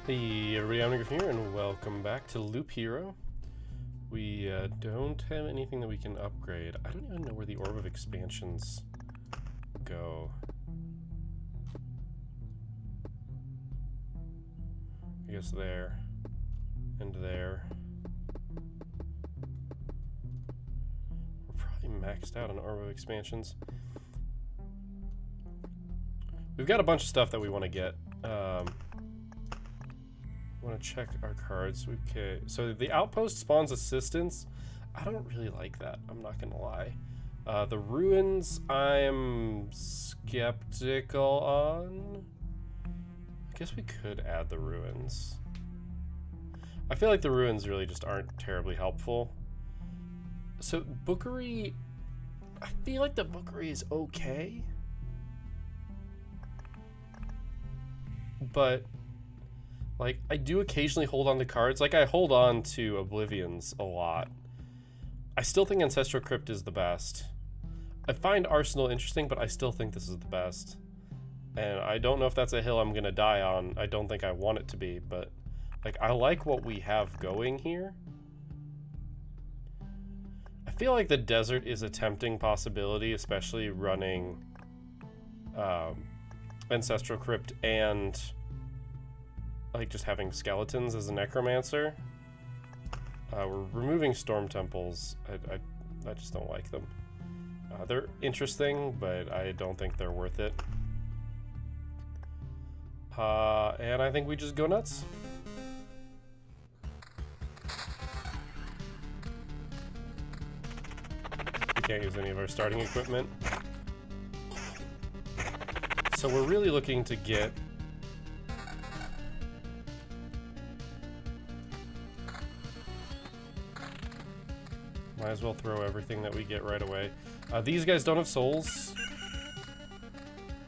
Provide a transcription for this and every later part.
Hey everybody, I'm Griffin here, and welcome back to Loop Hero. We don't have anything that we can upgrade. I don't even know where the Orb of Expansions go. I guess there, and there. We're probably maxed out on Orb of Expansions. We've got a bunch of stuff that we want to get. Want to check our cards. Okay, so the outpost spawns assistance. I don't really like that, I'm not gonna lie. The ruins I'm skeptical on. I guess we could add the ruins. I feel like the ruins really just aren't terribly helpful. So Bookery, I feel like the Bookery is okay, but like, I do occasionally hold on to cards. Like, I hold on to Oblivions a lot. I still think Ancestral Crypt is the best. I find Arsenal interesting, but I still think this is the best. And I don't know if that's a hill I'm gonna die on. I don't think I want it to be, but like, I like what we have going here. I feel like the desert is a tempting possibility, especially running Ancestral Crypt and like just having skeletons as a necromancer. We're removing storm temples. I just don't like them. They're interesting, but I don't think they're worth it. And I think we just go nuts. We can't use any of our starting equipment. So we're really looking to get might as well throw everything that we get right away. These guys don't have souls,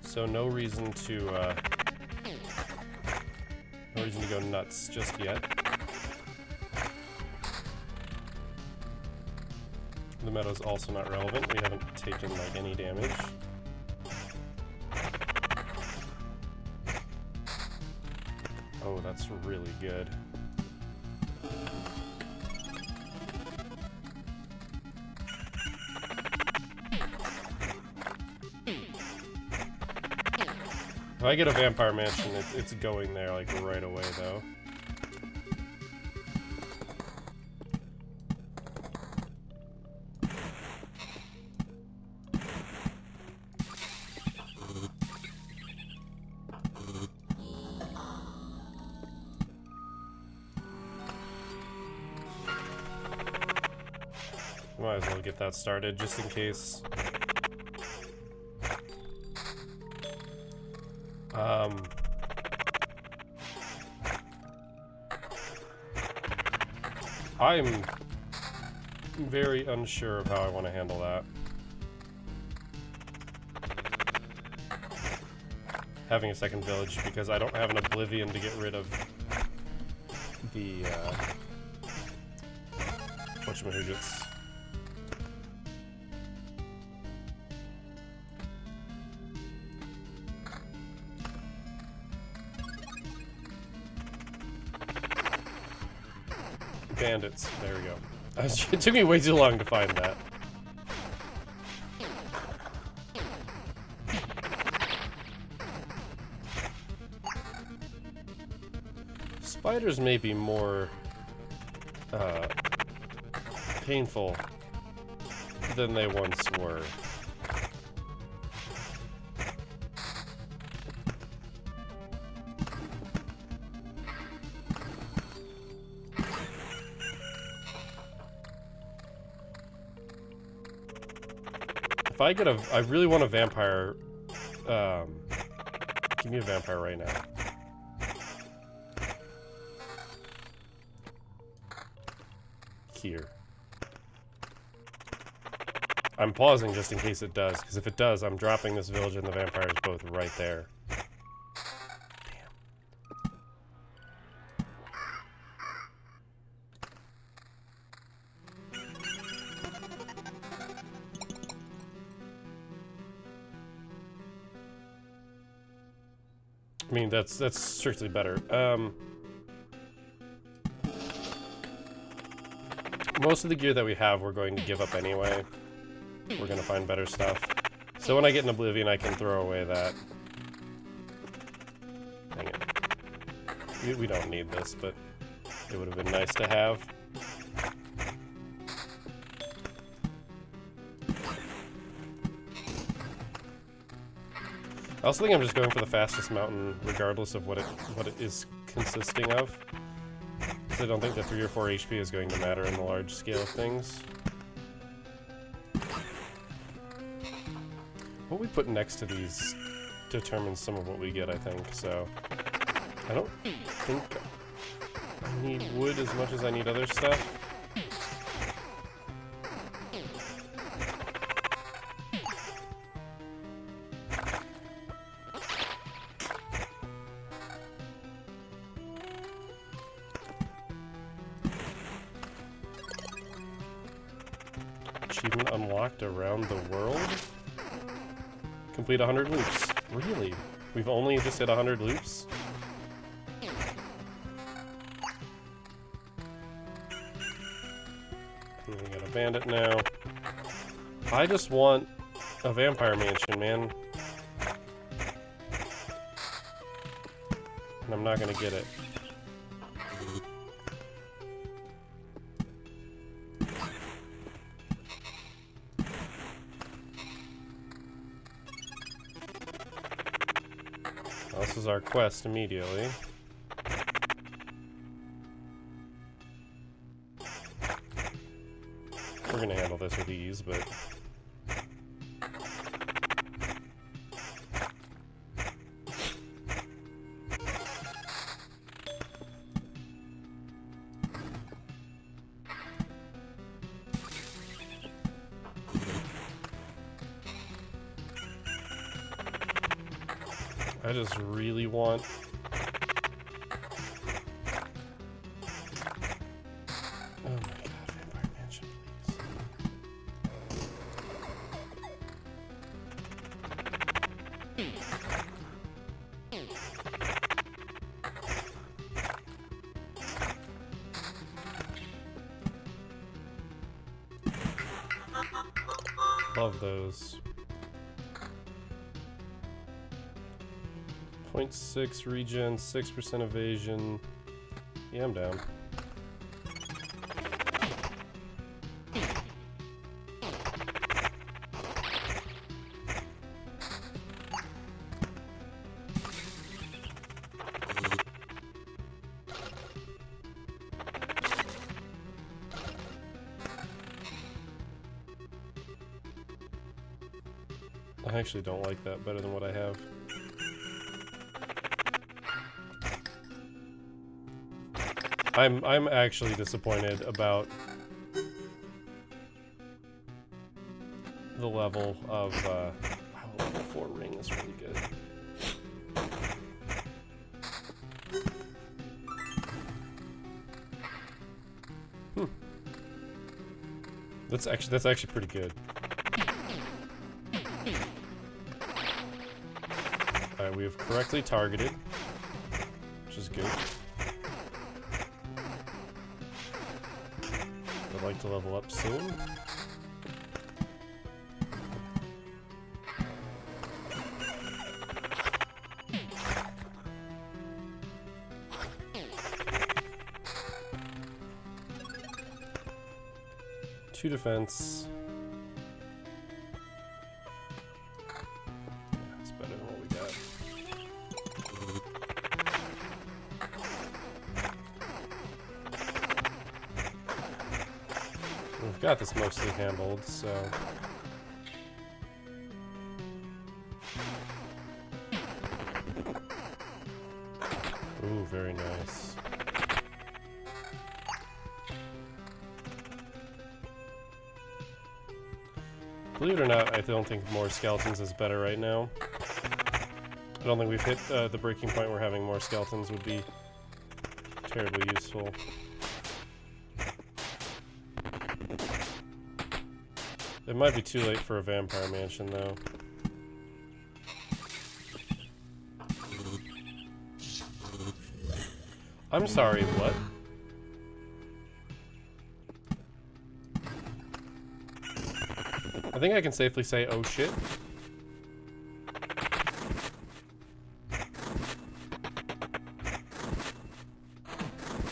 so no reason to go nuts just yet. The meadow's also not relevant. We haven't taken like any damage. Oh, that's really good. If I get a Vampire Mansion, it's going there like right away though. Might as well get that started just in case. I'm very unsure of how I want to handle that. Having a second village, because I don't have an Oblivion to get rid of the whatchamajigits. Bandits. There we go. It took me way too long to find that. Spiders may be more painful than they once were. If I get I really want a vampire. Give me a vampire right now. Here. I'm pausing just in case it does, because if it does, I'm dropping this village and the vampires both right there. I mean, that's strictly better. most of the gear that we have, we're going to give up anyway. We're going to find better stuff. So when I get in Oblivion, I can throw away that. Dang it. We don't need this, but it would have been nice to have. I also think I'm just going for the fastest mountain, regardless of what it is consisting of. Because I don't think the 3 or 4 HP is going to matter in the large scale of things. What we put next to these determines some of what we get, I think, so... I don't think I need wood as much as I need other stuff. Achievement unlocked around the world? Complete 100 loops. Really? We've only just hit 100 loops? And we got a bandit now. I just want a vampire mansion, man. And I'm not gonna get it. This is our quest immediately. We're gonna handle this with ease, but... I just really want... Oh my god, Vampire Mansion, please. Love those. 0.6 regen, 6% evasion. Yeah, I'm down. I actually don't like that better than what I have. I'm actually disappointed about the level of wow, level 4 ring is really good. That's actually pretty good. Alright, we have correctly targeted, which is good. I'd like to level up soon. Two defense. Yeah, it's better than what we got. We've got this mostly handled, so... Ooh, very nice. Believe it or not, I don't think more skeletons is better right now. I don't think we've hit the breaking point where having more skeletons would be terribly useful. It might be too late for a vampire mansion, though. I'm sorry, what? I think I can safely say, oh shit.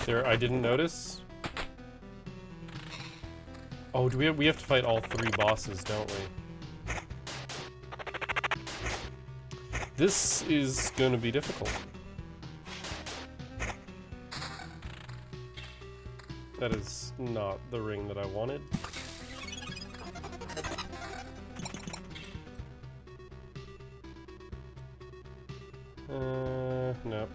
There, I didn't notice. Oh, do we have to fight all 3 bosses, don't we? This is gonna be difficult. That is not the ring that I wanted. Nope.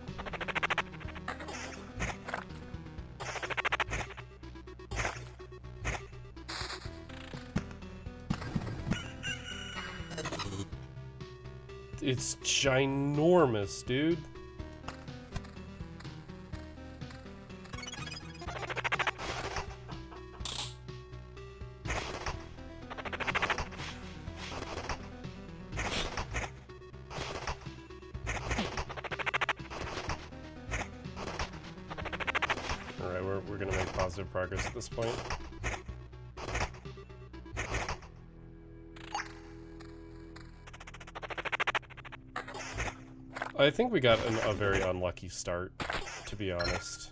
It's ginormous, dude. Alright, we're gonna make positive progress at this point. I think we got a very unlucky start, to be honest.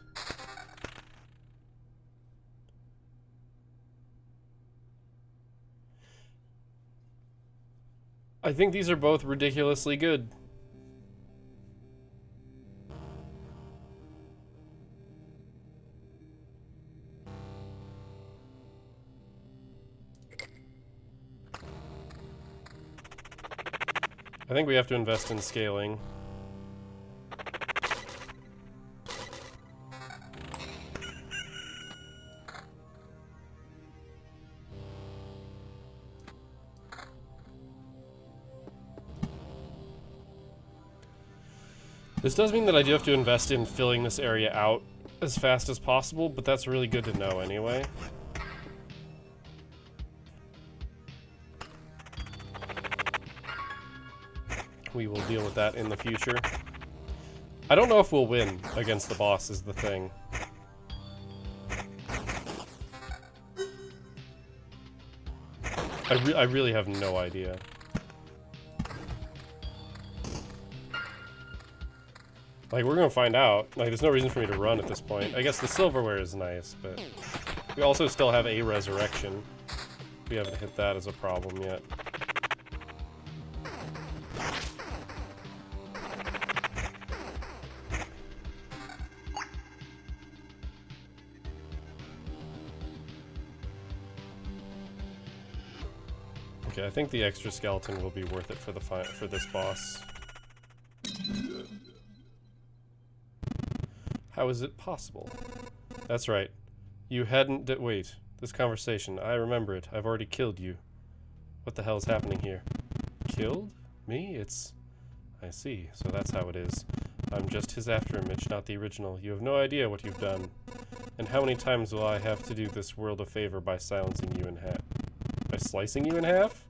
I think these are both ridiculously good. I think we have to invest in scaling. This does mean that I do have to invest in filling this area out as fast as possible, but that's really good to know anyway. We will deal with that in the future. I don't know if we'll win against the boss is the thing. I really have no idea. Like, we're gonna find out. Like, there's no reason for me to run at this point. I guess the silverware is nice, but we also still have a resurrection. We haven't hit that as a problem yet. Okay, I think the extra skeleton will be worth it for the for this boss. How is it possible? That's right. You hadn't wait. This conversation. I remember it. I've already killed you. What the hell is happening here? Killed? Me? It's... I see. So that's how it is. I'm just his afterimage, not the original. You have no idea what you've done. And how many times will I have to do this world a favor by silencing you in half? By slicing you in half?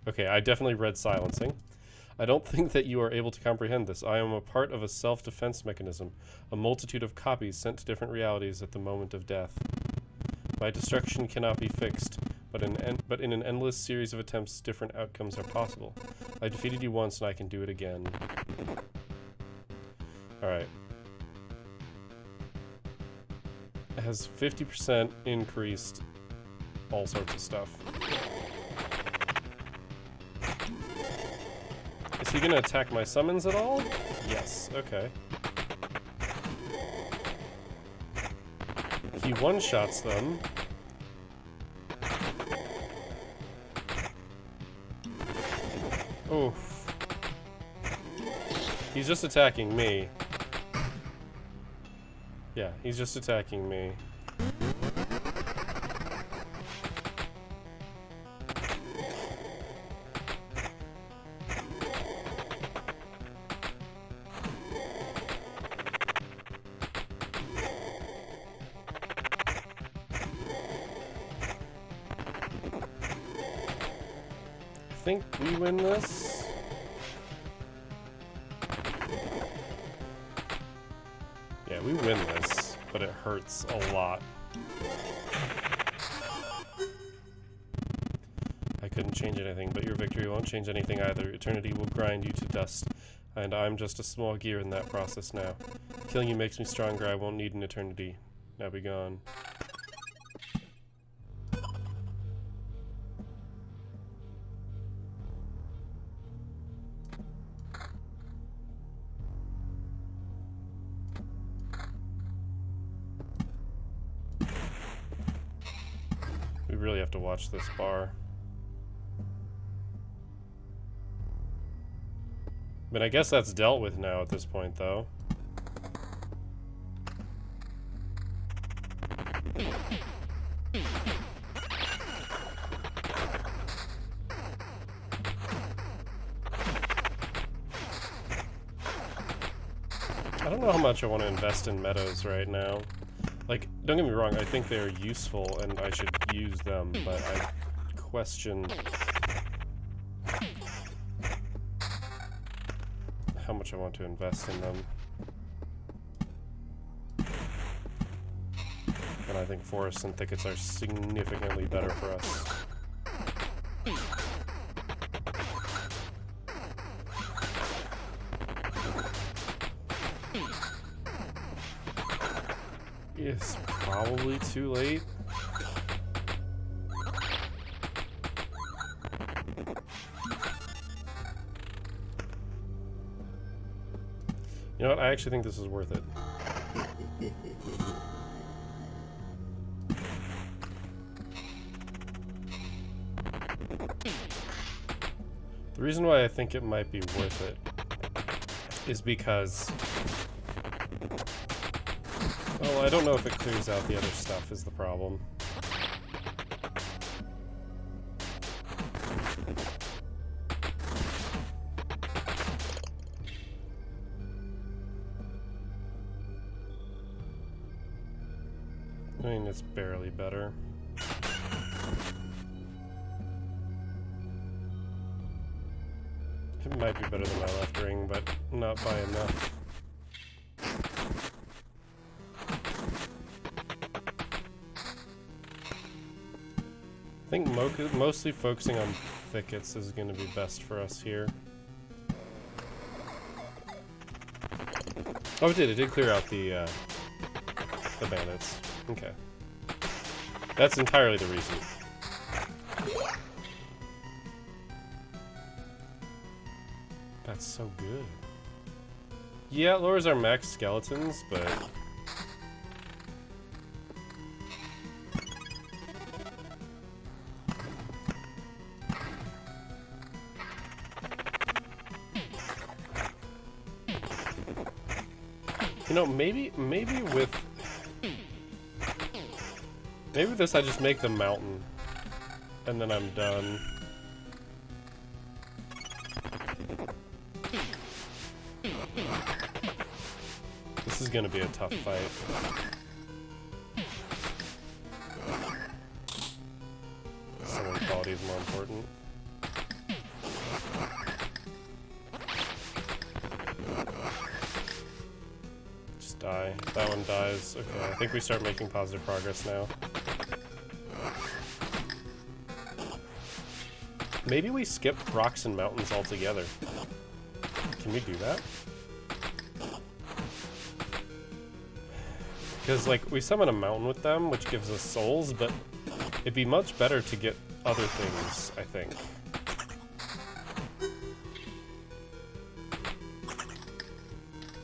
Okay, I definitely read silencing. I don't think that you are able to comprehend this. I am a part of a self-defense mechanism, a multitude of copies sent to different realities at the moment of death. My destruction cannot be fixed, but in an endless series of attempts, different outcomes are possible. I defeated you once, and I can do it again. Alright. It has 50% increased all sorts of stuff. Is he gonna attack my summons at all? Yes, okay. He one-shots them. Oof. He's just attacking me. Yeah, he's just attacking me. I think we win this. Yeah, we win this, but it hurts a lot. couldn't change anything, but your victory won't change anything either. Eternity will grind you to dust, and I'm just a small gear in that process now. Killing you makes me stronger. I won't need an eternity. Now be gone. We really have to watch this bar. But I guess that's dealt with now at this point, though. I don't know how much I want to invest in meadows right now. Like, don't get me wrong, I think they're useful and I should use them, but I question how much I want to invest in them. And I think forests and thickets are significantly better for us. It's probably too late. You know what? I actually think this is worth it. The reason why I think it might be worth it is because, well, I don't know if it clears out the other stuff is the problem. I mean, it's barely better. It might be better than my left ring, but not by enough. I think mostly focusing on thickets is going to be best for us here. Oh, it did. It did clear out the bandits. Okay. That's entirely the reason. That's so good. Yeah, it lowers our max skeletons, but... You know, maybe with this I just make the mountain, and then I'm done. This is gonna be a tough fight. Someone quality is more important. Just die. That one dies. Okay, I think we start making positive progress now. Maybe we skip rocks and mountains altogether. Can we do that? Because, like, we summon a mountain with them, which gives us souls, but it'd be much better to get other things, I think.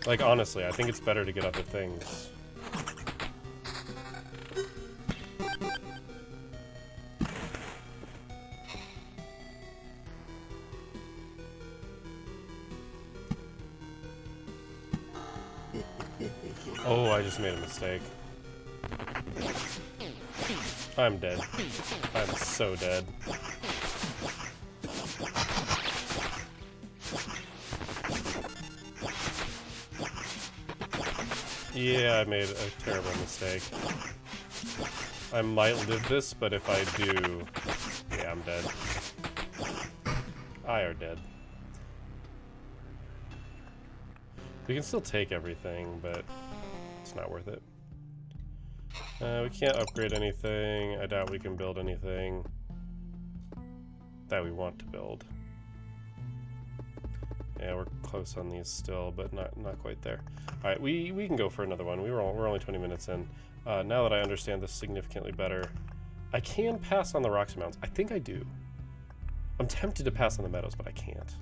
Like, honestly, I think it's better to get other things. Oh, I just made a mistake. I'm dead. I'm so dead. Yeah, I made a terrible mistake. I might live this, but if I do... Yeah, I'm dead. I are dead. We can still take everything, but it's not worth it. We can't upgrade anything. I doubt we can build anything. that we want to build. Yeah, we're close on these still, but not quite there. All right, we can go for another one. We're only 20 minutes in. Now that I understand this significantly better, I can pass on the Roxy Mountains. I think I do. I'm tempted to pass on the meadows, but I can't.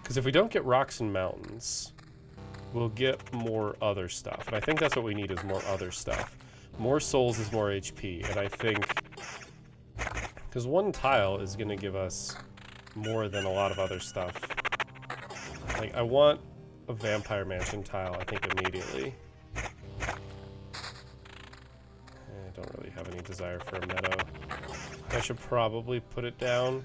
Because if we don't get rocks and mountains, we'll get more other stuff. And I think that's what we need, is more other stuff. More souls is more HP. And I think, because one tile is going to give us more than a lot of other stuff. Like, I want a Vampire Mansion tile, I think, immediately. I don't really have any desire for a meadow. I should probably put it down.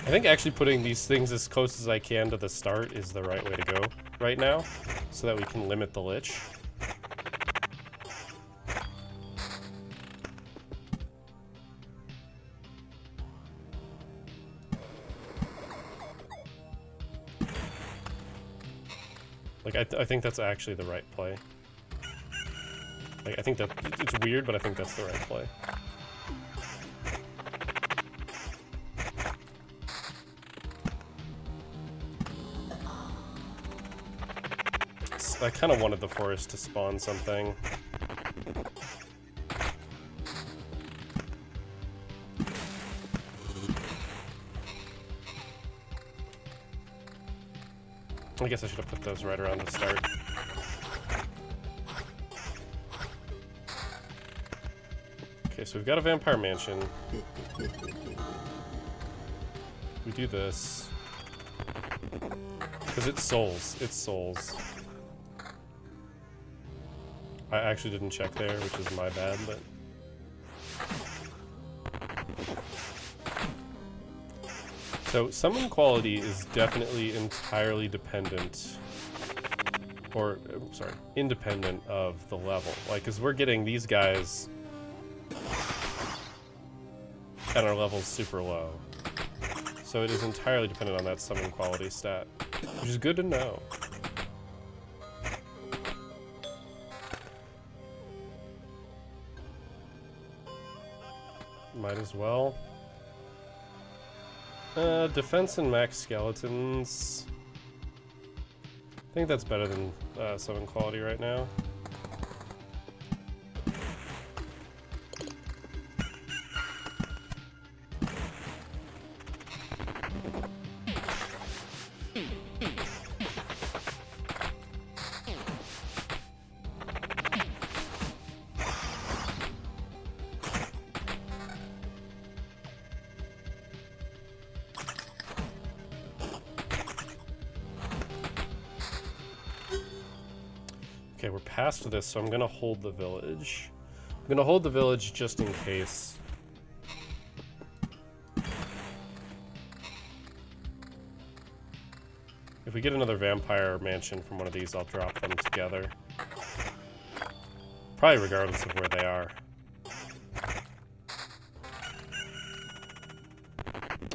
I think actually putting these things as close as I can to the start is the right way to go right now, so that we can limit the Lich. Like, I think that's actually the right play. Like, I think that it's weird, but I think that's the right play. I kind of wanted the forest to spawn something. I guess I should have put those right around the start. Okay, so we've got a Vampire Mansion. We do this. Because it's souls. It's souls. I actually didn't check there, which is my bad, but... So, summon quality is definitely entirely dependent, or, sorry, independent of the level. Like, because we're getting these guys, and our level's super low. So it is entirely dependent on that summon quality stat, which is good to know. Might as well. Defense and max skeletons. I think that's better than summon quality right now. Okay, we're past this, so I'm gonna hold the village. I'm gonna hold the village just in case. If we get another Vampire Mansion from one of these, I'll drop them together. Probably regardless of where they are.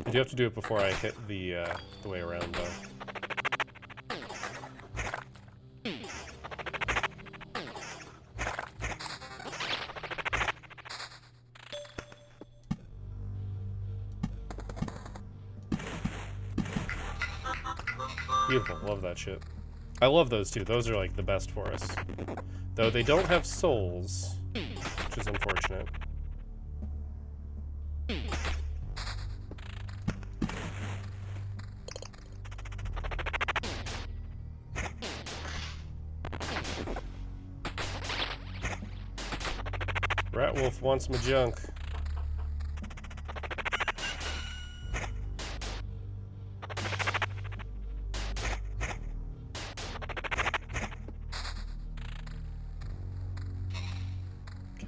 I do have to do it before I hit the way around, though. Beautiful, love that shit. I love those two, those are like the best for us. Though they don't have souls, which is unfortunate. Ratwolf wants my junk.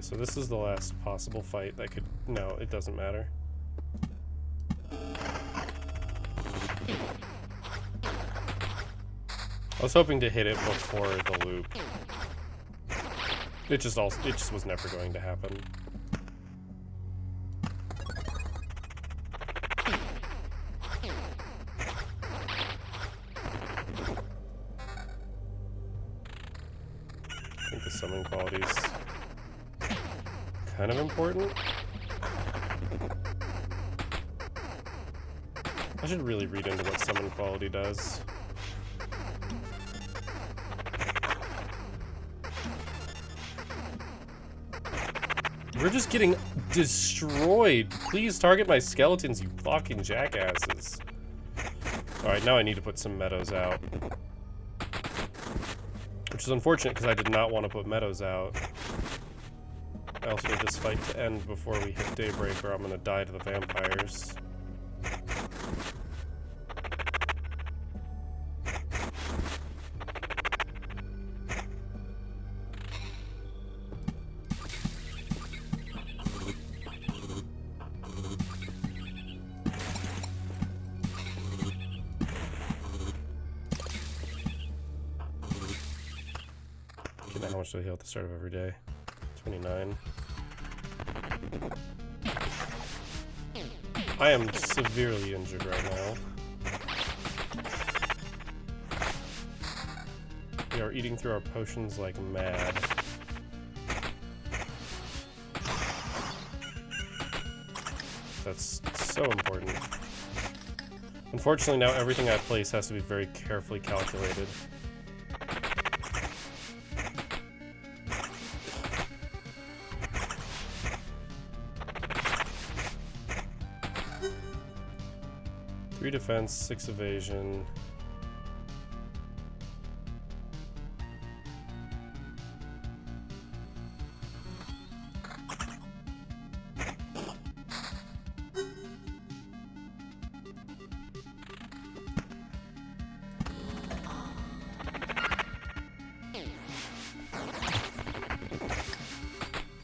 So this is the last possible fight that could... No, it doesn't matter. I was hoping to hit it before the loop. It just was never going to happen. summon qualities kind of important. I should really read into what summon quality does. We're just getting destroyed. Please target my skeletons, you fucking jackasses. Alright, now I need to put some meadows out. Which is unfortunate because I did not want to put meadows out. I also need this fight to end before we hit daybreak or I'm gonna die to the vampires. How much do I heal at the start of every day? 29. I am severely injured right now. We are eating through our potions like mad. That's so important. Unfortunately, now everything I place has to be very carefully calculated. Three defense, 6 evasion.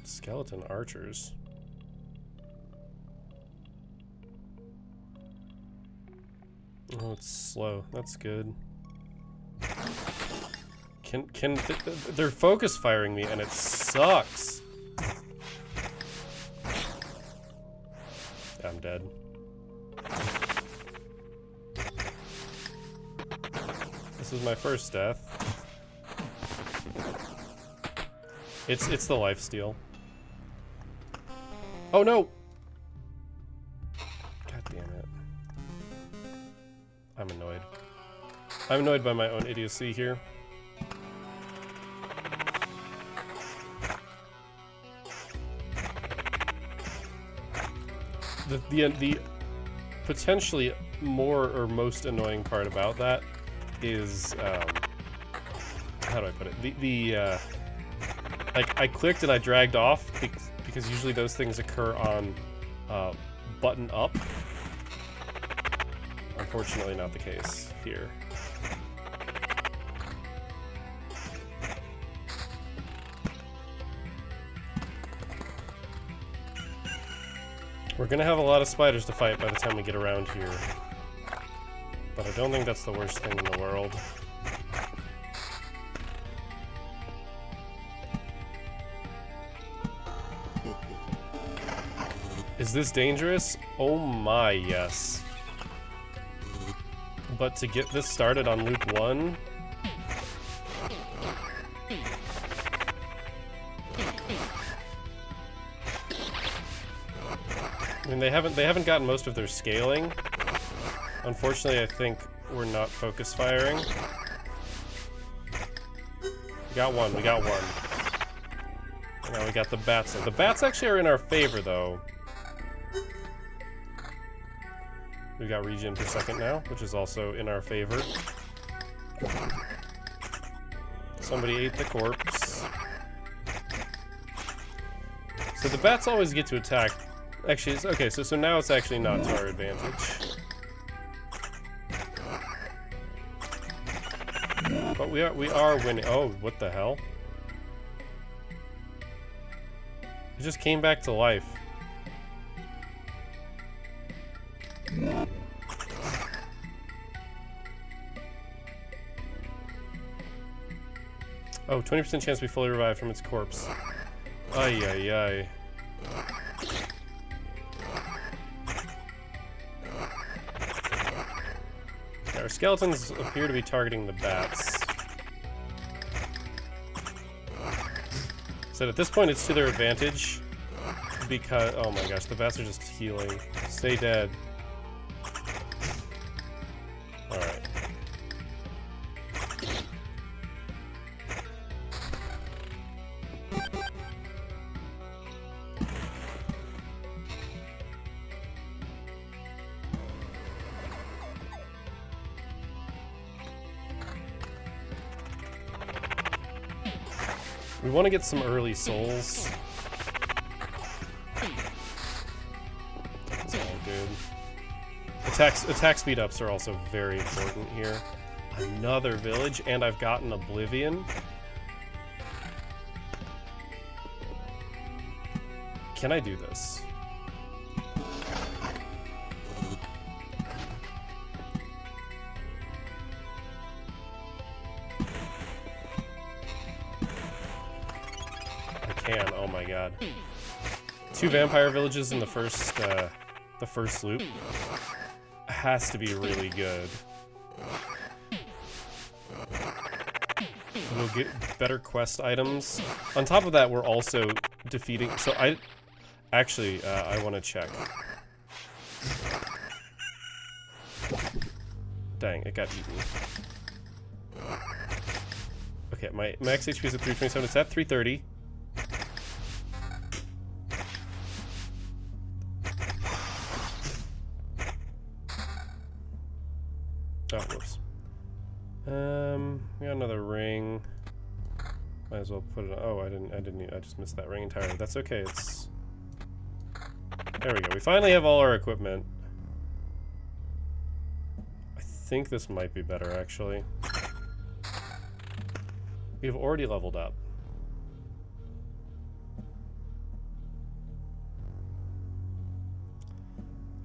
Skeleton archers. Oh, it's slow. That's good. They're focus firing me and it sucks. I'm dead. This is my first death. It's the lifesteal. Oh no! God damn it. I'm annoyed. I'm annoyed by my own idiocy here. The potentially more or most annoying part about that is how do I put it? Like I clicked and I dragged off because usually those things occur on button up. Unfortunately, not the case here. We're gonna have a lot of spiders to fight by the time we get around here. But I don't think that's the worst thing in the world. Is this dangerous? Oh my, yes. But to get this started on loop 1... I mean, they haven't gotten most of their scaling. Unfortunately, I think we're not focus firing. We got one. And now we got the bats. The bats actually are in our favor, though. We got regen per second now, which is also in our favor. Somebody ate the corpse. So the bats always get to attack. Actually, it's okay. So now it's actually not to our advantage. But we are winning. Oh, what the hell? It just came back to life. Oh, 20% chance to be fully revived from its corpse. Ay, ay, ay. Yeah, our skeletons appear to be targeting the bats. So at this point, it's to their advantage because oh my gosh, the bats are just healing. Stay dead. All right. We want to get some early souls. That's all good. Attack speed ups are also very important here. Another village, and I've gotten Oblivion. Can I do this? Oh my god. 2 vampire villages in the first loop. Has to be really good. We'll get better quest items. On top of that, we're also defeating... So I want to check. Dang, it got eaten. Okay, my max HP is at 327. It's at 330. Oh, whoops. We got another ring. Might as well put it on. Oh, I just missed that ring entirely. That's okay, it's... There we go. We finally have all our equipment. I think this might be better, actually. We have already leveled up.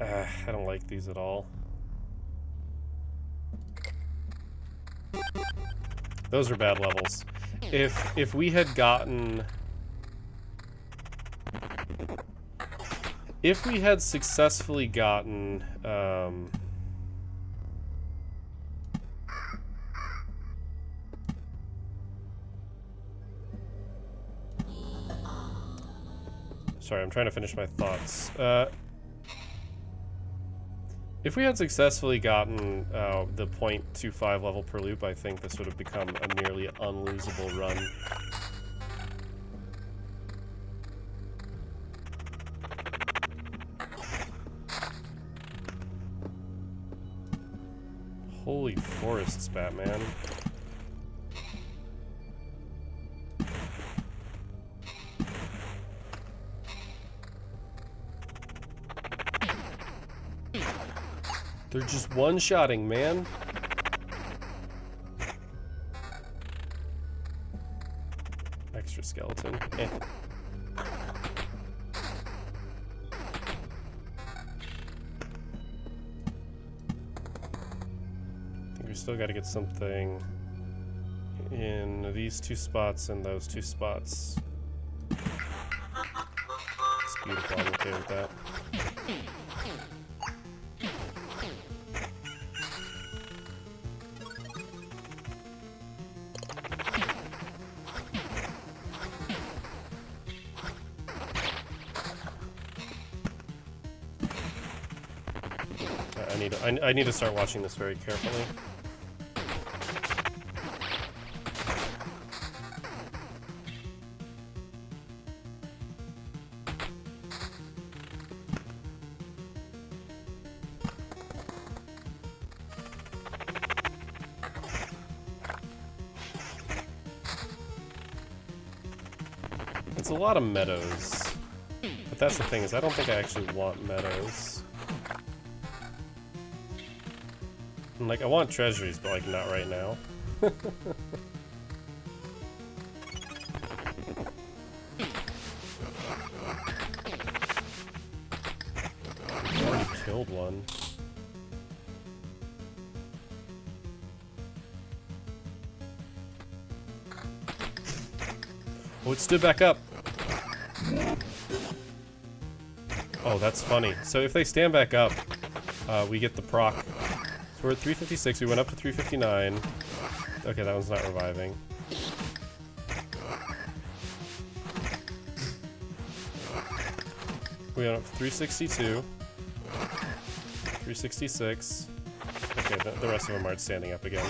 I don't like these at all. Those are bad levels. If we had gotten... If we had successfully gotten... Sorry, I'm trying to finish my thoughts. If we had successfully gotten the 0.25 level per loop, I think this would have become a nearly unlosable run. Holy forests, Batman. They're just one-shotting, man. Extra skeleton. Eh. I think we still got to get something in these 2 spots and those 2 spots. It's beautiful. I'm okay with that. I need to start watching this very carefully. It's a lot of meadows. But that's the thing, is I don't think I actually want meadows. Like, I want treasuries, but, like, not right now. I already killed one. Oh, it stood back up. Oh, that's funny. So if they stand back up, we get the proc. So we're at 356, we went up to 359. Okay, that one's not reviving. We went up 362. 366. Okay, the rest of them aren't standing up again.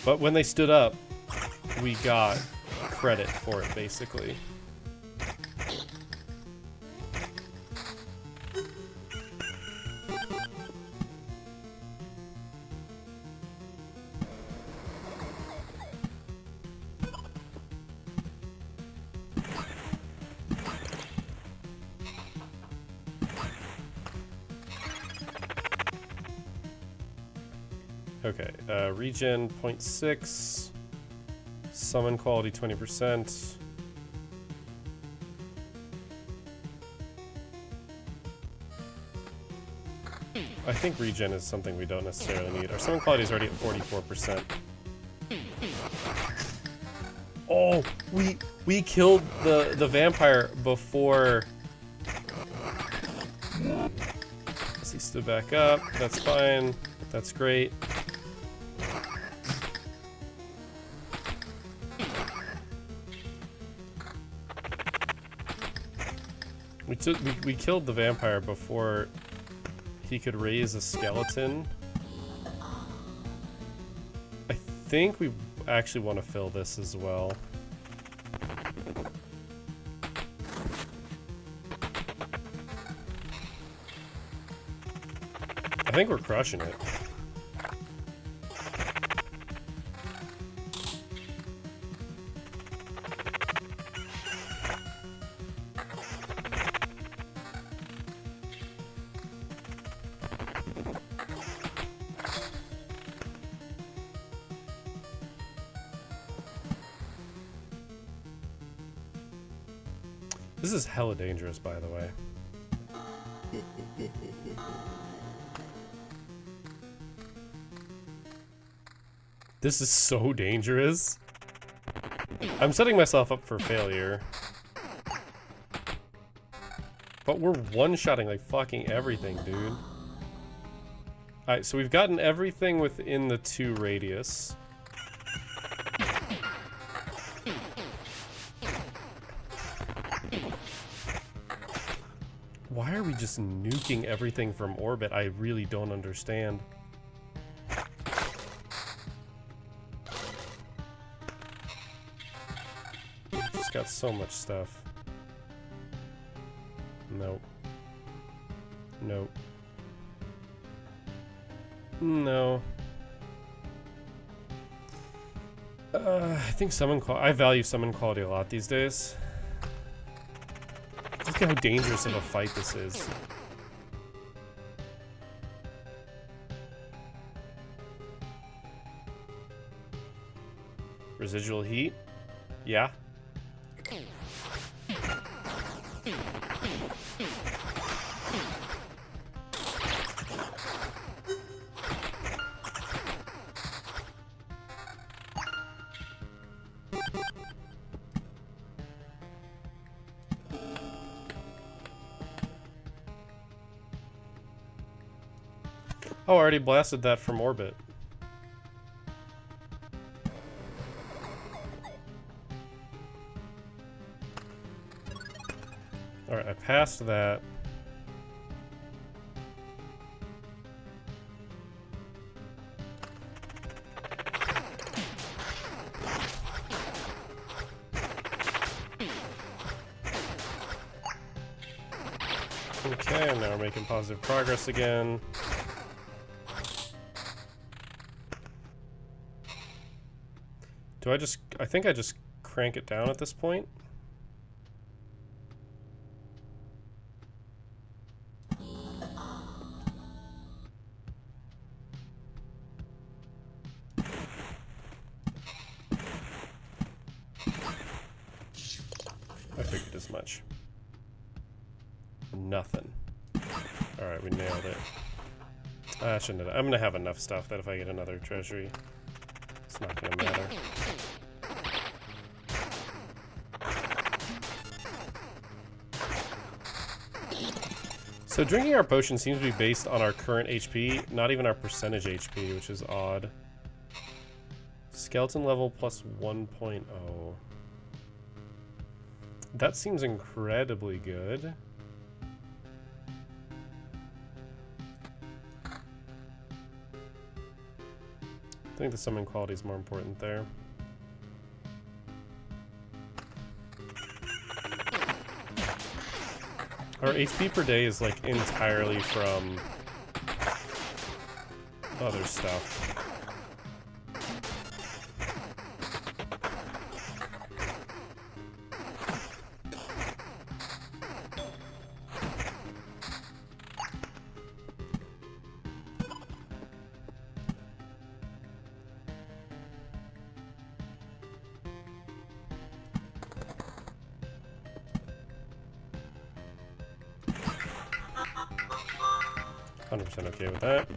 But when they stood up, we got credit for it, basically. Okay, regen 0.6, summon quality 20%. I think regen is something we don't necessarily need. Our summon quality is already at 44%. Oh, we killed the vampire before. He stood back up. That's fine. That's great. We killed the vampire before he could raise a skeleton. I think we actually want to fill this as well. I think we're crushing it. This is hella dangerous, by the way. This is so dangerous. I'm setting myself up for failure. But we're one-shotting like fucking everything, dude. Alright, so we've gotten everything within the 2 radius. Why are we just nuking everything from orbit? I really don't understand. Just got so much stuff. Nope. Nope. No. I think I value summon quality a lot these days. Look at how dangerous of a fight this is. Residual heat? Yeah. Oh, I already blasted that from orbit. Alright, I passed that. Okay, now we're making positive progress again. I think I just crank it down at this point. I figured as much. Nothing. Alright, we nailed it. I shouldn't have. I'm gonna have enough stuff that if I get another treasury, it's not gonna matter. So drinking our potion seems to be based on our current HP, not even our percentage HP, which is odd. Skeleton level plus 1.0. That seems incredibly good. I think the summon quality is more important there. Our HP per day is like entirely from other stuff. Okay with that.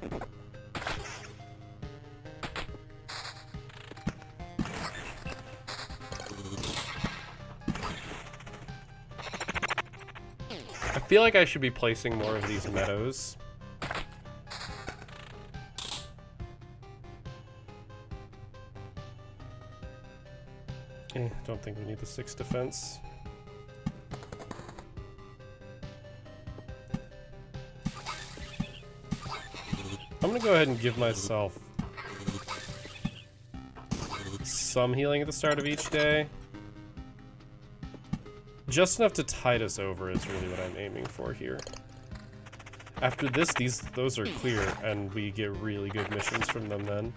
I feel like I should be placing more of these meadows. Don't think we need the 6 defense. I'm gonna go ahead and give myself some healing at the start of each day. Just enough to tide us over is really what I'm aiming for here. After this, those are clear, and we get really good missions from them then.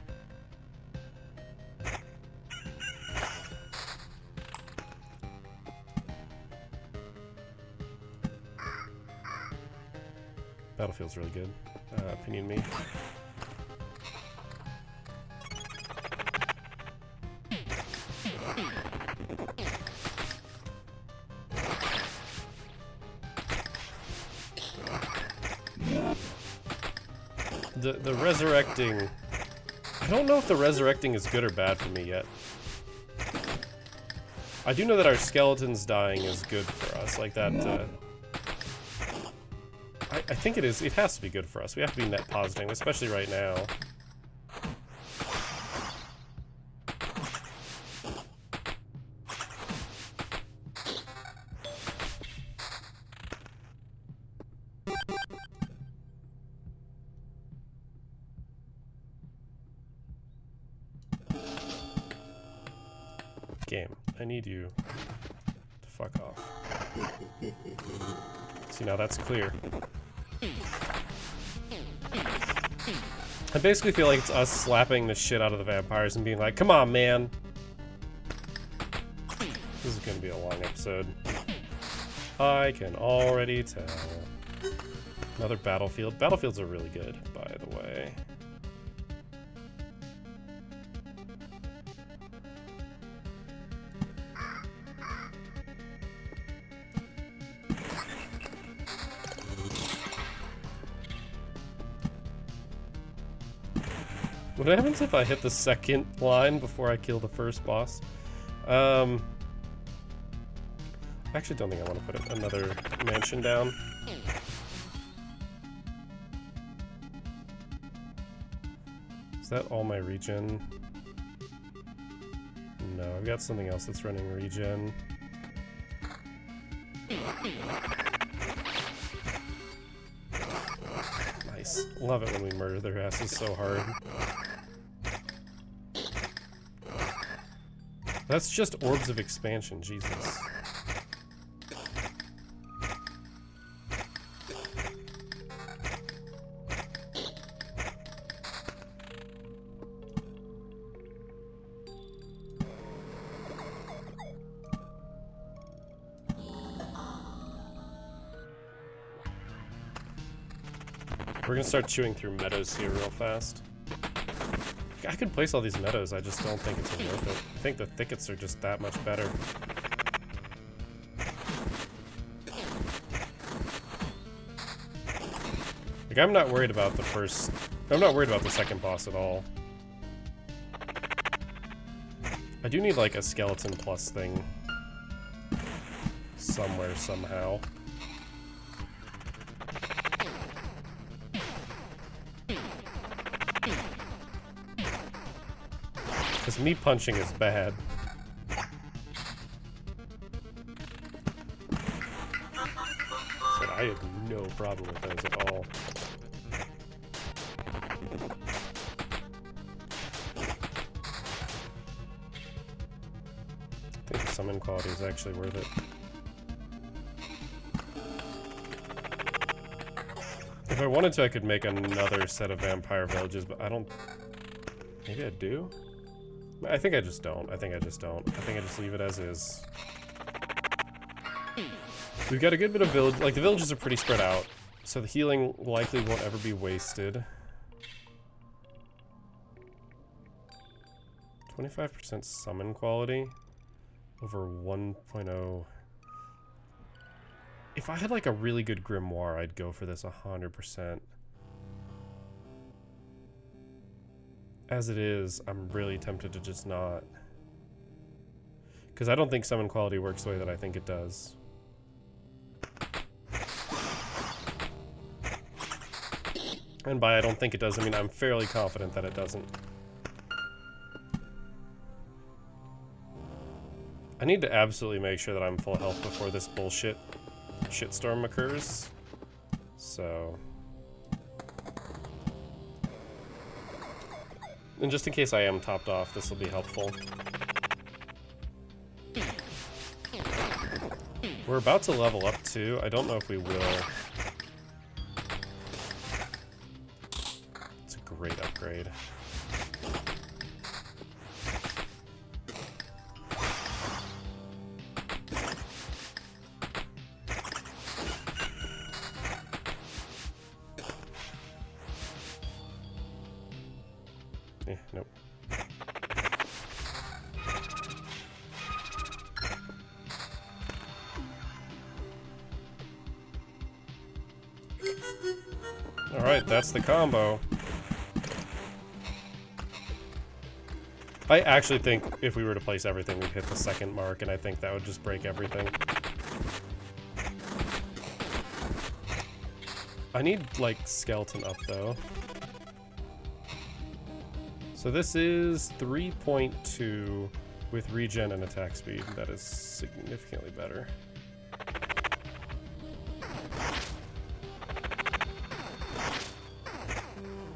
Battlefield's really good. Opinion me. The resurrecting... I don't know if the resurrecting is good or bad for me yet. I do know that our skeletons dying is good for us, like that, I think it is. It has to be good for us. We have to be net positive, especially right now. Game, I need you to fuck off. See, now that's clear. I basically feel like it's us slapping the shit out of the vampires and being like, come on, man. This is gonna be a long episode. I can already tell. Another battlefield. Battlefields are really good, by the way. What happens if I hit the second line before I kill the first boss? I actually don't think I want to put another mansion down. Is that all my regen? No, I've got something else that's running regen. Nice. Love it when we murder their asses so hard. That's just orbs of expansion, Jesus. We're gonna start chewing through meadows here real fast. I could place all these meadows, I just don't think it's worth it. I think the thickets are just that much better. Like, I'm not worried about the second boss at all. I do need, like, a skeleton plus thing somewhere, somehow. Because me punching is bad. Said I have no problem with those at all. I think the summon quality is actually worth it. If I wanted to, I could make another set of vampire villages, but I don't... Maybe I do? I think I just don't. I think I just leave it as is. We've got a good bit of village... Like, the villages are pretty spread out, so the healing likely won't ever be wasted. 25% summon quality over 1.0... If I had like a really good grimoire, I'd go for this 100%. As it is, I'm really tempted to just not. Because I don't think summon quality works the way that I think it does. And by I don't think it does, I mean I'm fairly confident that it doesn't. I need to absolutely make sure that I'm full health before this bullshit shitstorm occurs, so... And just in case I am topped off, this will be helpful. We're about to level up too. I don't know if we will. It's a great upgrade. Nope. Alright, that's the combo. I actually think if we were to place everything, we'd hit the second mark, and I think that would just break everything. I need, like, skeleton up, though. So this is 3.2 with regen and attack speed. That is significantly better.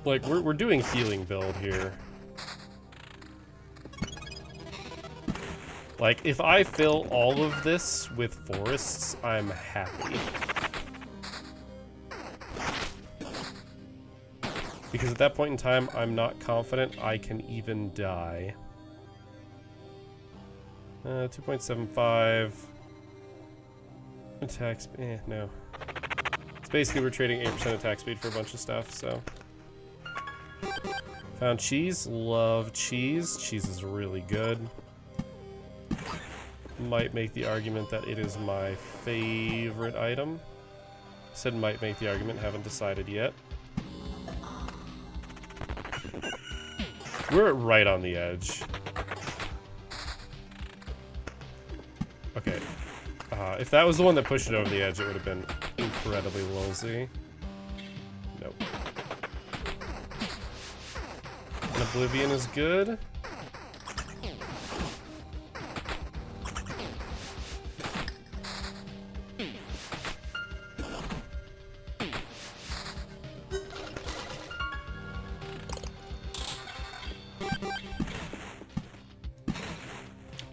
Like, we're doing healing build here. Like, if I fill all of this with forests, I'm happy. Because at that point in time, I'm not confident I can even die. 2.75. Attack speed, no. It's basically we're trading 8% attack speed for a bunch of stuff, so. Found cheese, love cheese. Cheese is really good. Might make the argument that it is my favorite item. Said might make the argument, haven't decided yet. We're right on the edge. Okay. If that was the one that pushed it over the edge, it would have been incredibly lousy. Nope. And Oblivion is good.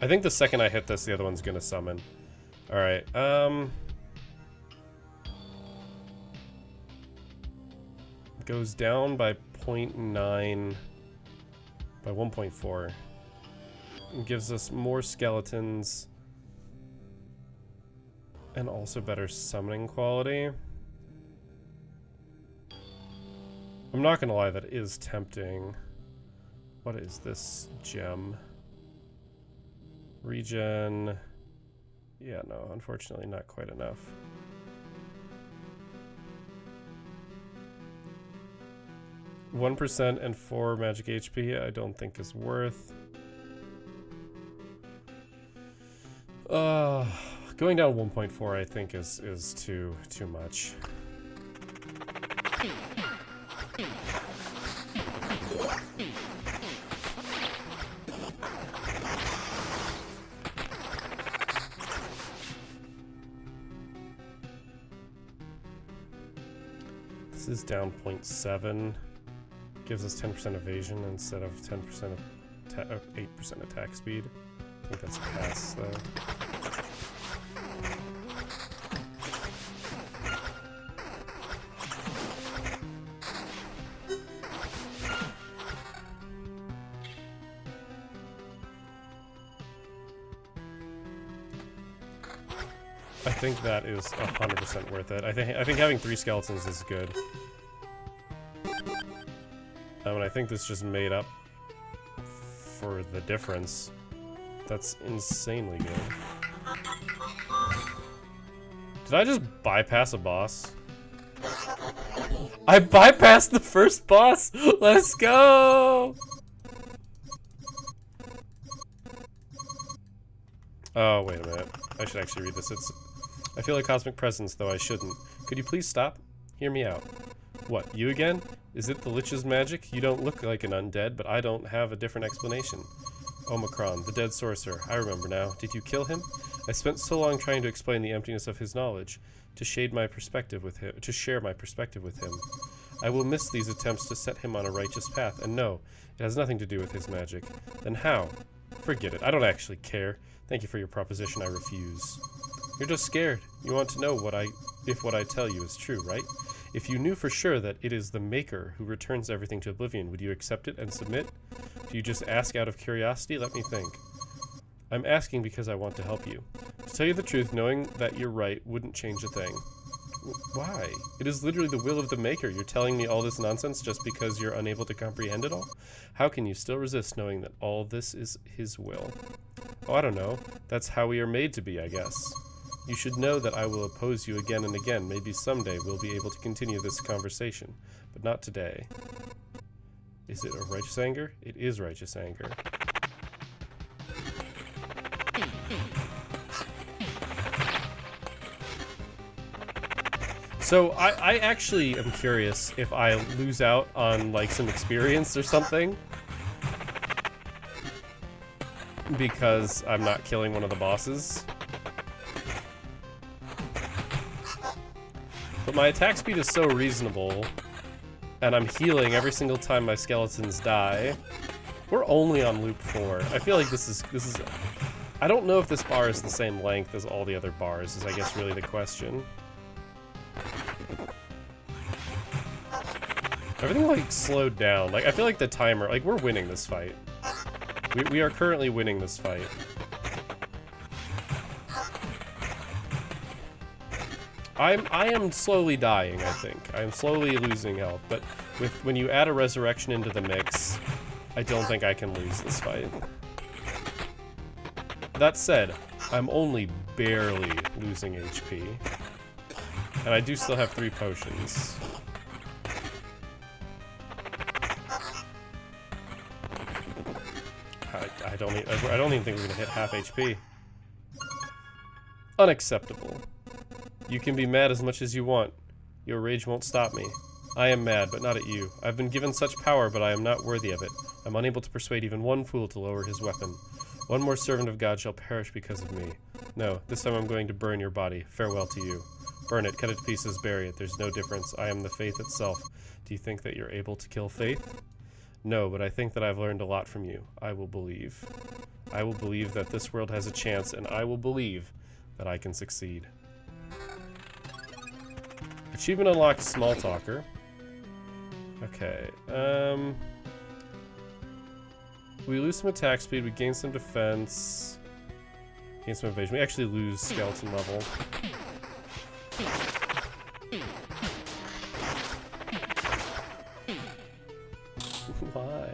I think the second I hit this, the other one's gonna summon. Alright, goes down by 0.9, by 1.4. It gives us more skeletons, and also better summoning quality. I'm not gonna lie, that is tempting. What is this gem? Regen. Yeah, no, unfortunately not quite enough. – 1% and 4 magic HP I don't think is worth. Going down 1.4 I think is too much. This is down 0.7. Gives us 10% evasion instead of 10% of 8% attack speed. I think that's a pass though. I think that is 100% worth it. I think having 3 skeletons is good. And I think this just made up for the difference. That's insanely good. Did I just bypass a boss? I bypassed the first boss! Let's go! Oh, wait a minute. I should actually read this. I feel a cosmic presence, though I shouldn't. Could you please stop? Hear me out. What, you again? Is it the Lich's magic? You don't look like an undead, but I don't have a different explanation. Omicron, the dead sorcerer. I remember now. Did you kill him? I spent so long trying to explain the emptiness of his knowledge, to share my perspective with him. I will miss these attempts to set him on a righteous path, and no, it has nothing to do with his magic. Then how? Forget it. I don't actually care. Thank you for your proposition. I refuse. You're just scared. You want to know if what I tell you is true, right? If you knew for sure that it is the Maker who returns everything to oblivion, would you accept it and submit? Do you just ask out of curiosity? Let me think. I'm asking because I want to help you. To tell you the truth, knowing that you're right wouldn't change a thing. Why? It is literally the will of the Maker. You're telling me all this nonsense just because you're unable to comprehend it all? How can you still resist knowing that all this is his will? Oh, I don't know. That's how we are made to be, I guess. You should know that I will oppose you again and again. Maybe someday we'll be able to continue this conversation, but not today. Is it a righteous anger? It is righteous anger. So I actually am curious if I lose out on like some experience or something because I'm not killing one of the bosses. But my attack speed is so reasonable, and I'm healing every single time my skeletons die. We're only on loop 4. I feel like this is. I don't know if this bar is the same length as all the other bars. Is I guess really the question. Everything like slowed down. Like I feel like the timer. Like we're winning this fight. We are currently winning this fight. I am slowly dying, I think. I am slowly losing health, but when you add a resurrection into the mix, I don't think I can lose this fight. That said, I'm only barely losing HP. And I do still have 3 potions. I don't even think we're gonna hit half HP. Unacceptable. You can be mad as much as you want. Your rage won't stop me. I am mad, but not at you. I've been given such power, but I am not worthy of it. I'm unable to persuade even one fool to lower his weapon. One more servant of God shall perish because of me. No, this time I'm going to burn your body. Farewell to you. Burn it, cut it to pieces, bury it. There's no difference. I am the faith itself. Do you think that you're able to kill faith? No, but I think that I've learned a lot from you. I will believe. I will believe that this world has a chance, and I will believe that I can succeed. Achievement unlocked, Small Talker. Okay, we lose some attack speed, we gain some defense, gain some evasion. We actually lose skeleton level. Why?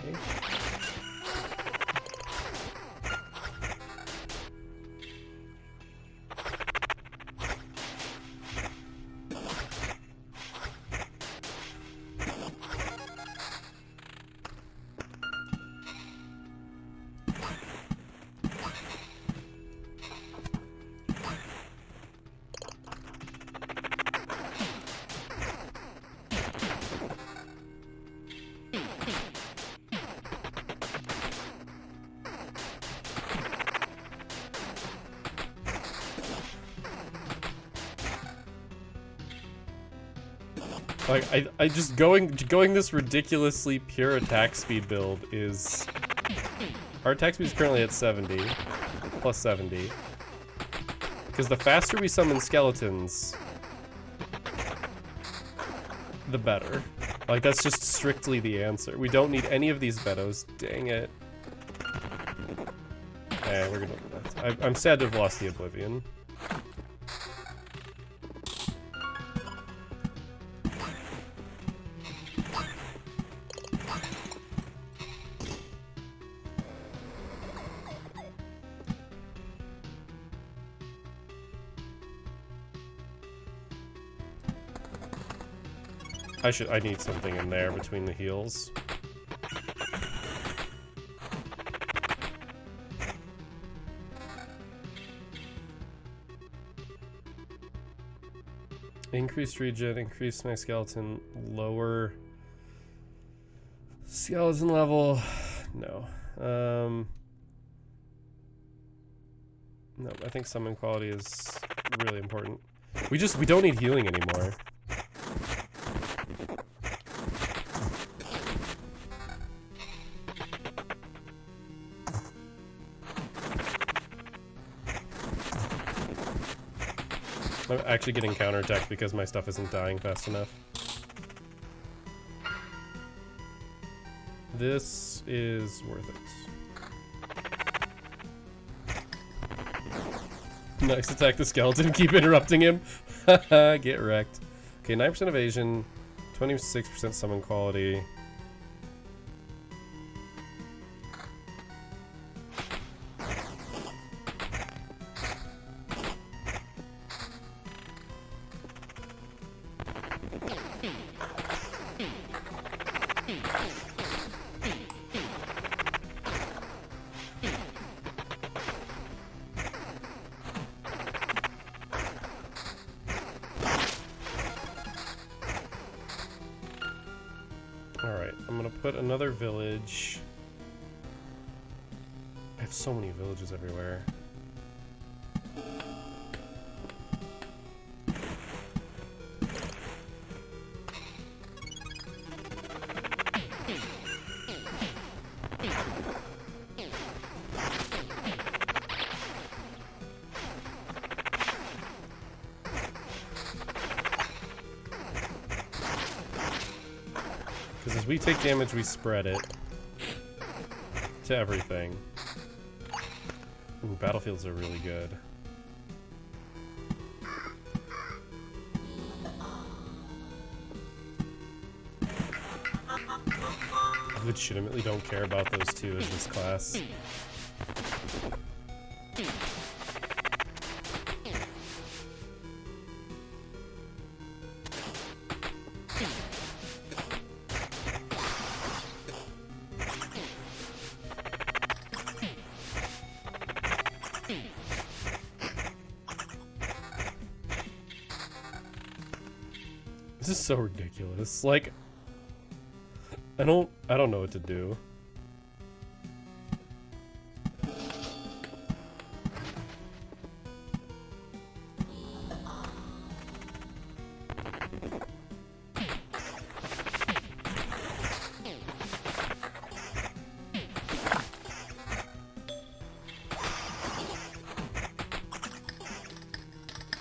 Like, I just going this ridiculously pure attack speed build is... Our attack speed is currently at 70. Plus 70. Because the faster we summon skeletons, the better. Like, that's just strictly the answer. We don't need any of these Beddos. Dang it. Eh, we're gonna... I'm sad to have lost the Oblivion. I need something in there between the heals. Increased regen, increase my skeleton, lower skeleton level. No. No, I think summon quality is really important. We don't need healing anymore. I'm actually getting counterattacked because my stuff isn't dying fast enough. This is worth it. Nice, attack the skeleton, keep interrupting him. Get wrecked. Okay, 9% evasion, 26% summon quality. Alright, I'm gonna put another village. I have so many villages everywhere. Because as we take damage, we spread it to everything. Ooh, battlefields are really good. I legitimately don't care about those two as this class. This is so ridiculous. Like, I don't know what to do.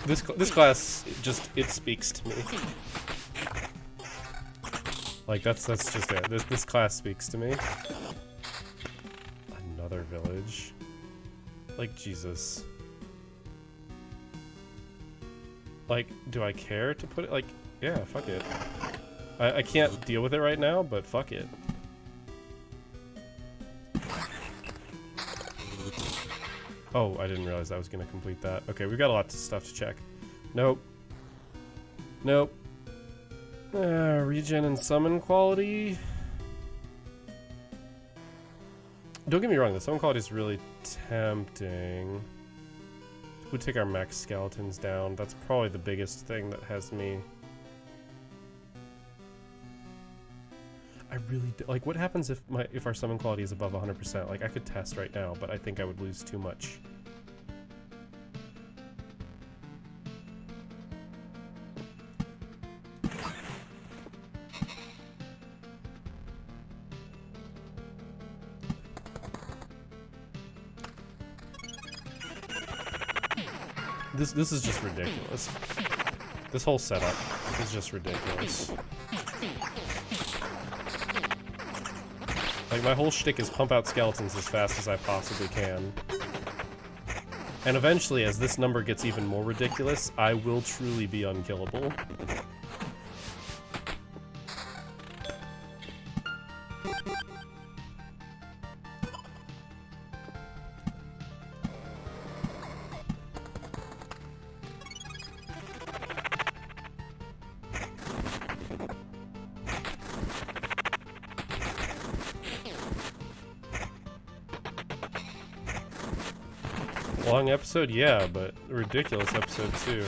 This class it speaks to me. Like that's just it. This class speaks to me. Another village. Like Jesus. Like, do I care to put it? Like, yeah, fuck it. I can't deal with it right now, but fuck it. Oh, I didn't realize I was gonna complete that. Okay, we've got a lot of stuff to check. Nope. Nope. Regen and summon quality. Don't get me wrong, the summon quality is really tempting. We'll take our max skeletons down. That's probably the biggest thing that has me. I really do. Like, what happens if our summon quality is above 100%? Like, I could test right now, but I think I would lose too much. This is just ridiculous. This whole setup is just ridiculous. Like, my whole shtick is pump out skeletons as fast as I possibly can. And eventually, as this number gets even more ridiculous, I will truly be unkillable. Long episode, yeah, but a ridiculous episode too.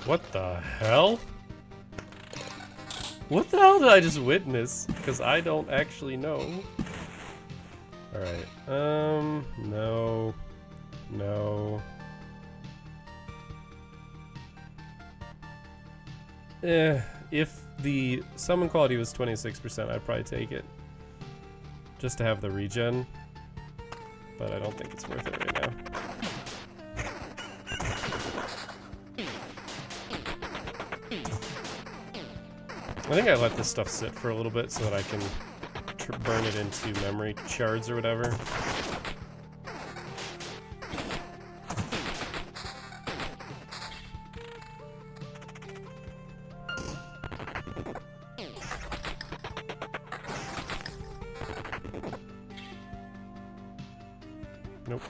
What the hell? What the hell did I just witness? Because I don't actually know. Alright, no. No. If the summon quality was 26%, I'd probably take it. Just to have the regen. But I don't think it's worth it right now. I think I let this stuff sit for a little bit so that I can burn it into memory shards or whatever. Nope.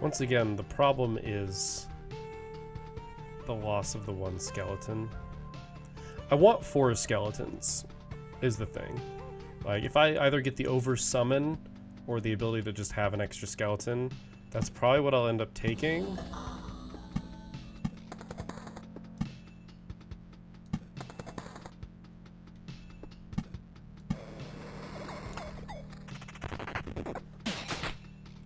Once again, the problem is the loss of the one skeleton. I want 4 skeletons, is the thing. Like, if I either get the over summon or the ability to just have an extra skeleton, that's probably what I'll end up taking.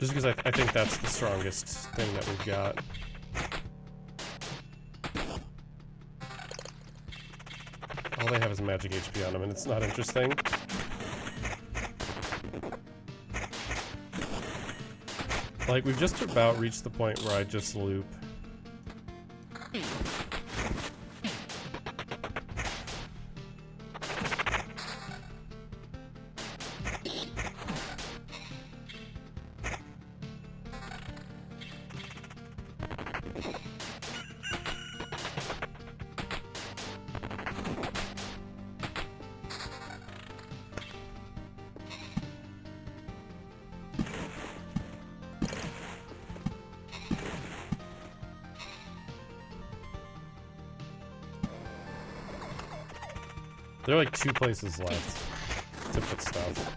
Just because I think that's the strongest thing that we've got. All they have is magic HP on them, and it's not interesting. Like, we've just about reached the point where I just loop. There are like 2 places left to put stuff.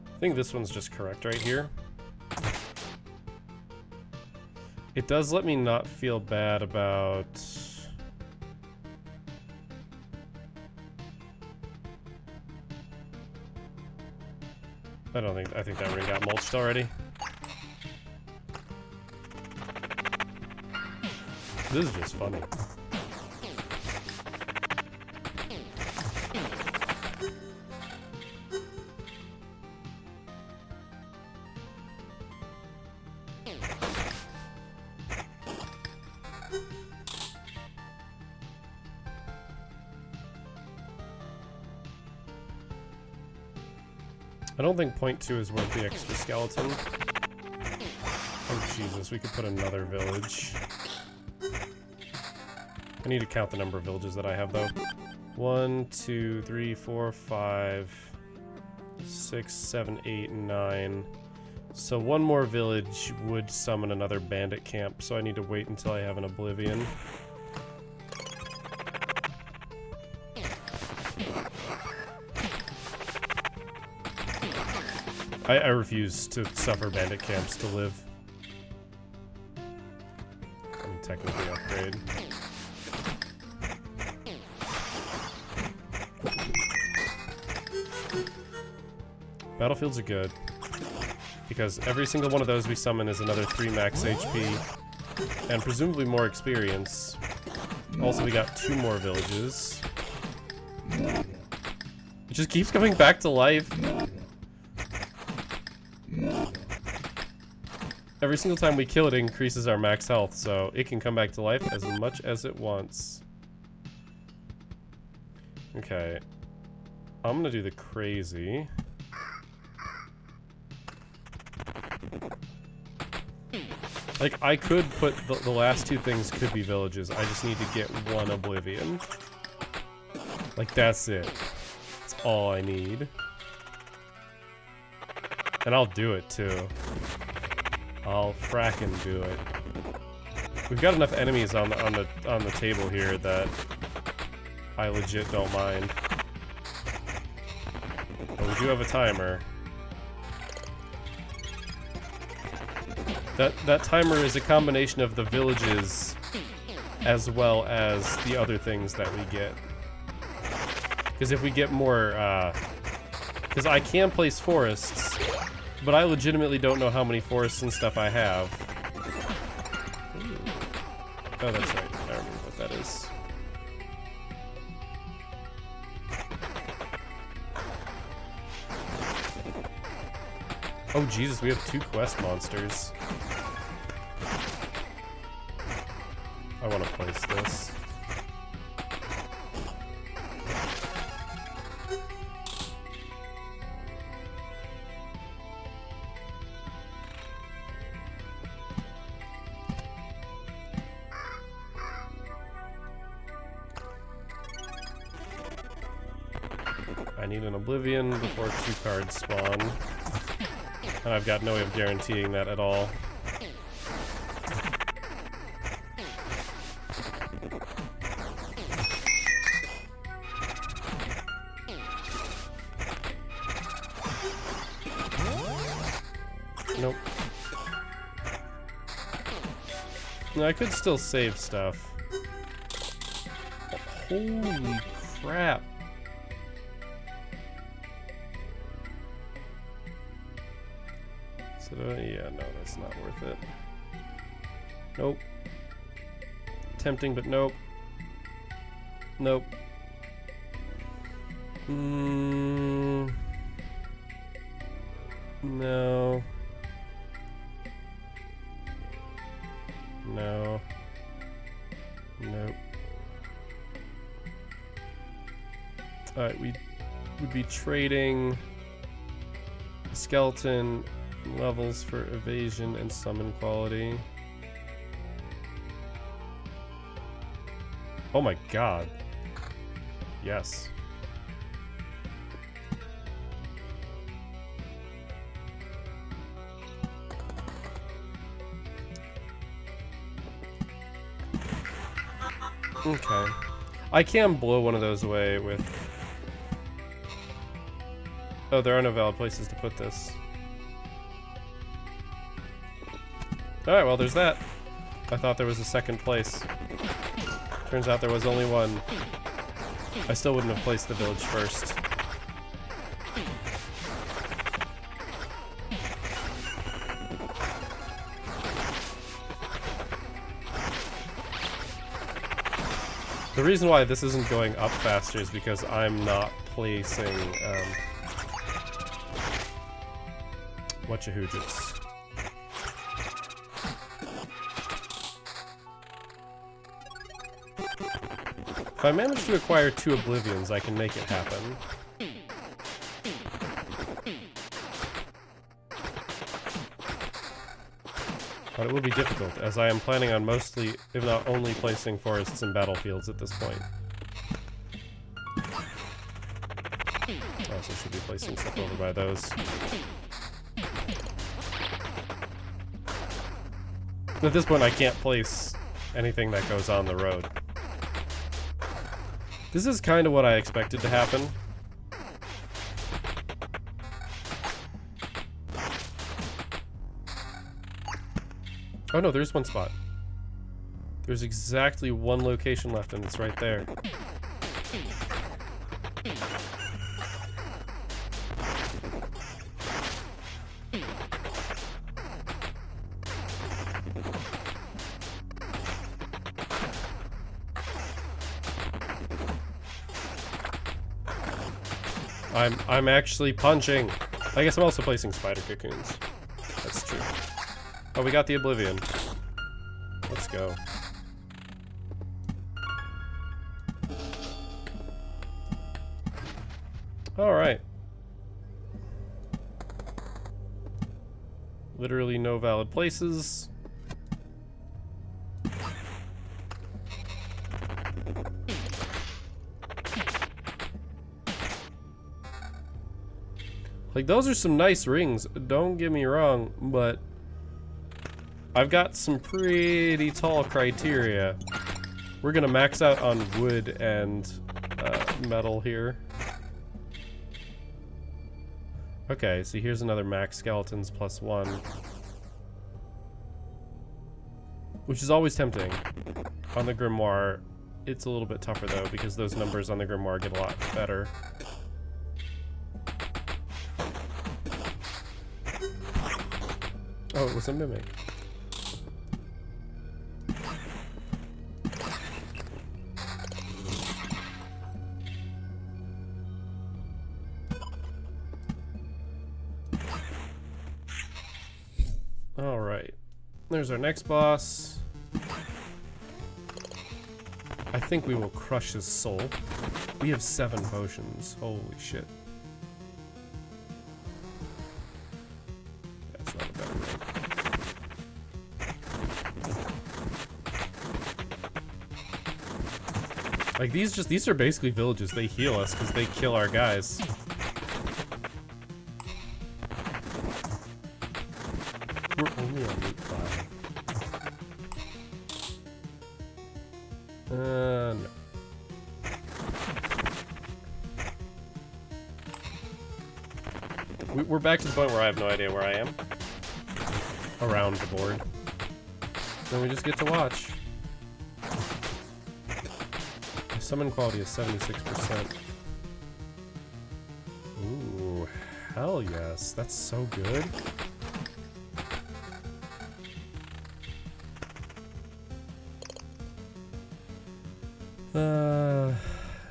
I think this one's just correct right here. It does let me not feel bad about... I think that ring got mulched already. This is just funny. I don't think point 2 is worth the extra skeleton. Oh Jesus, we could put another village. I need to count the number of villages that I have though. 1, 2, 3, 4, 5, 6, 7, 8, 9, So one more village would summon another bandit camp, so I need to wait until I have an Oblivion. I refuse to suffer bandit camps to live. I mean, technically upgrade. Battlefields are good, because every single one of those we summon is another 3 max HP, and presumably more experience. Also, we got 2 more villages. It just keeps coming back to life. Every single time we kill it, it increases our max health, so it can come back to life as much as it wants. Okay. I'm gonna do the crazy. Like, I could put the last 2 things could be villages. I just need to get 1 Oblivion. Like, that's it. That's all I need. And I'll do it, too. I'll frackin' do it. We've got enough enemies on the table here that I legit don't mind. But we do have a timer. That timer is a combination of the villages as well as the other things that we get. Because if we get more, because I can place forests, but I legitimately don't know how many forests and stuff I have. Ooh. Oh, that's right. I remember what that is. Oh, Jesus, we have 2 quest monsters. I want to place this. I need an Oblivion before 2 cards spawn. And I've got no way of guaranteeing that at all. Nope. No, I could still save stuff. Holy crap. So, yeah, no, that's not worth it. Nope. Tempting, but nope. Nope. No. No. Nope. Alright, we would be trading a skeleton levels for evasion and summon quality. Oh my god. Yes. Okay. I can blow one of those away with... Oh, there are no valid places to put this. Alright, well, there's that. I thought there was a second place. Turns out there was only one. I still wouldn't have placed the village first. The reason why this isn't going up faster is because I'm not placing, whatchahoojits. If I manage to acquire 2 Oblivions, I can make it happen. But it will be difficult, as I am planning on mostly, if not only, placing forests and battlefields at this point. I also should be placing stuff over by those. At this point, I can't place anything that goes on the road. This is kind of what I expected to happen. Oh no, there's one spot. There's exactly one location left, and it's right there. I'm actually punching. I guess I'm also placing spider cocoons. That's true. Oh, we got the Oblivion. Let's go. Alright. Literally no valid places. Like, those are some nice rings, don't get me wrong, but I've got some pretty tall criteria. We're gonna max out on wood and metal here. Okay, so here's another max skeletons +1. Which is always tempting. On the Grimoire, it's a little bit tougher though, because those numbers on the Grimoire get a lot better. Oh, it was a mimic. Alright. There's our next boss. I think we will crush his soul. We have 7 potions. Holy shit. That's not a better way. Like, these are basically villages. They heal us because they kill our guys. We're only on Route 5. No. We're back to the point where I have no idea where I am. Around the board. Then we just get to watch. My summon quality is 76%. Ooh, hell yes. That's so good.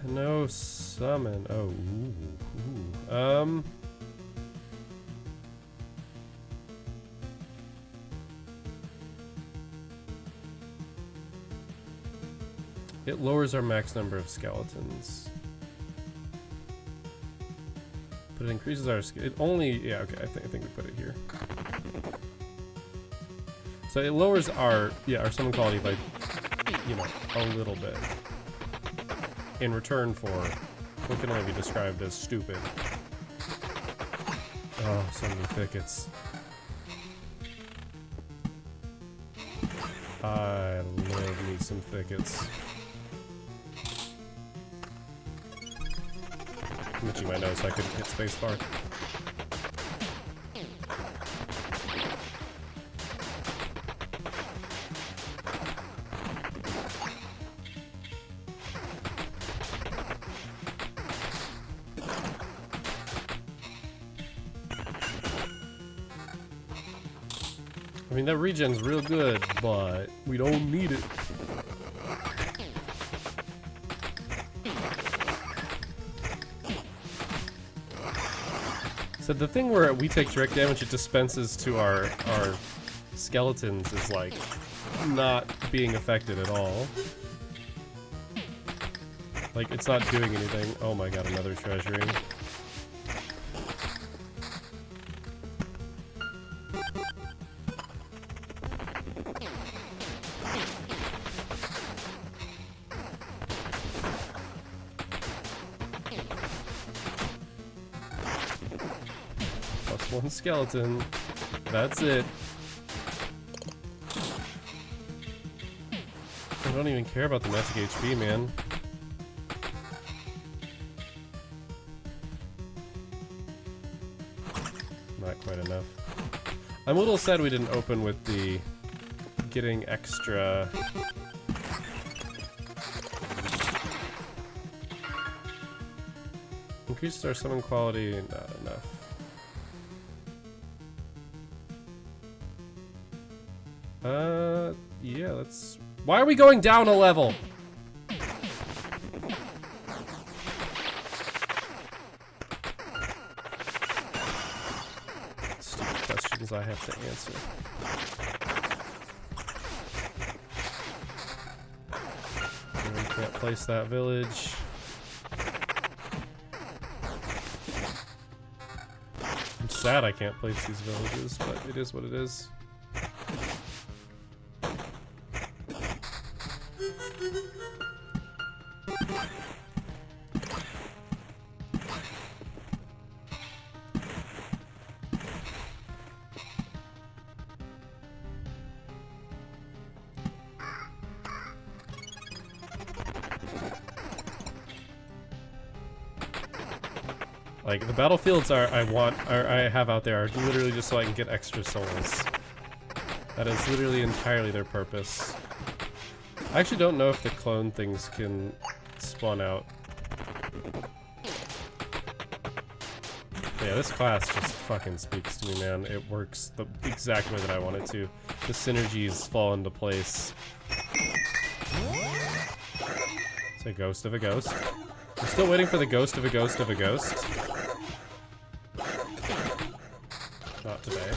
No summon. Oh, ooh. It lowers our max number of skeletons. But it increases our it only, yeah, okay, I think we put it here. So it lowers our summon quality by, you know, a little bit. In return for what can only be described as stupid. Oh, so many thickets. I love me some thickets. I'm itching my nose so I couldn't hit spacebar. I mean, that regen's real good, but we don't need it. So the thing where we take direct damage it dispenses to our skeletons is like not being affected at all. Like, it's not doing anything. Oh my god, another treasury. One skeleton. That's it. don't even care about the magic HP, man. Not quite enough. I'm a little sad we didn't open with the getting extra. Increased our summon quality, not enough. Yeah, let's... Why are we going down a level? Stupid questions I have to answer. And we can't place that village. I'm sad I can't place these villages, but it is what it is. Like, the battlefields I have out there are literally just so I can get extra souls. That is literally entirely their purpose. I actually don't know if the clone things can spawn out. But yeah, this class just fucking speaks to me, man. It works the exact way that I want it to. The synergies fall into place. It's a ghost of a ghost. I'm still waiting for the ghost of a ghost of a ghost. Not today.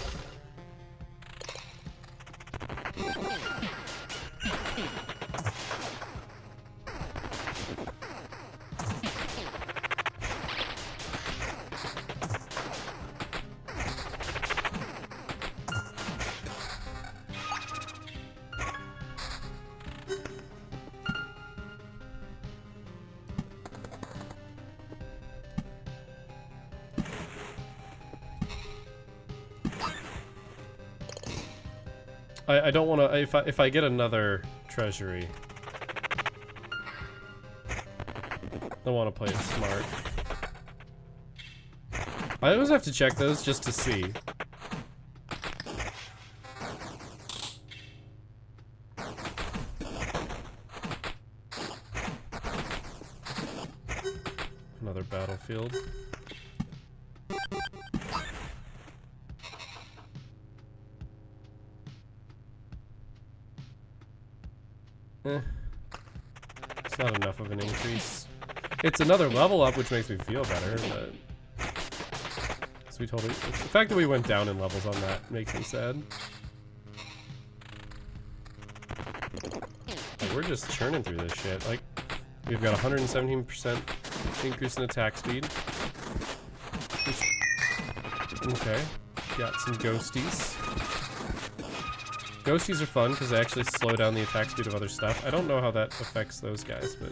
I don't want to. If I get another treasury, I want to play it smart. I always have to check those just to see. Another battlefield. It's not enough of an increase. It's another level up, which makes me feel better, but... So we totally... The fact that we went down in levels on that makes me sad. Like, we're just churning through this shit. Like, we've got 117% increase in attack speed. Okay. Got some ghosties. Ghosties are fun because they actually slow down the attack speed of other stuff. I don't know how that affects those guys, but...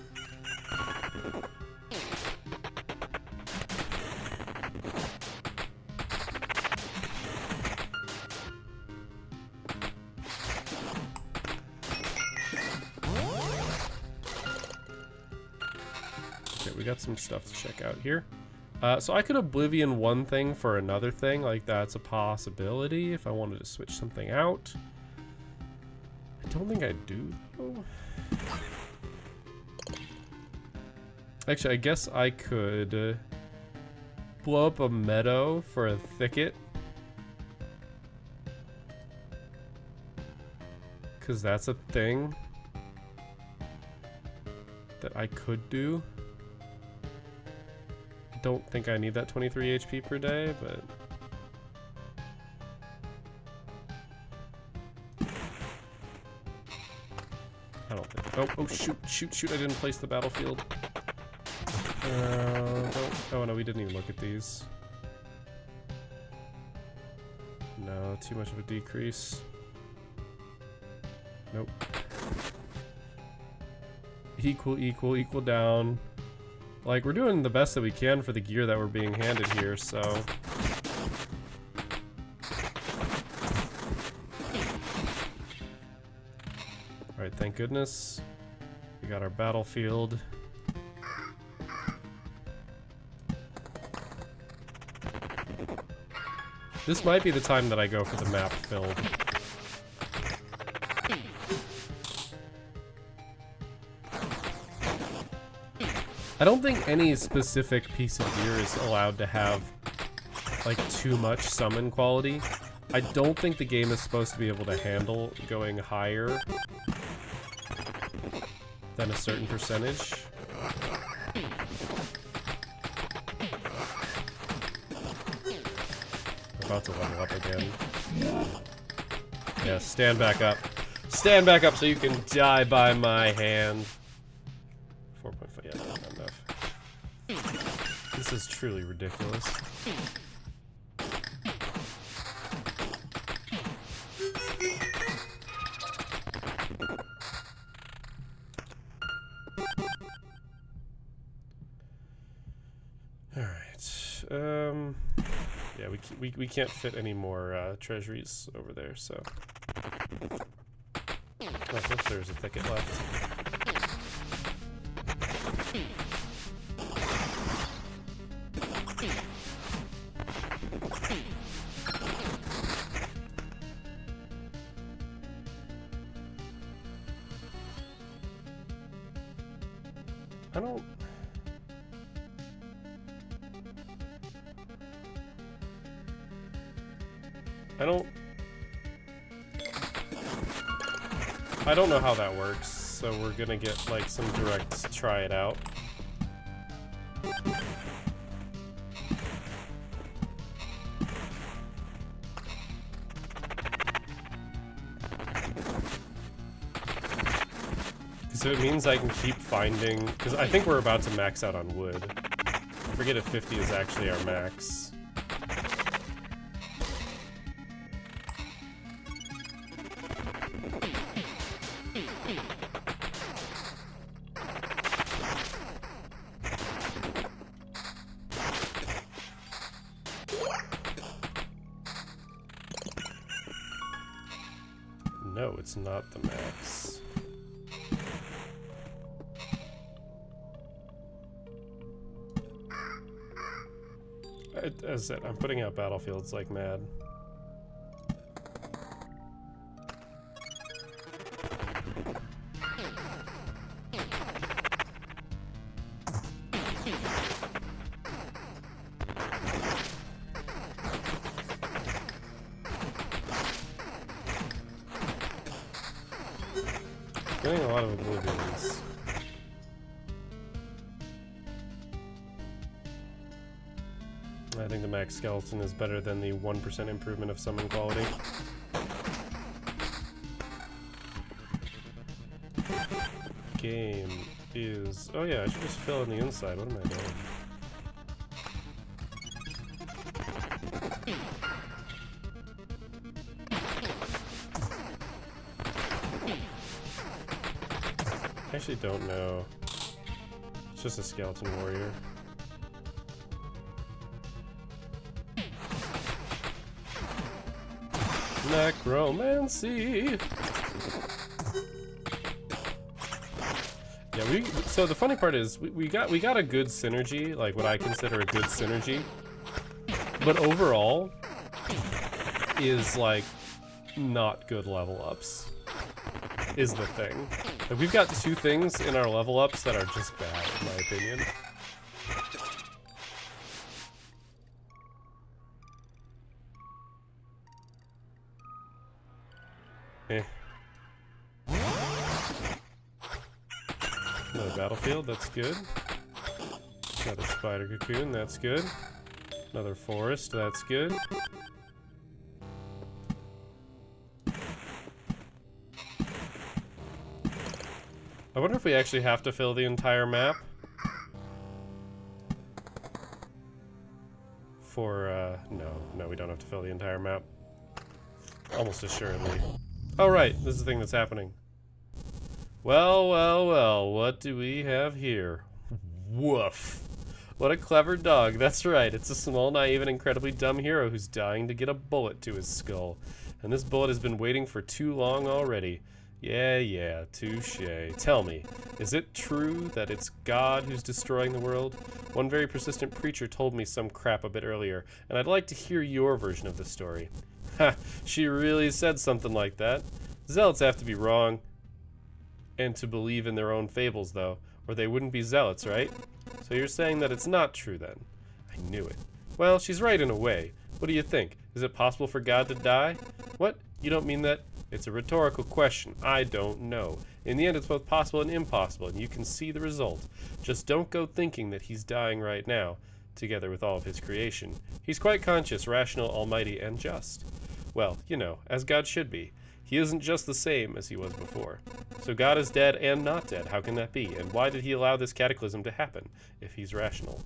Okay, we got some stuff to check out here. So I could Oblivion one thing for another thing, like that's a possibility if I wanted to switch something out. I don't think I do, though. Actually, I guess I could blow up a meadow for a thicket. Because that's a thing that I could do. I don't think I need that 23 HP per day, but... I don't think... Oh, shoot, I didn't place the battlefield. Oh no, we didn't even look at these. No, too much of a decrease. Nope. Equal down. Like, we're doing the best that we can for the gear that we're being handed here, so... Alright, thank goodness. We got our battlefield. This might be the time that I go for the map filled. I don't think any specific piece of gear is allowed to have like too much summon quality. I don't think the game is supposed to be able to handle going higher than a certain percentage. We're about to level up again. Yeah, stand back up. Stand back up so you can die by my hand. 4.5, yeah, not enough. This is truly ridiculous. Yeah, we can't fit any more treasuries over there, so. Oh, oops, there's a thicket left. I don't know how that works, so we're gonna get like some direct try it out. So it means I can keep finding, because I think we're about to max out on wood. I forget if 50 is actually our max. No, it's not the max. As I said, I'm putting out battlefields like mad. Getting a lot of oblivions. I think the max skeleton is better than the 1% improvement of summon quality. Game is... Oh yeah, I should just fill in the inside. What am I doing? I actually don't know. It's just a skeleton warrior. Necromancy. Yeah, so the funny part is we got a good synergy, like what I consider a good synergy. But overall is like not good level ups. Is the thing. Like, we've got two things in our level ups that are just bad, in my opinion. Eh. Another battlefield, that's good. Another spider cocoon, that's good. Another forest, that's good. I wonder if we actually have to fill the entire map for, no, we don't have to fill the entire map. Almost assuredly. Oh, right, this is the thing that's happening. Well, what do we have here? Woof. What a clever dog, that's right. It's a small, naive, and incredibly dumb hero who's dying to get a bullet to his skull. And this bullet has been waiting for too long already. Yeah, touche. Tell me, is it true that it's God who's destroying the world? One very persistent preacher told me some crap a bit earlier, and I'd like to hear your version of the story. Ha, she really said something like that. Zealots have to be wrong and to believe in their own fables, though, or they wouldn't be zealots, right? So you're saying that it's not true, then? I knew it. Well, she's right in a way. What do you think? Is it possible for God to die? What? You don't mean that? It's a rhetorical question. I don't know. In the end, it's both possible and impossible, and you can see the result. Just don't go thinking that he's dying right now, together with all of his creation. He's quite conscious, rational, almighty, and just. Well, you know, as God should be. He isn't just the same as he was before. So God is dead and not dead. How can that be? And why did he allow this cataclysm to happen, if he's rational?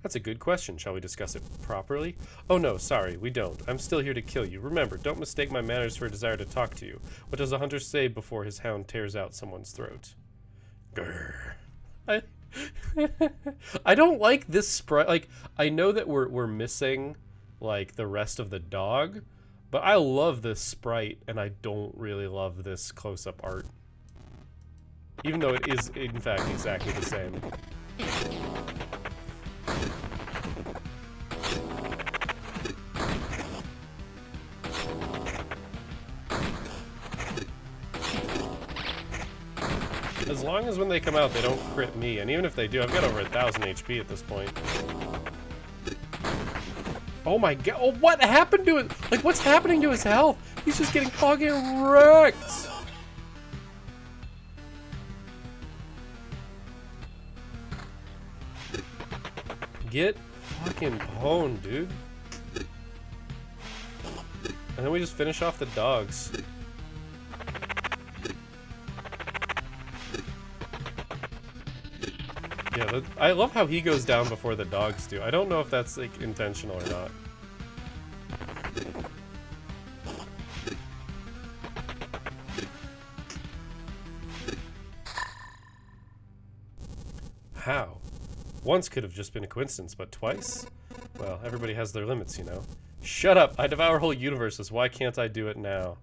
That's a good question. Shall we discuss it properly? Oh no, sorry, we don't. I'm still here to kill you. Remember, don't mistake my manners for a desire to talk to you. What does a hunter say before his hound tears out someone's throat? Grr. I don't like this sprite. Like, I know that we're missing, like, the rest of the dog, but I love this sprite, and I don't really love this close-up art. Even though it is, in fact, exactly the same. As long as when they come out they don't crit me, and even if they do, I've got over 1,000 HP at this point. Oh my god, oh, what happened to it? Like, what's happening to his health? He's just getting fucking wrecked! Get fucking pwned, dude. And then we just finish off the dogs. Yeah, I love how he goes down before the dogs do. I don't know if that's, like, intentional or not. How? Once could have just been a coincidence, but twice? Well, everybody has their limits, you know. Shut up! I devour whole universes. Why can't I do it now?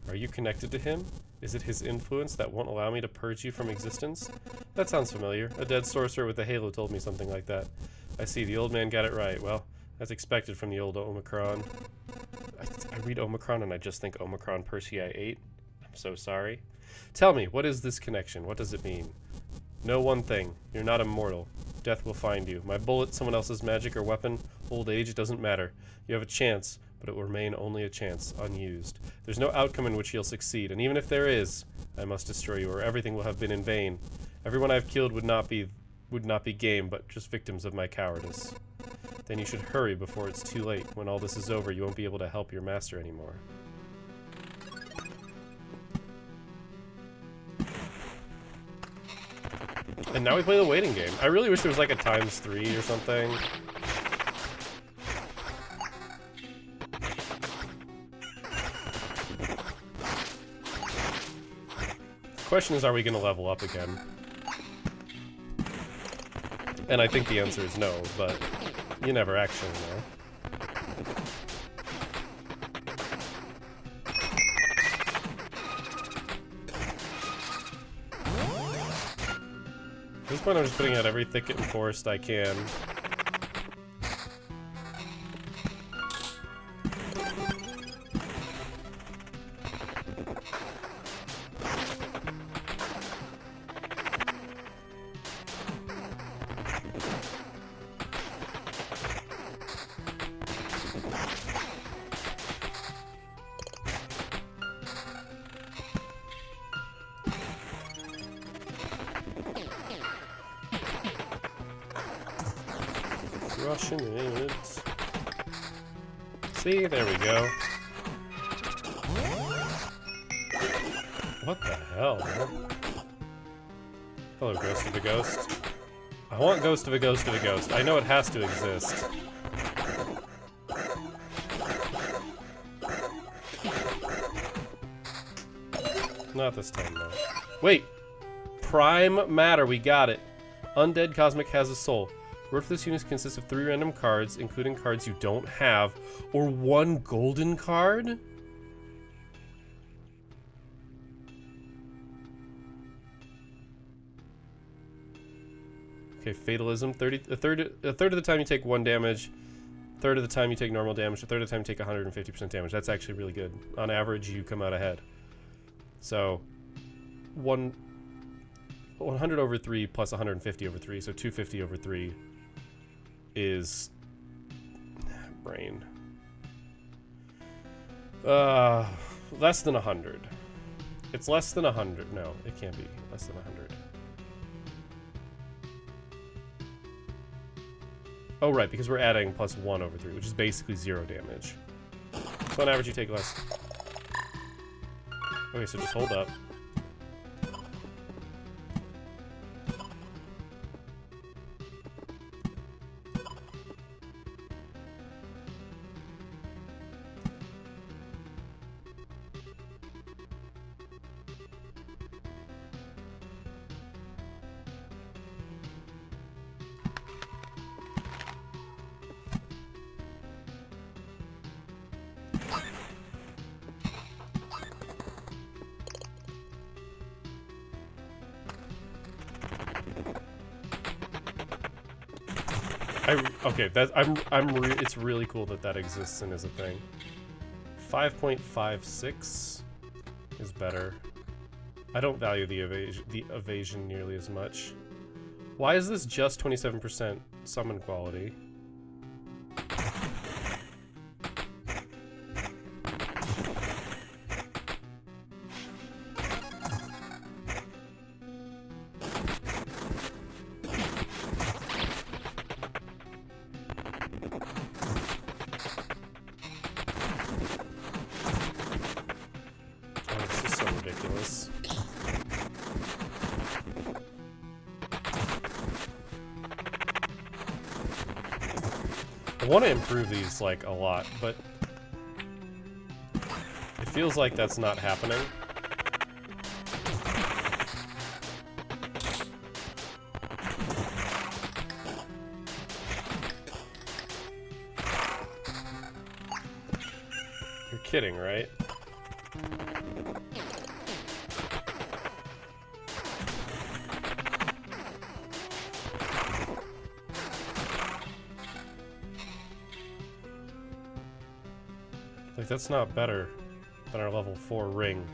Are you connected to him? Is it his influence that won't allow me to purge you from existence? That sounds familiar. A dead sorcerer with a halo told me something like that. I see, the old man got it right. Well, that's expected from the old Omicron. I read Omicron and I just think Omicron Persei 8. I'm so sorry. Tell me, what is this connection? What does it mean? Know one thing. You're not immortal. Death will find you. My bullet, someone else's magic or weapon, old age, it doesn't matter. You have a chance, but it will remain only a chance, unused. There's no outcome in which you'll succeed, and even if there is, I must destroy you, or everything will have been in vain. Everyone I've killed would not be game, but just victims of my cowardice. Then you should hurry before it's too late. When all this is over, you won't be able to help your master anymore. And now we play the waiting game. I really wish there was like a ×3 or something. The question is, are we going to level up again? And I think the answer is no, but you never actually know. At this point, I'm just putting out every thicket and forest I can. Rushing it. See, there we go. What the hell, man? Hello, Ghost of a Ghost. I want Ghost of a Ghost of a Ghost. I know it has to exist. Not this time, though. Wait! Prime Matter, we got it. Undead Cosmic has a soul. Worthless units consist of 3 random cards, including cards you don't have, or 1 golden card? Okay, fatalism. A third of the time you take 1 damage. A third of the time you take normal damage. A third of the time you take 150% damage. That's actually really good. On average, you come out ahead. So, 100 over 3 plus 150 over 3. So 250 over 3 is brain. Less than 100. It's less than 100. No, it can't be less than 100. Oh, right, because we're adding plus 1 over 3, which is basically 0 damage. So on average, you take less. Okay, so just hold up. Okay, it's really cool that that exists and is a thing. 5.56 is better. I don't value the evasion nearly as much. Why is this just 27% summon quality? I want to improve these, like, a lot, but it feels like that's not happening. You're kidding, right? Like, that's not better than our level 4 ring.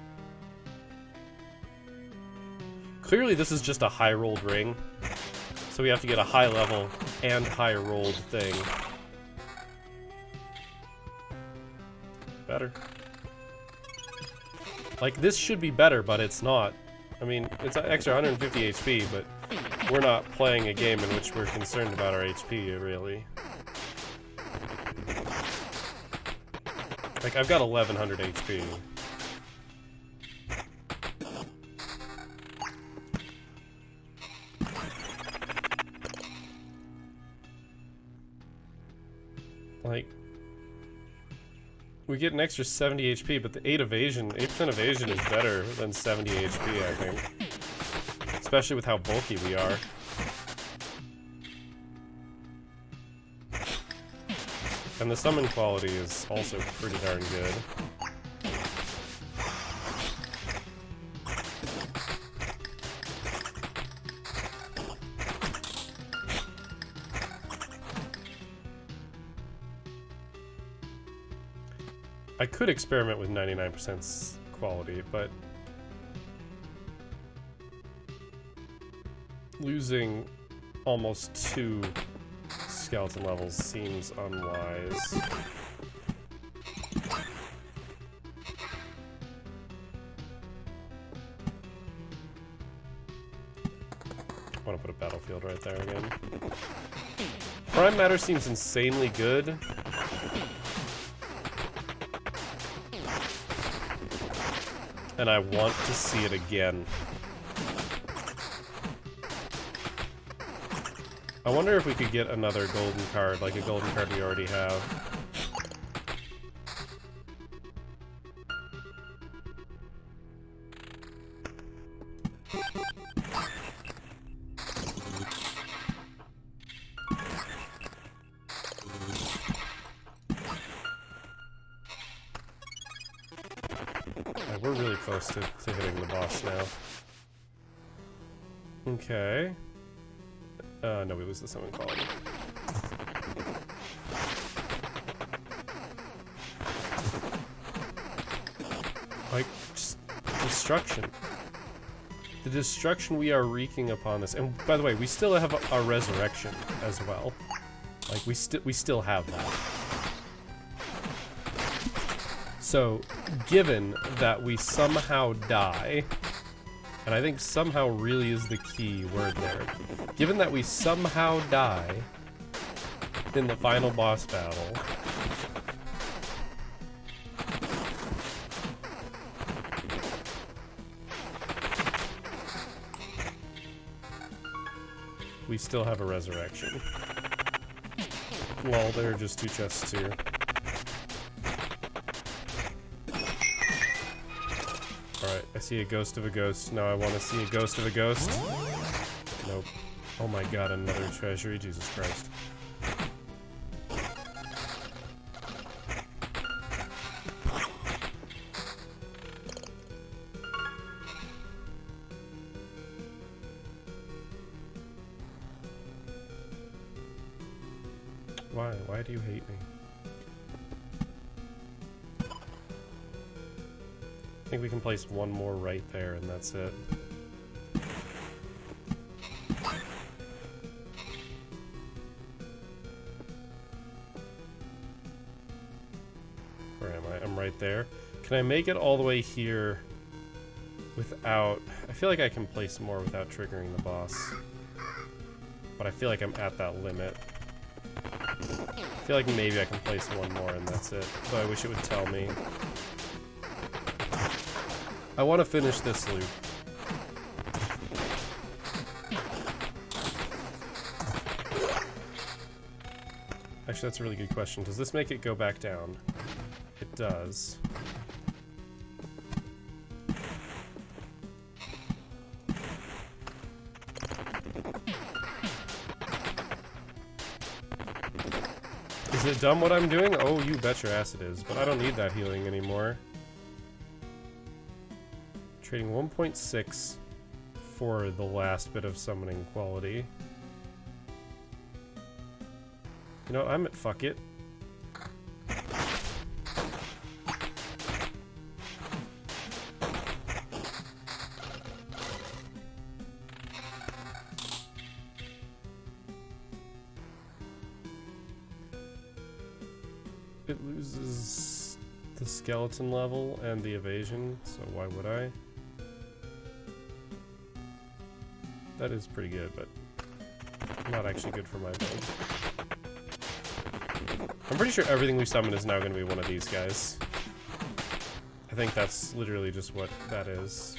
Clearly this is just a high rolled ring, so we have to get a high level and high rolled thing. Better. Like, this should be better, but it's not. I mean, it's an extra 150 HP, but we're not playing a game in which we're concerned about our HP, really. Like, I've got 1100 HP. Like, we get an extra 70 HP, but the 8% evasion is better than 70 HP, I think. Especially with how bulky we are. And the summon quality is also pretty darn good. I could experiment with 99% quality, but losing almost 2 skeleton levels seems unwise. I want to put a battlefield right there again. Prime Matter seems insanely good. And I want to see it again. I wonder if we could get another golden card, like a golden card we already have. Right, we're really close to hitting the boss now. Okay. No, we lose the summon quality. Like, just destruction. The destruction we are wreaking upon this. And by the way, we still have our resurrection as well. Like, we still have that. So, given that we somehow die, and I think somehow really is the key word there. Given that we somehow die in the final boss battle, we still have a resurrection. Lol, there are just 2 chests here. Alright, I see a ghost of a ghost. Now I want to see a ghost of a ghost. Nope. Oh my god, another treasury. Jesus Christ. Why? Why do you hate me? I think we can place one more right there and that's it. Where am I? I'm right there. Can I make it all the way here without... I feel like I can place more without triggering the boss. But I feel like I'm at that limit. I feel like maybe I can place one more and that's it. Though I wish it would tell me. I want to finish this loop. Actually, that's a really good question. Does this make it go back down? It does. Is it dumb what I'm doing? Oh, you bet your ass it is. But I don't need that healing anymore. Trading 1.6 for the last bit of summoning quality. You know, I'm at fuck it. It loses the skeleton level and the evasion, so why would I? That is pretty good, but not actually good for my build. I'm pretty sure everything we summon is now going to be one of these guys. I think that's literally just what that is.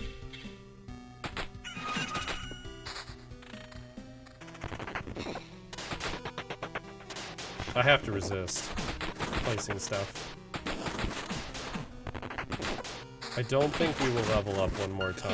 I have to resist placing stuff. I don't think we will level up one more time.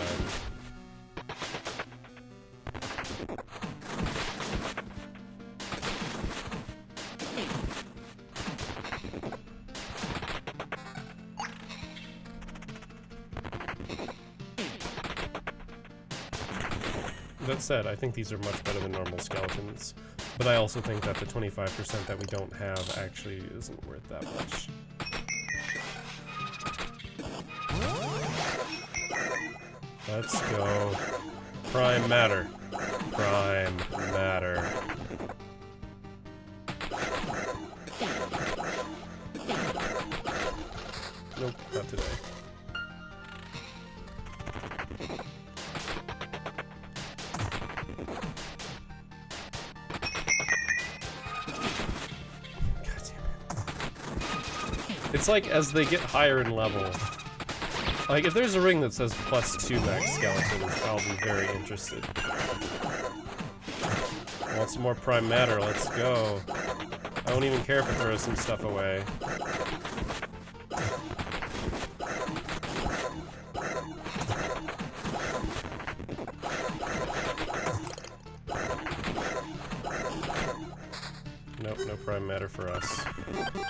That said, I think these are much better than normal skeletons, but I also think that the 25% that we don't have actually isn't worth that much. Let's go. Prime matter. Prime matter. Nope, not today. It's like as they get higher in level, like if there's a ring that says +2 max skeletons, I'll be very interested. Want some more prime matter, let's go. I don't even care if it throws some stuff away. Nope, no prime matter for us.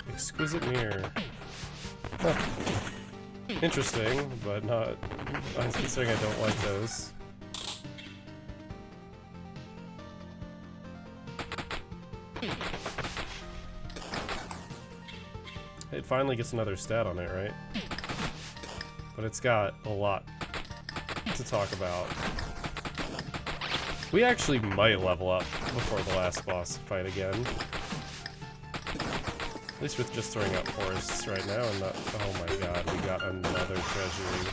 Exquisite mirror. Huh. Interesting, but not... I'm considering I don't like those. It finally gets another stat on it, right? But it's got a lot to talk about. We actually might level up before the last boss fight again. At least with just throwing out forests right now and not... Oh my god, we got another treasury.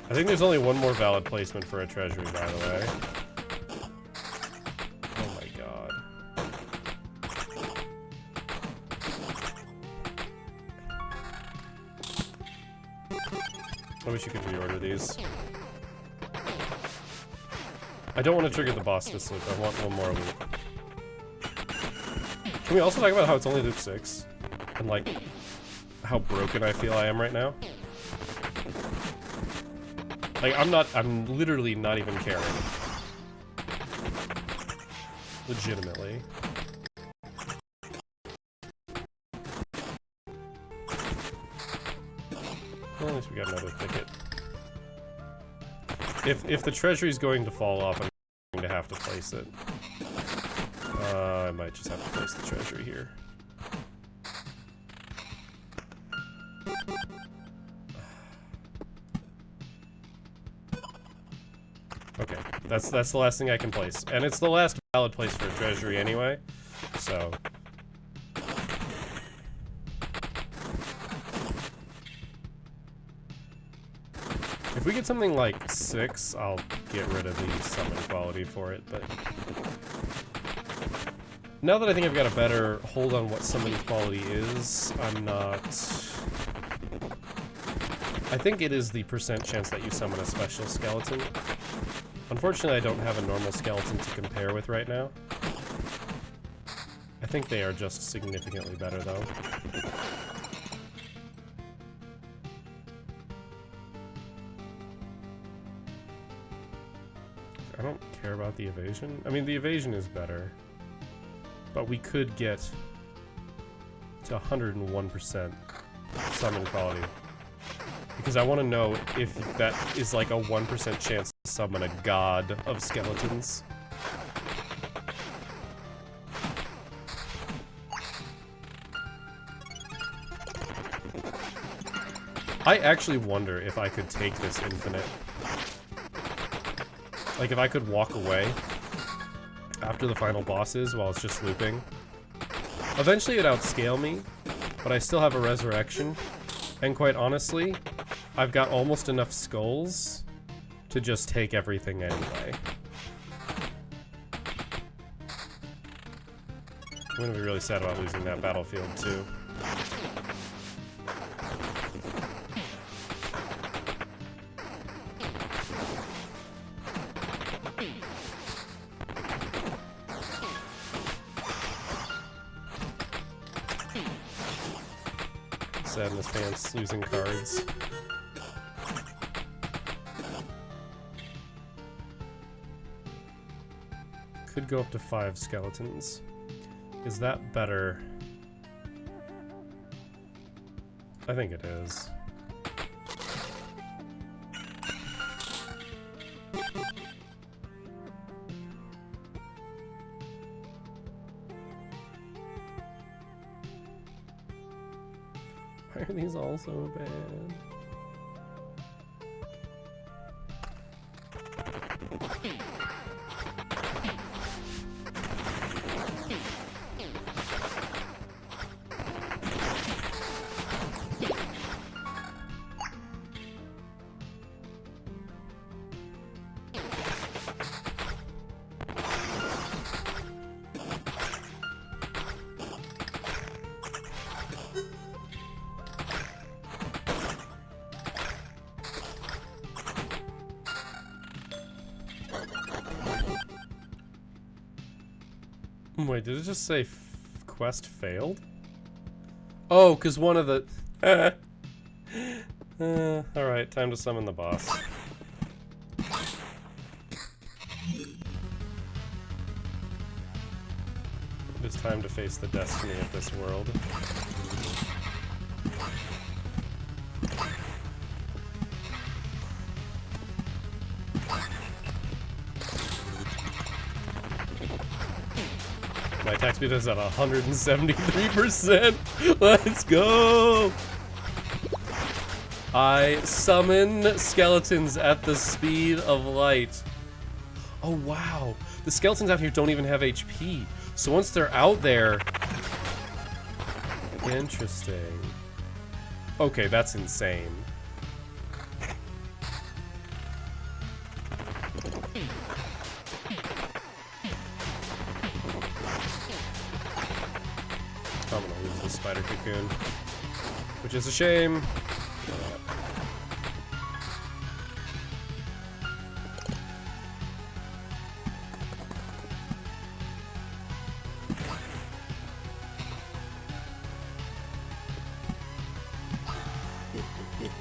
I think there's only one more valid placement for a treasury, by the way. Oh my god. I wish you could reorder these. I don't want to trigger the boss this loop, I want one more loop. Can we also talk about how it's only loop 6? And like, how broken I feel I am right now? Like, I'm literally not even caring. Legitimately. Well, at least we got another thicket. If the treasury's going to fall off, I'm going to have to place it. I might just have to place the treasury here. Okay, that's the last thing I can place. And it's the last valid place for a treasury anyway, so... If we get something like 6, I'll get rid of the summon quality for it, but... Now that I think I've got a better hold on what summon quality is, I'm not... I think it is the % chance that you summon a special skeleton. Unfortunately, I don't have a normal skeleton to compare with right now. I think they are just significantly better, though. I don't care about the evasion. I mean, the evasion is better. But we could get to 101% summon quality. Because I want to know if that is like a 1% chance to summon a god of skeletons. I actually wonder if I could take this infinite. Like if I could walk away after the final bosses while it's just looping. Eventually it'd outscale me, but I still have a resurrection. And quite honestly, I've got almost enough skulls to just take everything anyway. I'm gonna be really sad about losing that battlefield too. Sadness pants, losing cards. Could go up to 5 skeletons. Is that better? I think it is. Why are these all so bad? Wait, did it just say quest failed? Oh, because one of the... Alright, time to summon the boss. It is time to face the destiny of this world. My attack speed is at 173%. Let's go! I summon skeletons at the speed of light. Oh, wow. The skeletons out here don't even have HP. So once they're out there... Interesting. Okay, that's insane. I'm gonna lose this spider cocoon, which is a shame.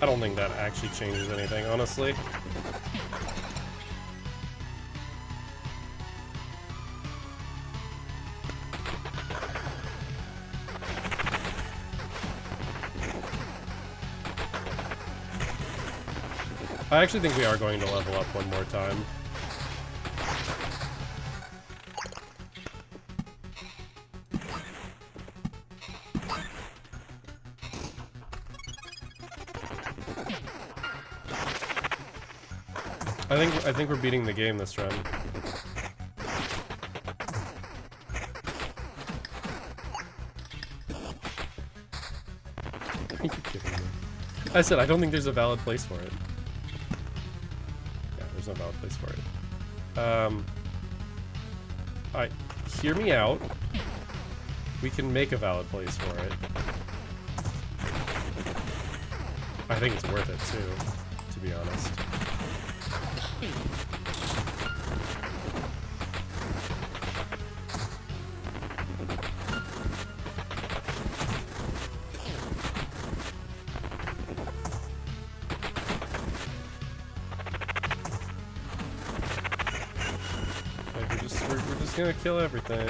I don't think that actually changes anything, honestly. I actually think we are going to level up one more time. I think we're beating the game this run. Are you kidding me? I said I don't think there's a valid place for it. Yeah, there's no valid place for it. Alright, hear me out. We can make a valid place for it. I think it's worth it too, to be honest. We're just gonna kill everything.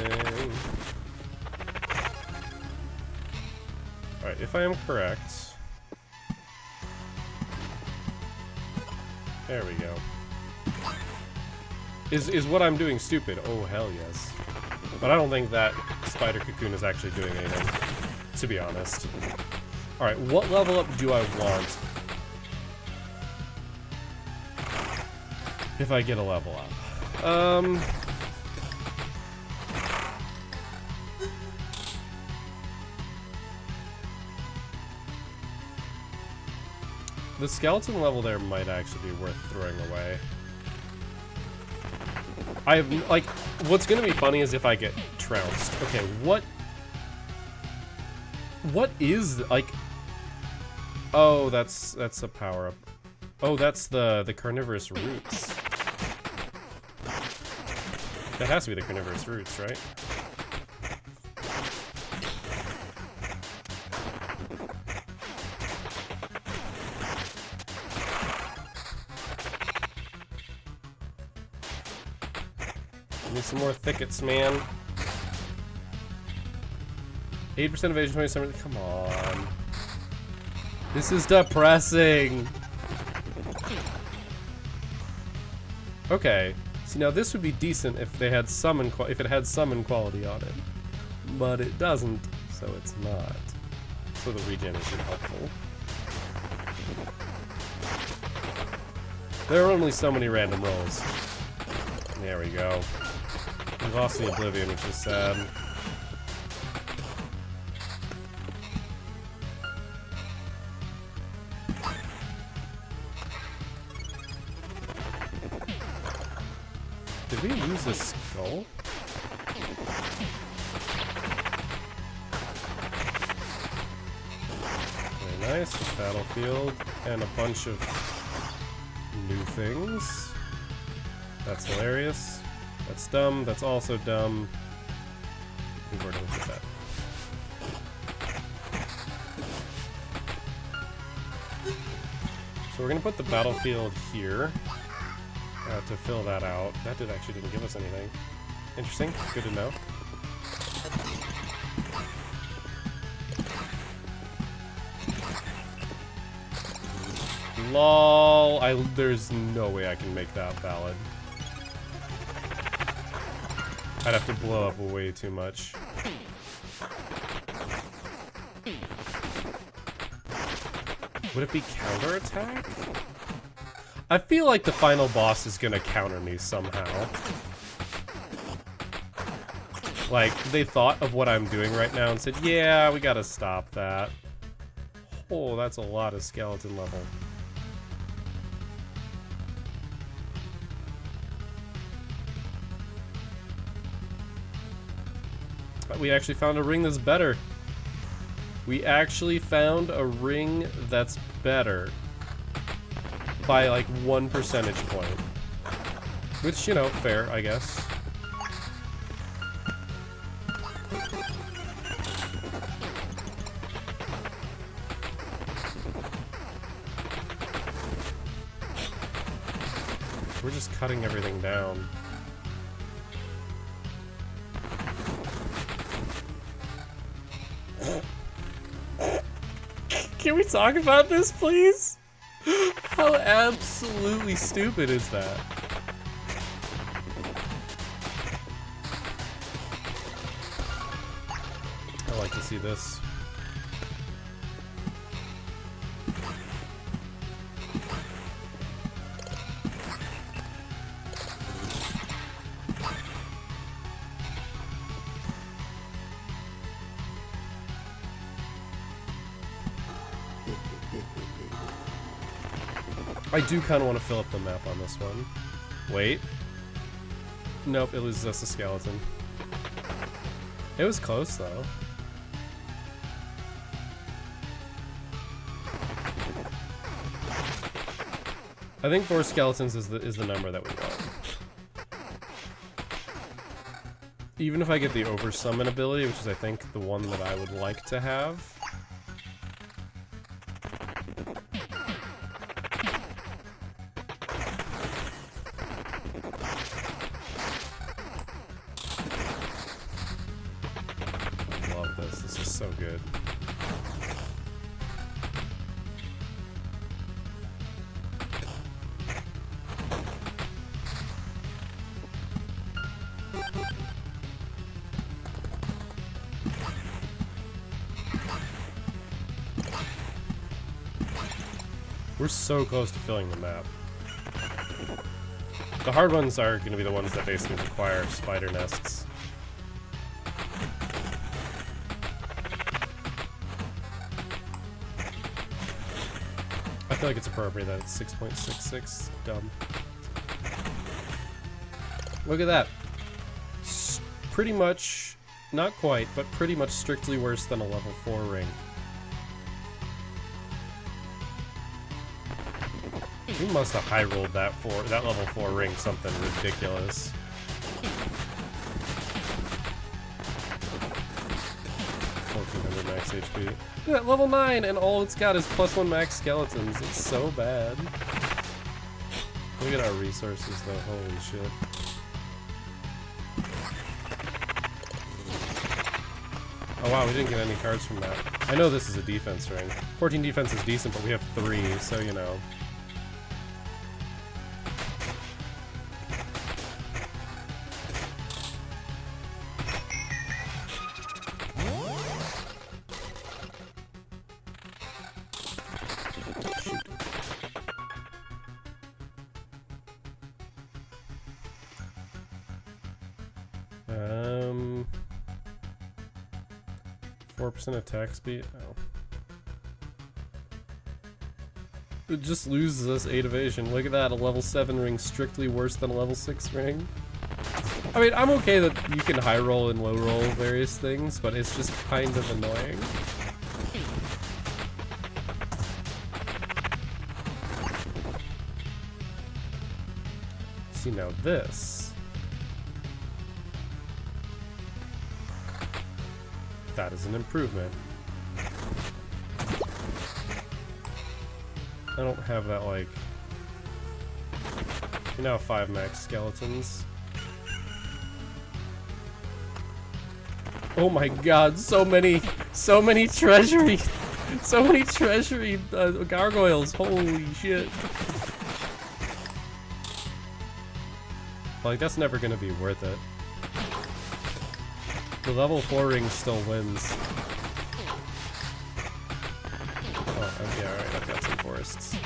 Alright, if I am correct. There we go. Is what I'm doing stupid? Oh, hell yes. But I don't think that spider cocoon is actually doing anything, to be honest. Alright, what level up do I want if I get a level up? The skeleton level there might actually be worth throwing away. I have, like, what's gonna be funny is if I get trounced. Okay, what is, like, oh, that's a power-up. Oh, that's the carnivorous roots. That has to be the carnivorous roots, right? Give me some more thickets, man. 8% evasion, 27%. Come on. This is depressing. Okay. See, now this would be decent if they had summon if it had summon quality on it, but it doesn't, so it's not. So the regen isn't helpful. There are only so many random rolls. There we go. We lost the Oblivion, which is sad. Did we lose a skull? Very nice. Battlefield and a bunch of new things. That's hilarious. That's dumb. That's also dumb. We've already looked at that. So we're gonna put the battlefield here to fill that out. That didn't give us anything. Interesting. Good to know. LOL. There's no way I can make that valid. I'd have to blow up way too much. Would it be counterattack? I feel like the final boss is gonna counter me somehow. Like, they thought of what I'm doing right now and said, yeah, we gotta stop that. Oh, that's a lot of skeleton level. But we actually found a ring that's better. We actually found a ring that's better. By like 1 percentage point. Which, you know, fair, I guess. We're just cutting everything down. Can we talk about this, please? How absolutely stupid is that? I like to see this. I do kind of want to fill up the map on this one. Wait. Nope, it loses us a skeleton. It was close, though. I think 4 skeletons is the number that we want. Even if I get the oversummon ability, which is I think the one that I would like to have. So good. We're so close to filling the map. The hard ones are going to be the ones that basically require spider nests. I feel like it's appropriate that it's 6.66. Dumb. Look at that. Pretty much, not quite, but pretty much strictly worse than a level 4 ring. We must have high rolled that level 4 ring something ridiculous. Max HP. Look at that, level 9, and all it's got is +1 max skeletons. It's so bad. Look at our resources, though. Holy shit. Oh wow, we didn't get any cards from that. I know this is a defense ring. 14 defense is decent, but we have 3, so you know. Shoot. 4% attack speed? Oh. It just loses us 8 evasion. Look at that, a level 7 ring strictly worse than a level 6 ring. I mean, I'm okay that you can high roll and low roll various things, but it's just kind of annoying. See, now this. That is an improvement. I don't have that, like... You now have 5 max skeletons. Oh my god, so many treasury! So many treasury gargoyles, holy shit. Like, that's never gonna be worth it. The level 4 ring still wins. Oh, okay, alright, I've got some forests.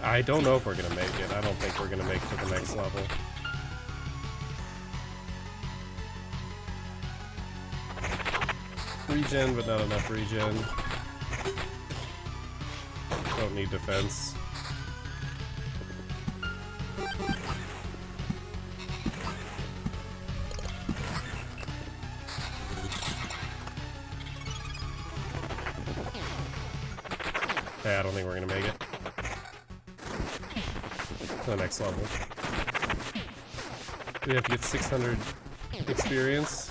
I don't know if we're gonna make it. I don't think we're gonna make it to the next level. Regen, but not enough regen. Don't need defense. Okay, I don't think we're gonna make it to the next level. We have to get 600 experience.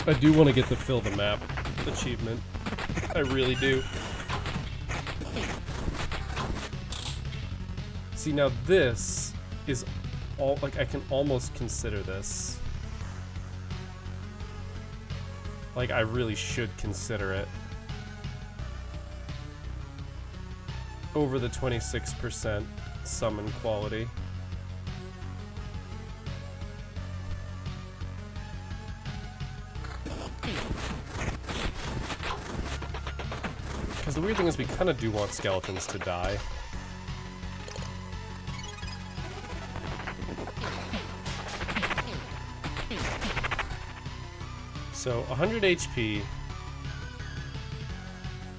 I do want to get the fill the map achievement. I really do. See, now this is all, like, I can almost consider this. Like, I really should consider it. Over the 26% summon quality. Because the weird thing is we kind of do want skeletons to die. So 100 HP.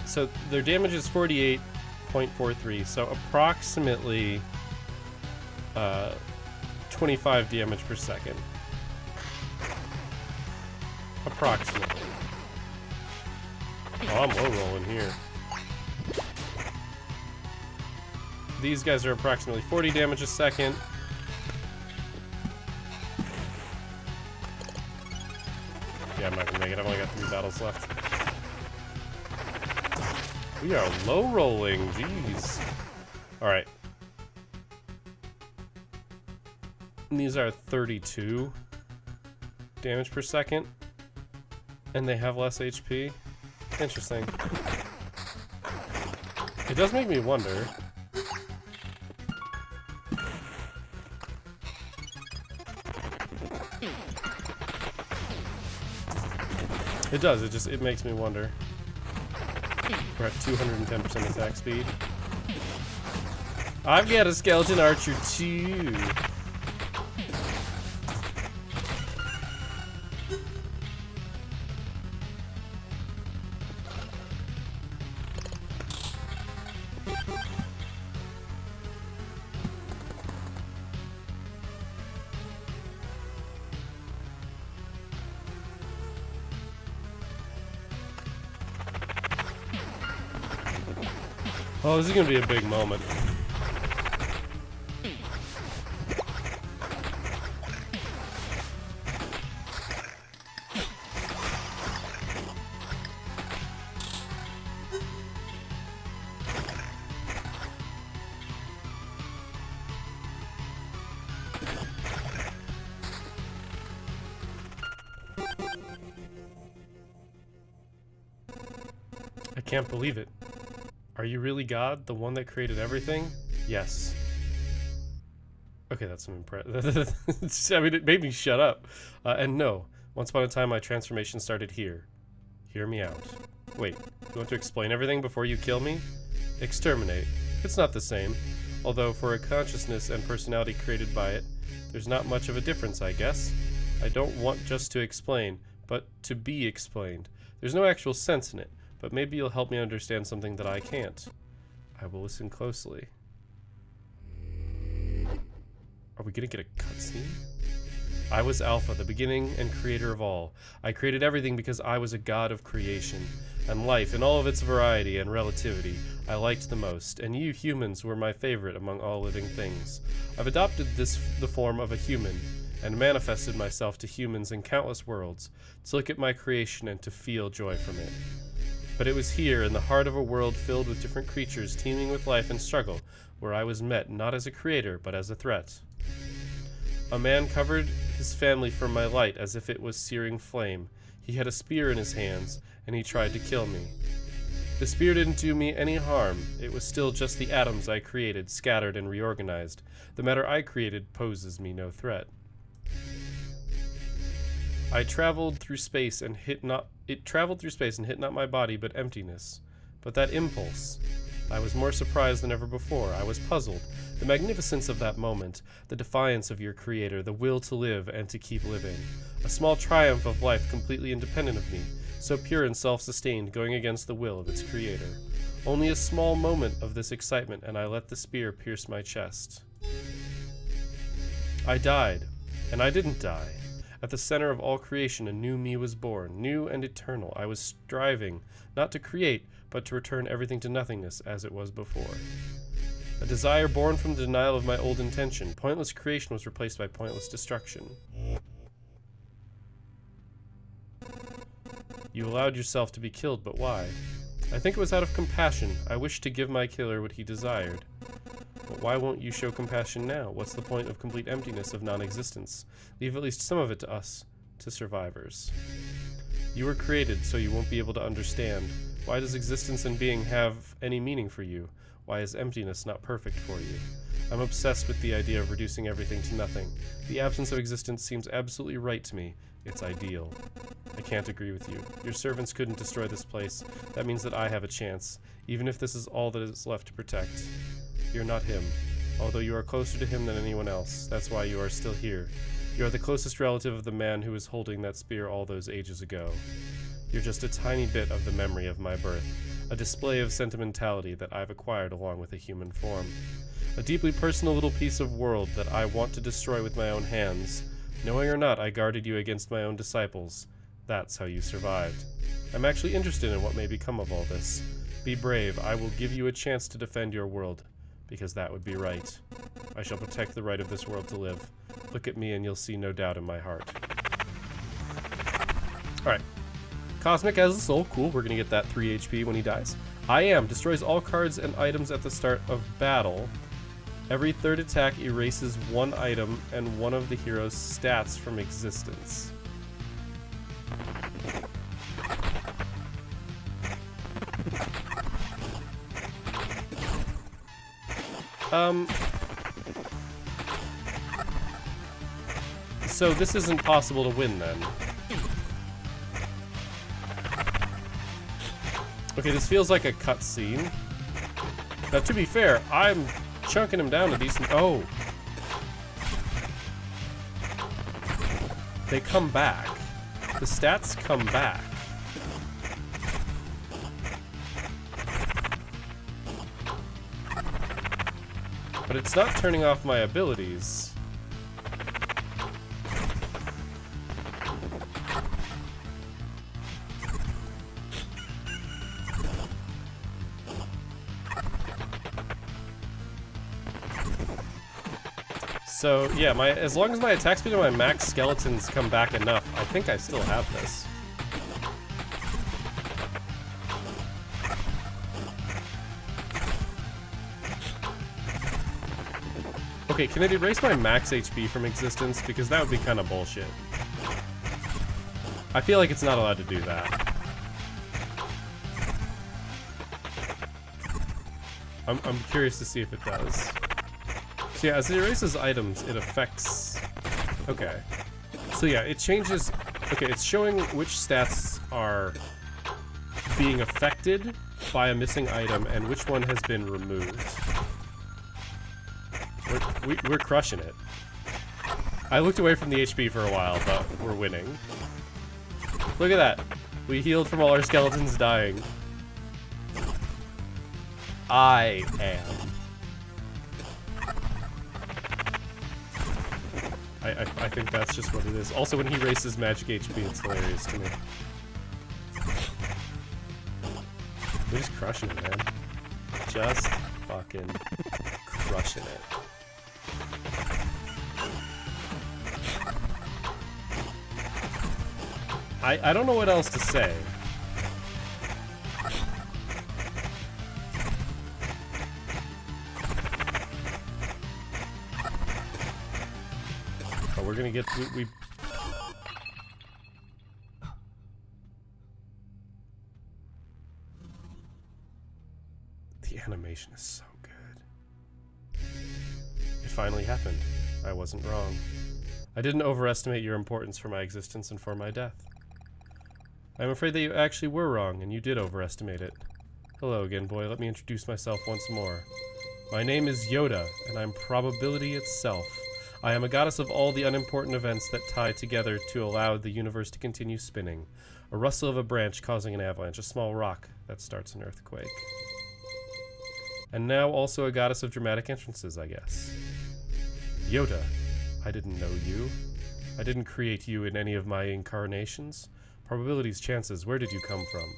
So their damage is 48.43. So approximately 25 damage per second. Approximately. Oh, I'm low rolling here. These guys are approximately 40 damage a second. Yeah, I'm not gonna make it. I've only got 3 battles left. We are low rolling, jeez. Alright. These are 32 damage per second. And they have less HP. Interesting. It does make me wonder. It does, it makes me wonder. We're at 210% attack speed. I've got a skeleton archer too. Oh, this is gonna be a big moment. I can't believe it. Are you really God, the one that created everything? Yes. Okay, that's some impressive. I mean, it made me shut up. And no, once upon a time, my transformation started here. Hear me out. Wait, you want to explain everything before you kill me? Exterminate. It's not the same. Although, for a consciousness and personality created by it, there's not much of a difference, I guess. I don't want just to explain, but to be explained. There's no actual sense in it. But maybe you'll help me understand something that I can't. I will listen closely. Are we gonna get a cutscene? I was Alpha, the beginning and creator of all. I created everything because I was a god of creation, and life in all of its variety and relativity I liked the most, and you humans were my favorite among all living things. I've adopted the form of a human, and manifested myself to humans in countless worlds, to look at my creation and to feel joy from it. But it was here, in the heart of a world filled with different creatures teeming with life and struggle, where I was met not as a creator, but as a threat. A man covered his family from my light as if it was searing flame. He had a spear in his hands, and he tried to kill me. The spear didn't do me any harm. It was still just the atoms I created, scattered and reorganized. The matter I created poses me no threat. It traveled through space and hit not my body, but emptiness. But that impulse, I was more surprised than ever before. I was puzzled. The magnificence of that moment, the defiance of your creator, the will to live and to keep living. A small triumph of life completely independent of me, so pure and self-sustained, going against the will of its creator. Only a small moment of this excitement, and I let the spear pierce my chest. I died, and I didn't die. At the center of all creation, a new me was born, new and eternal. I was striving, not to create, but to return everything to nothingness as it was before. A desire born from the denial of my old intention. Pointless creation was replaced by pointless destruction. You allowed yourself to be killed, but why? I think it was out of compassion. I wished to give my killer what he desired. But why won't you show compassion now? What's the point of complete emptiness, of non-existence? Leave at least some of it to us, to survivors. You were created, so you won't be able to understand. Why does existence and being have any meaning for you? Why is emptiness not perfect for you? I'm obsessed with the idea of reducing everything to nothing. The absence of existence seems absolutely right to me. It's ideal. I can't agree with you. Your servants couldn't destroy this place. That means that I have a chance, even if this is all that is left to protect. You're not him, although you are closer to him than anyone else. That's why you are still here. You are the closest relative of the man who was holding that spear all those ages ago. You're just a tiny bit of the memory of my birth, a display of sentimentality that I've acquired along with a human form. A deeply personal little piece of world that I want to destroy with my own hands. Knowing or not, I guarded you against my own disciples. That's how you survived. I'm actually interested in what may become of all this. Be brave. I will give you a chance to defend your world, because that would be right. I shall protect the right of this world to live. Look at me and you'll see no doubt in my heart. Alright. Cosmic as a soul. Cool. We're going to get that 3 HP when he dies. I am. Destroys all cards and items at the start of battle. Every third attack erases one item and one of the hero's stats from existence. So this isn't possible to win then. Okay, this feels like a cutscene. Now, to be fair, I'm chunking him down a decent... Oh! They come back. The stats come back. But it's not turning off my abilities. So, yeah, as long as my attack speed and my max skeletons come back enough, I think I still have this. Okay, can it erase my max HP from existence? Because that would be kind of bullshit. I feel like it's not allowed to do that. I'm curious to see if it does. So yeah, as it erases items, it affects... Okay. So yeah, it changes... Okay, it's showing which stats are being affected by a missing item and which one has been removed. We're crushing it. I looked away from the HP for a while, but we're winning. Look at that. We healed from all our skeletons dying. I am. I think that's just what it is. Also, when he races magic HP, it's hilarious to me. We're just crushing it, man. Just fucking crushing it. I don't know what else to say. we're gonna get... we The animation is so good. It finally happened. I wasn't wrong. I didn't overestimate your importance for my existence and for my death. I'm afraid that you actually were wrong, and you did overestimate it. Hello again, boy. Let me introduce myself once more. My name is Yoda, and I'm probability itself. I am a goddess of all the unimportant events that tie together to allow the universe to continue spinning. A rustle of a branch causing an avalanche, a small rock that starts an earthquake. And now also a goddess of dramatic entrances, I guess. Yoda, I didn't know you. I didn't create you in any of my incarnations. Probabilities, chances, where did you come from?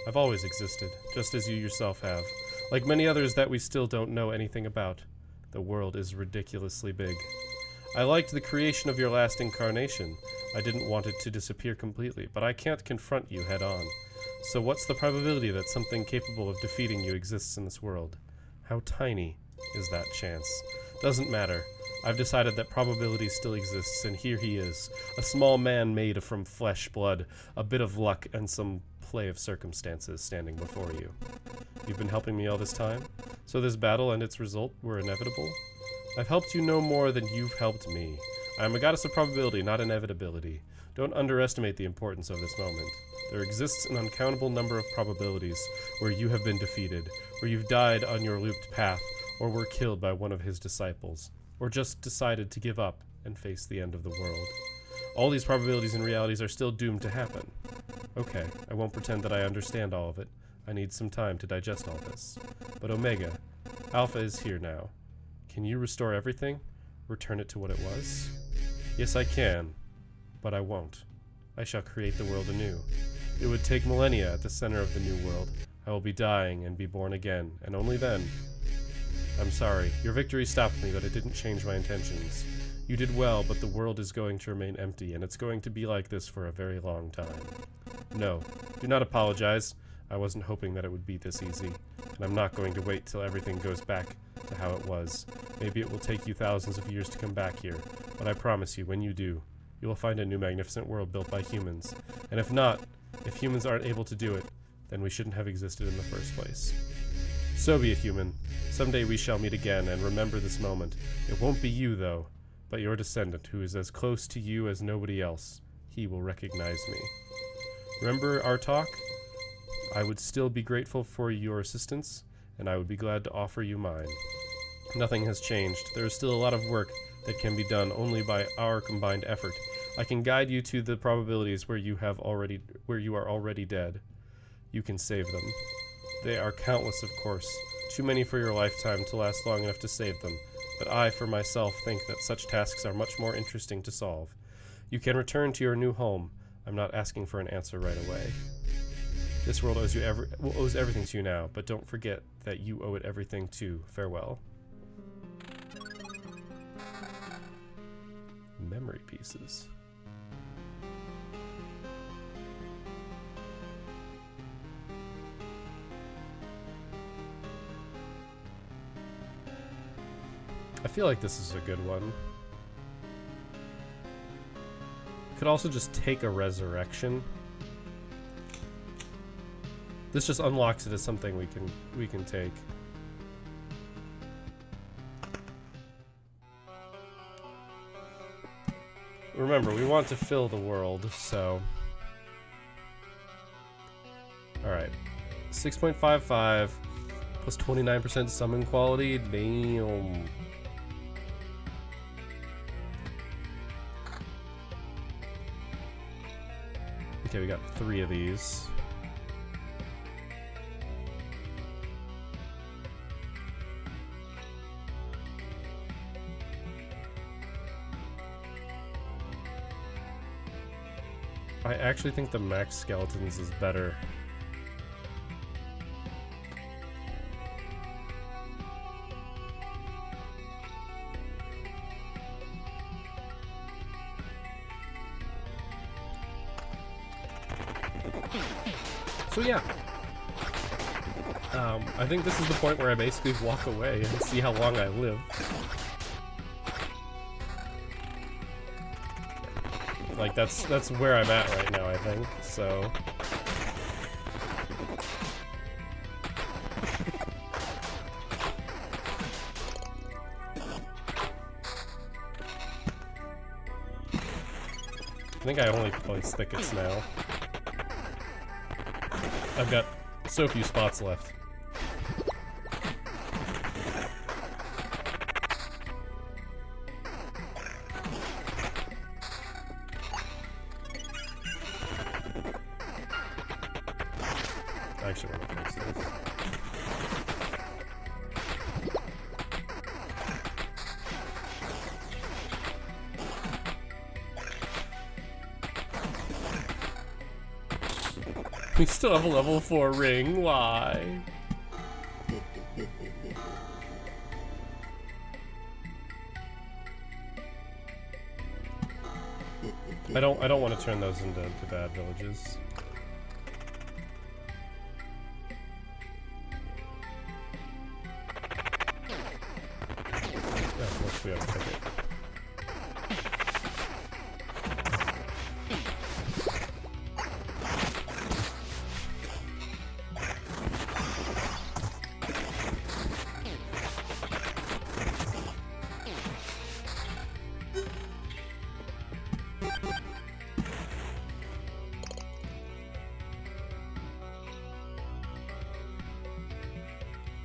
I've always existed, just as you yourself have. Like many others that we still don't know anything about. The world is ridiculously big. I liked the creation of your last incarnation. I didn't want it to disappear completely, but I can't confront you head on. So what's the probability that something capable of defeating you exists in this world? How tiny is that chance? Doesn't matter. I've decided that probability still exists, and here he is. A small man made from flesh, blood, a bit of luck, and some play of circumstances standing before you. You've been helping me all this time? So this battle and its result were inevitable? I've helped you no more than you've helped me. I am a goddess of probability, not inevitability. Don't underestimate the importance of this moment. There exists an uncountable number of probabilities where you have been defeated, where you've died on your looped path, or were killed by one of his disciples, or just decided to give up and face the end of the world. All these probabilities and realities are still doomed to happen. Okay, I won't pretend that I understand all of it. I need some time to digest all this. But Omega, Alpha is here now. Can you restore everything? Return it to what it was? Yes, I can, but I won't. I shall create the world anew. It would take millennia at the center of the new world. I will be dying and be born again, and only then. I'm sorry. Your victory stopped me, but it didn't change my intentions. You did well, but the world is going to remain empty, and it's going to be like this for a very long time. No, do not apologize. I wasn't hoping that it would be this easy, and I'm not going to wait till everything goes back to how it was. Maybe it will take you thousands of years to come back here, but I promise you, when you do, you will find a new magnificent world built by humans. And if not, if humans aren't able to do it, then we shouldn't have existed in the first place. So be it, human. Someday we shall meet again, and remember this moment. It won't be you, though, but your descendant, who is as close to you as nobody else. He will recognize me. Remember our talk? I would still be grateful for your assistance, and I would be glad to offer you mine. Nothing has changed. There is still a lot of work that can be done only by our combined effort. I can guide you to the probabilities where you are already dead. You can save them. They are countless, of course. Too many for your lifetime to last long enough to save them. But I, for myself, think that such tasks are much more interesting to solve. You can return to your new home. I'm not asking for an answer right away. This world owes everything to you now, but don't forget that you owe it everything too. Farewell. Memory pieces. I feel like this is a good one. Could also just take a resurrection. This just unlocks it as something we can take. Remember, we want to fill the world, so. Alright. 6.55 plus 29% summon quality. Damn. Okay, we got 3 of these. I actually think the max skeletons is better. So yeah, I think this is the point where I basically walk away and see how long I live. Like, that's where I'm at right now, I think, so... I think I only place thickets now. I've got so few spots left. I actually want to place this. We still have a level 4 ring, why? I don't want to turn those into bad villages. Yeah, once we have a ticket.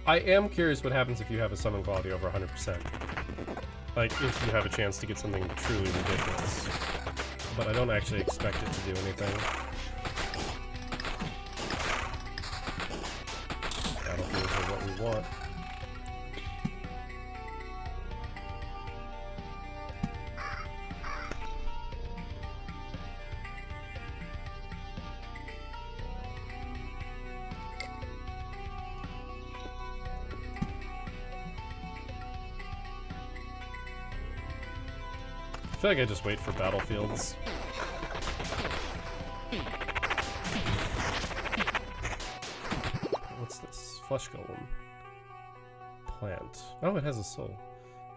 I am curious what happens if you have a summon quality over 100%. Like, if you have a chance to get something truly ridiculous. But I don't actually expect it to do anything. Battlefields are what we want. I feel like I just wait for battlefields. What's this? Flesh golem. Plant. Oh, it has a soul.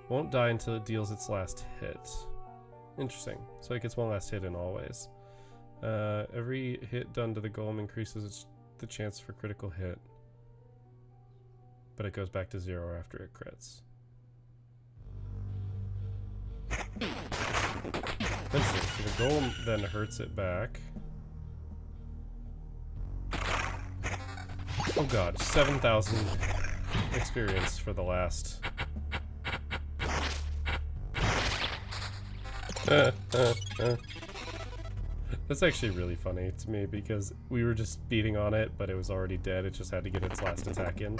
Won't die until it deals its last hit. Interesting. So it gets one last hit in always. Every hit done to the golem increases the chance for critical hit. But it goes back to 0 after it crits. Interesting. So the golem then hurts it back. Oh god, 7,000 experience for the last. That's actually really funny to me because we were just beating on it, but it was already dead. It just had to get its last attack in.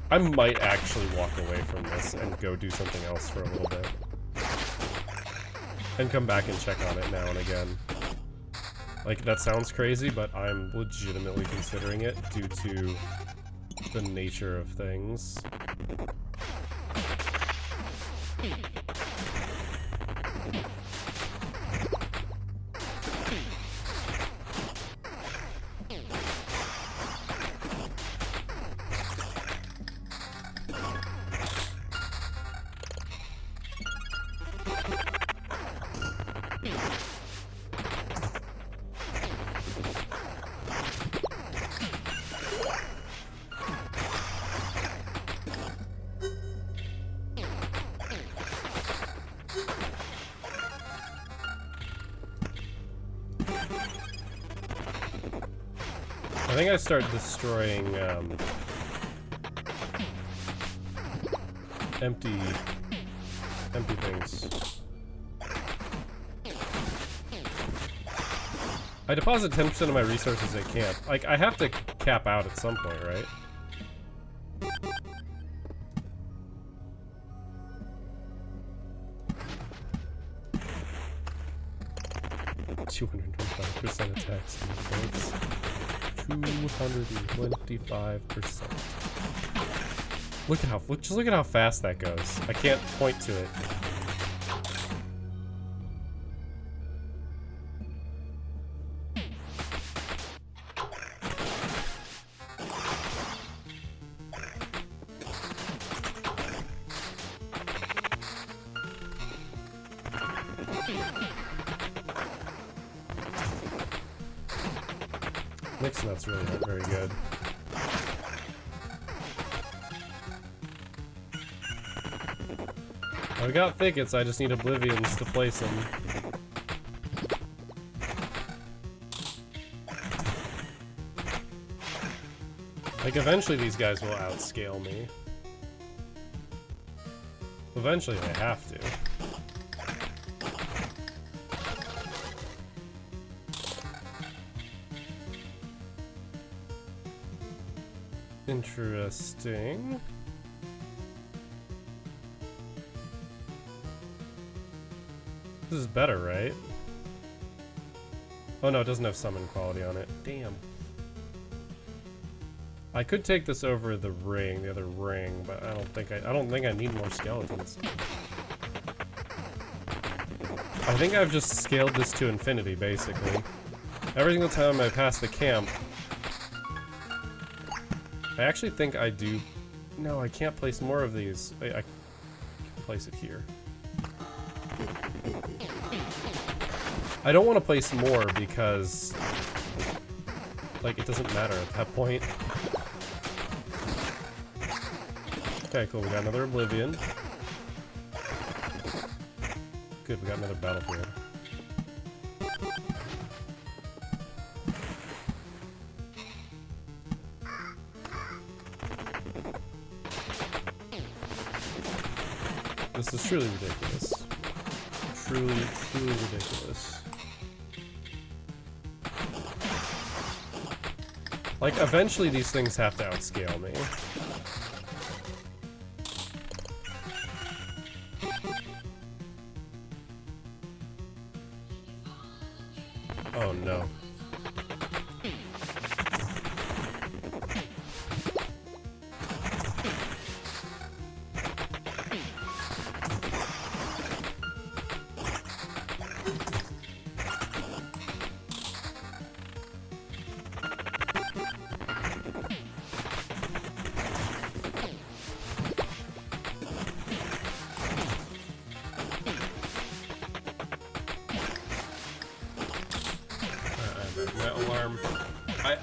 I might actually walk away from this and go do something else for a little bit. And come back and check on it now and again. Like, that sounds crazy, but I'm legitimately considering it due to the nature of things. I think I start destroying empty things. I deposit 10% of my resources at camp. Like, I have to cap out at some point, right? %225% attack speed points. 225%. Just look at how fast that goes. I can't point to it. Nick's Nuts really aren't very good. I've got Thickets, I just need Oblivions to place them. Like, eventually these guys will outscale me. Eventually they have to. Interesting. This is better, right? Oh no, it doesn't have summon quality on it. Damn. I could take this over the ring, the other ring, but I don't think I need more skeletons. I think I've just scaled this to infinity, basically. Every single time I pass the camp, I actually think I do. No, I can't place more of these. I can place it here. I don't want to place more because, like, it doesn't matter at that point. Okay, cool. We got another Oblivion. Good, we got another Battlefield. This is truly ridiculous. Truly, truly ridiculous. Like, eventually these things have to outscale me. Oh no.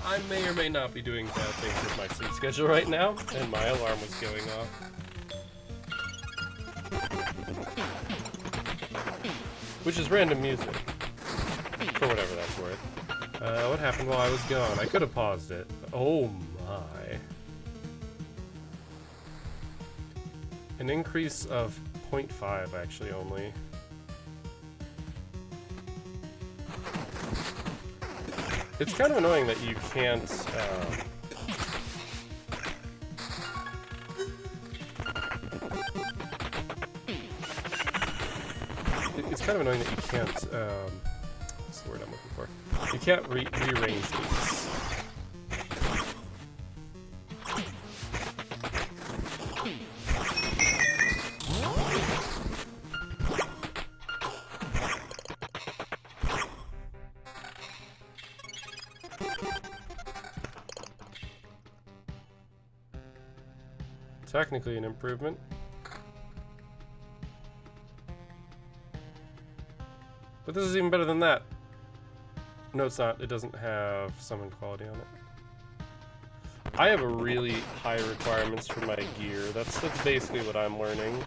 I may or may not be doing bad things with my sleep schedule right now, and my alarm was going off. Which is random music, for whatever that's worth. What happened while I was gone? I could have paused it. Oh my. An increase of 0.5 actually only. It's kind of annoying that you can't, it's kind of annoying that you can't, what's the word I'm looking for? You can't rearrange these. Technically an improvement. But this is even better than that. No, it's not. It doesn't have summon quality on it. I have a really high requirements for my gear. That's basically what I'm learning.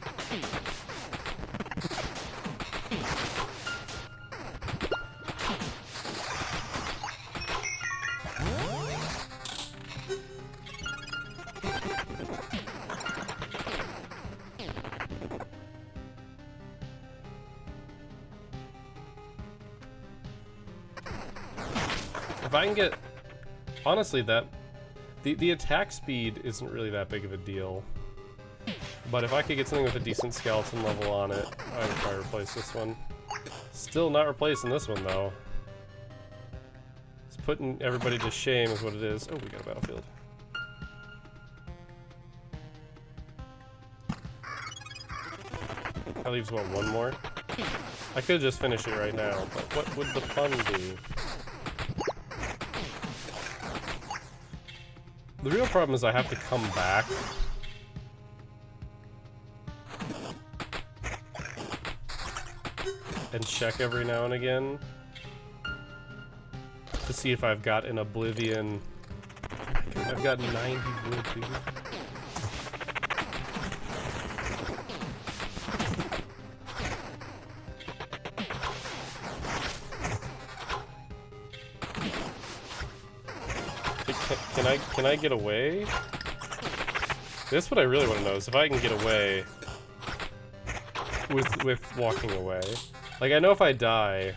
If I can get, honestly, the attack speed isn't really that big of a deal. But if I could get something with a decent skeleton level on it, I would probably replace this one. Still not replacing this one though. It's putting everybody to shame is what it is. Oh, we got a battlefield. That leaves, what, one more? I could just finish it right now, but what would the fun be? The real problem is I have to come back. And check every now and again. to see if I've got an Oblivion. I've got 90 wood, dude. Can I get away? That's what I really want to know, is if I can get away with walking away. Like, I know if I die...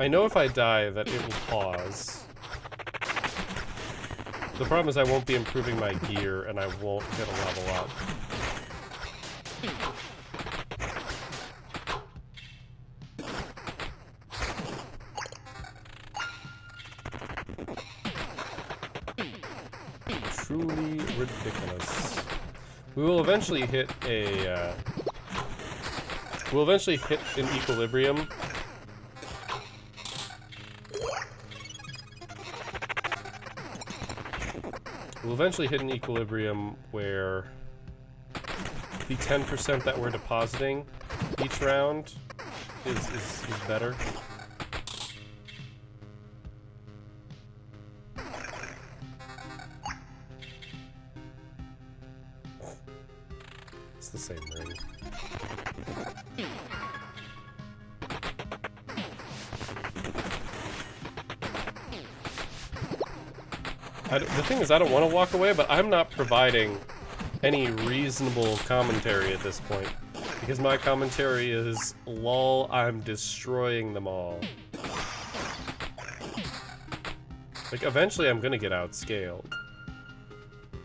I know if I die that it will pause. The problem is I won't be improving my gear and I won't get a level up. Truly ridiculous. We will eventually hit a, we'll eventually hit an equilibrium. We'll eventually hit an equilibrium where the 10% that we're depositing each round is better. It's the same ring. The thing is, I don't want to walk away, but I'm not providing any reasonable commentary at this point. Because my commentary is, lol, I'm destroying them all. Like, eventually I'm gonna get outscaled.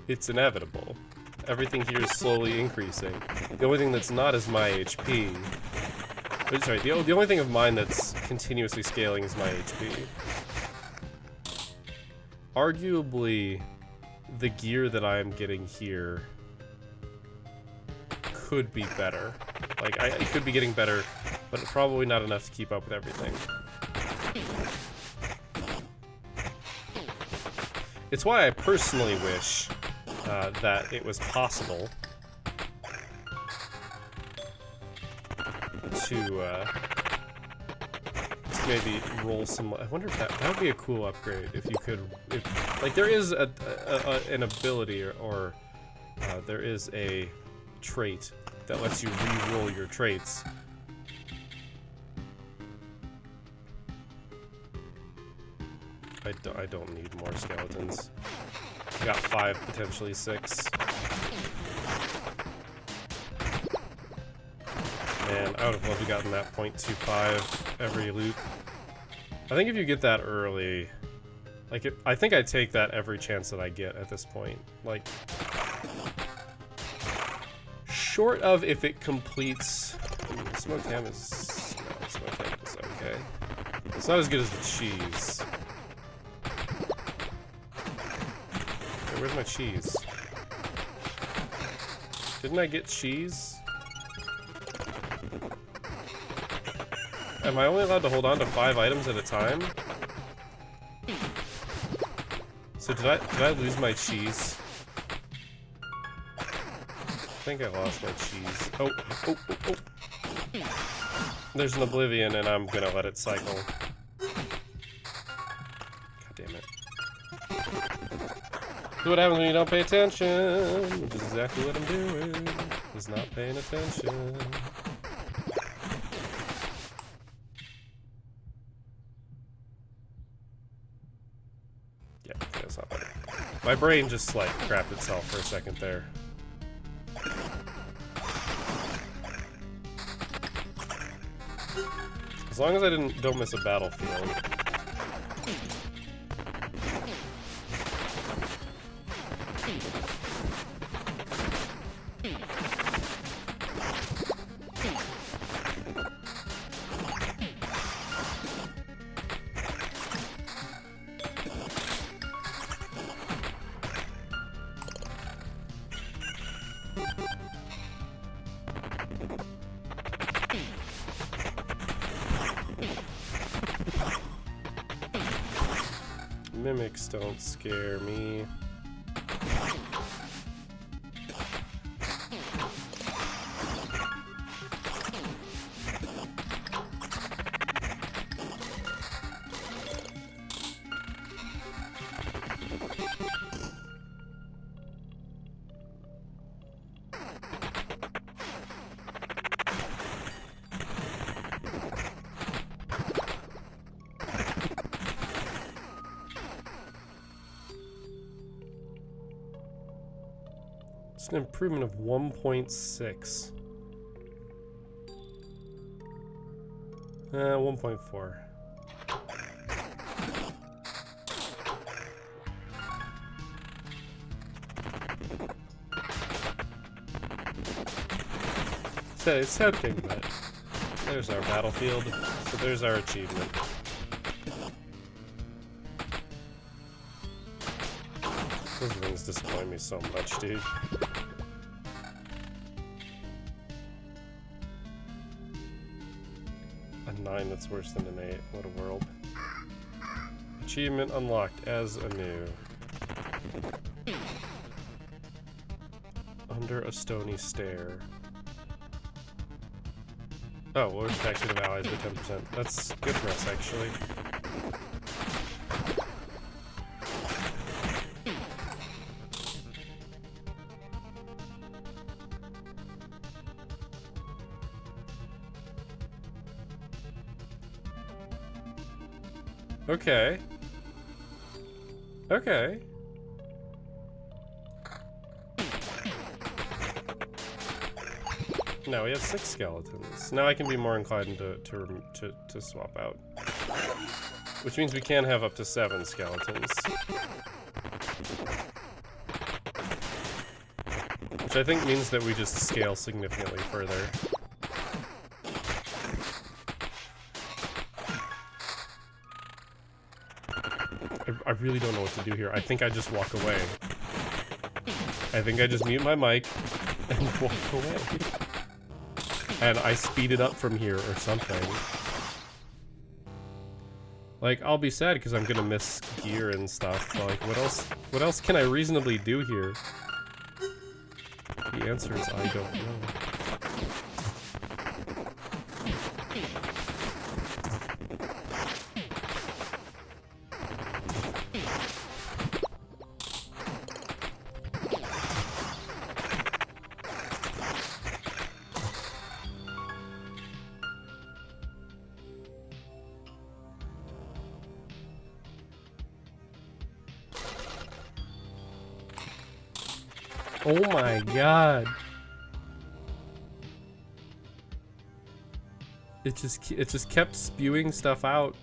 It's inevitable. Everything here is slowly increasing. The only thing that's not is my HP. But, sorry, the only thing of mine that's continuously scaling is my HP. Arguably, the gear that I am getting here could be better. Like, it could be getting better, but probably not enough to keep up with everything. It's why I personally wish that it was possible to maybe roll some. I wonder if that would be a cool upgrade if you could. Like, there is an ability or there is a trait that lets you re-roll your traits. I don't need more skeletons. I got 5, potentially 6. Man, I would have loved to have gotten that 0.25 every loop. I think if you get that early, like, I think I'd take that every chance that I get at this point. Like, short of if it completes... Smoked ham is... No, smoked ham is okay. It's not as good as the cheese. Okay, where's my cheese? Didn't I get cheese? Am I only allowed to hold on to 5 items at a time? So did I lose my cheese? I think I lost my cheese. Oh. There's an Oblivion and I'm gonna let it cycle. God damn it. That's what happens when you don't pay attention, which is exactly what I'm doing. Is not paying attention. Yeah, that's not better. My brain just, like, crapped itself for a second there. As long as I don't miss a battlefield. Mimics don't scare me. It's an improvement of 1.6. 1.4. So it's tempting, but there's our battlefield. So there's our achievement. Those things disappoint me so much, dude. A 9 that's worse than an 8. What a world. Achievement unlocked as a new. Under a stony stair. Oh, well, it's taxing of allies by 10%. That's good for us, actually. Okay. Okay. Now we have 6 skeletons. Now I can be more inclined to swap out. Which means we can have up to 7 skeletons. Which I think means that we just scale significantly further. I really don't know what to do here. I think I just walk away. I think I just mute my mic and walk away. And I speed it up from here or something. Like, I'll be sad because I'm gonna miss gear and stuff, but like, what else can I reasonably do here? The answer is I don't know. Oh my god. It just kept spewing stuff out.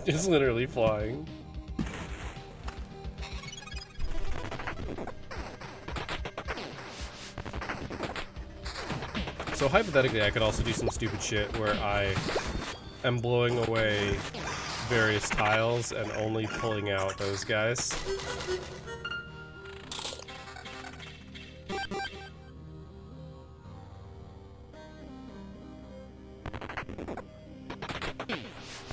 It's literally flying. So hypothetically, I could also do some stupid shit where I am blowing away various tiles and only pulling out those guys.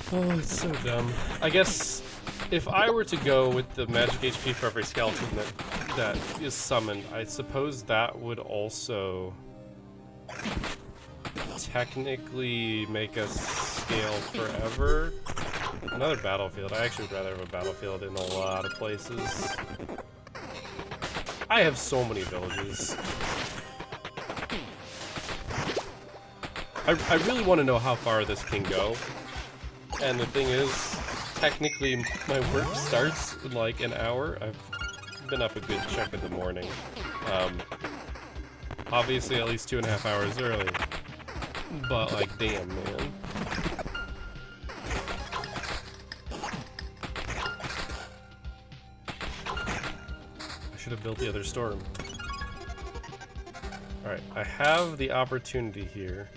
Oh, it's so dumb. I guess if I were to go with the magic HP for every skeleton that is summoned, I suppose that would also technically make us scale forever. Another battlefield. I actually would rather have a battlefield in a lot of places. I have so many villages. I really want to know how far this can go. And the thing is, technically my work starts in like an hour. I've been up a good chunk of the morning. Obviously at least 2.5 hours early. But like, damn, man. I should have built the other storm. Alright, I have the opportunity here.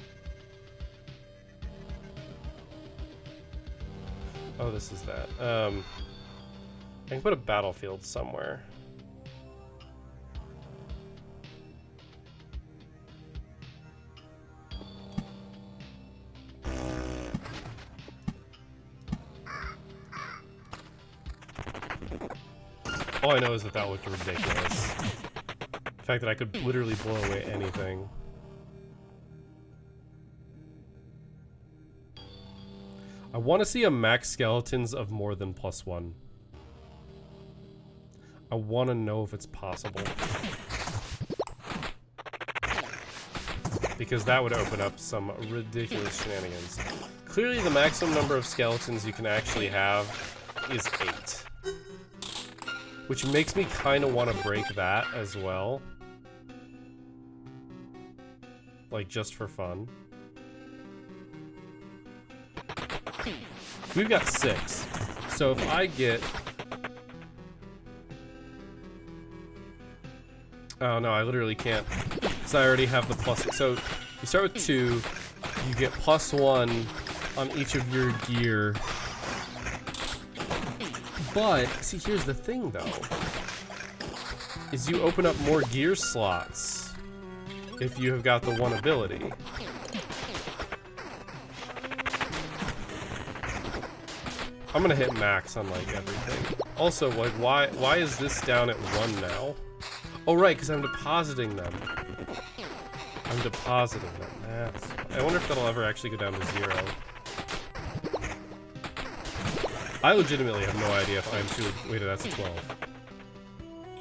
Oh, this is that. I can put a battlefield somewhere. All I know is that that looked ridiculous. The fact that I could literally blow away anything. I want to see a max skeletons of more than +1. I want to know if it's possible. Because that would open up some ridiculous shenanigans. Clearly the maximum number of skeletons you can actually have is 8. Which makes me kind of want to break that as well. Like, just for fun. We've got 6. So if I get... Oh no, I literally can't. Because I already have the plus... So you start with 2. You get +1 on each of your gear. But, see, here's the thing, though. Is you open up more gear slots if you have got the 1 ability. I'm gonna hit max on, like, everything. Also, like, why is this down at 1 now? Oh, right, because I'm depositing them. I'm depositing them. I wonder if that'll ever actually go down to 0. I legitimately have no idea if I'm too... Wait, that's a 12.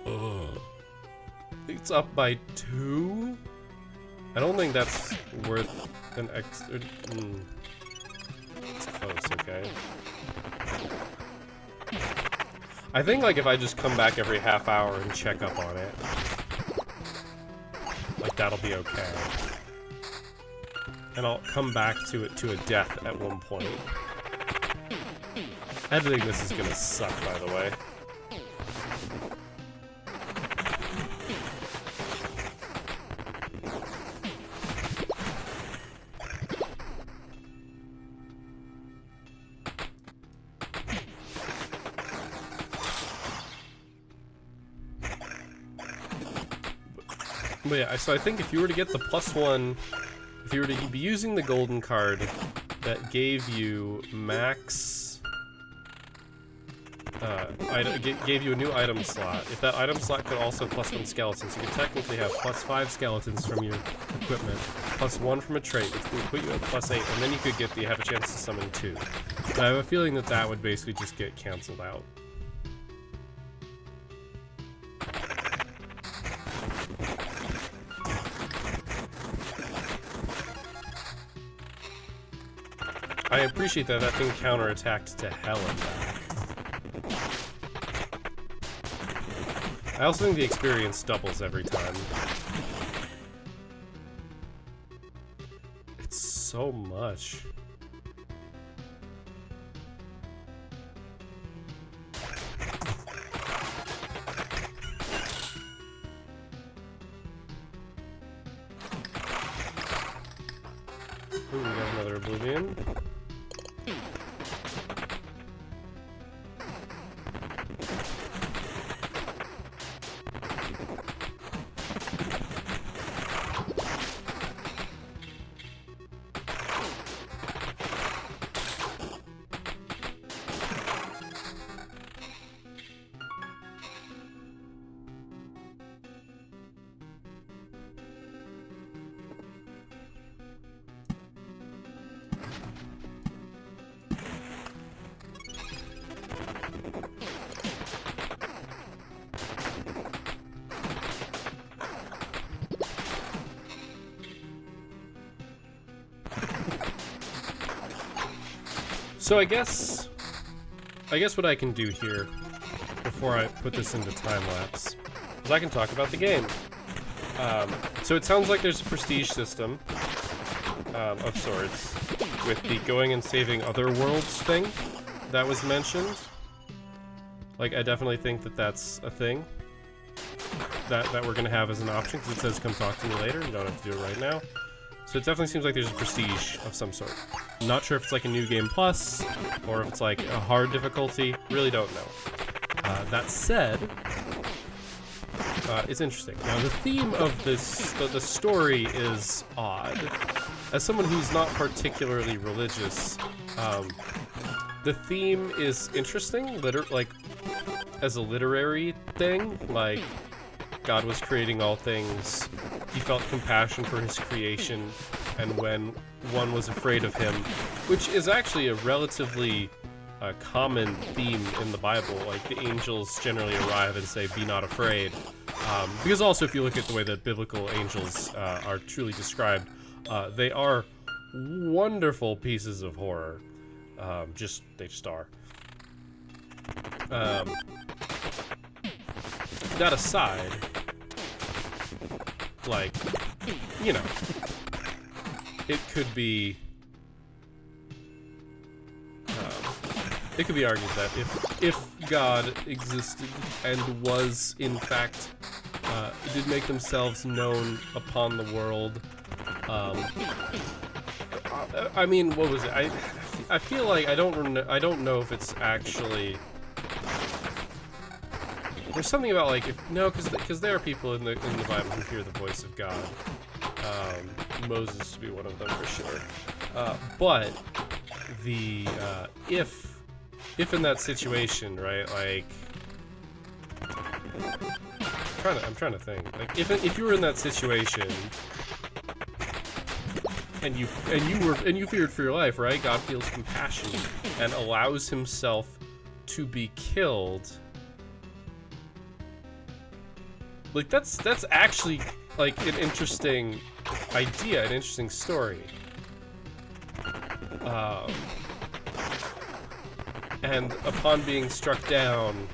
Ugh. It's up by 2? I don't think that's worth an extra... It's close, okay. I think, like, if I just come back every half hour and check up on it, like, that'll be okay. And I'll come back to it to a death at one point. Editing this is gonna suck, by the way. But yeah, so I think if you were to get the +1, if you were to be using the golden card that gave you max, gave you a new item slot, if that item slot could also +1 skeletons, you could technically have +5 skeletons from your equipment, +1 from a trait, which would put you at +8, and then you could have a chance to summon 2. But I have a feeling that that would basically just get canceled out. I appreciate that that thing counterattacked to hell and back. I also think the experience doubles every time. It's so much. Ooh, we got another Oblivion. So I guess what I can do here before I put this into time-lapse is I can talk about the game. So it sounds like there's a prestige system of sorts with the going and saving other worlds thing that was mentioned. Like, I definitely think that that's a thing that we're going to have as an option, because it says come talk to me later. You don't have to do it right now. So it definitely seems like there's a prestige of some sort. I'm not sure if it's like a new game plus, or if it's like a hard difficulty. Really don't know. That said, it's interesting. Now the theme of this, the story is odd. As someone who's not particularly religious, the theme is interesting. as a literary thing, like God was creating all things, he felt compassion for his creation, and when one was afraid of him, which is actually a relatively common theme in the Bible. Like, the angels generally arrive and say, "Be not afraid," because also if you look at the way that biblical angels are truly described, they are wonderful pieces of horror. They just are. That aside, like, you know, it could be argued that if God existed and was in fact did make themselves known upon the world, I mean, what was it? I feel like I don't know if it's actually. There's something about, like, because there are people in the Bible who hear the voice of God. Moses to be one of them for sure. But the if in that situation, right? Like, I'm trying to think. Like, if you were in that situation and you feared for your life, right? God feels compassion and allows himself to be killed. Like, that's actually, like, an interesting idea, an interesting story. And upon being struck down,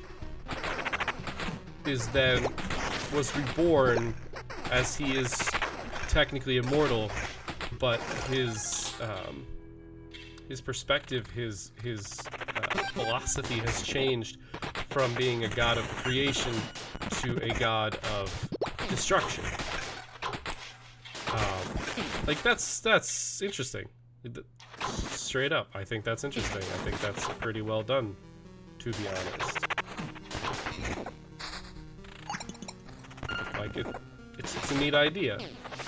was reborn, as he is technically immortal, but his perspective, his philosophy has changed from being a god of creation to a god of destruction. Like, that's interesting. Straight up, I think that's interesting. I think that's pretty well done, to be honest. Like, it's a neat idea.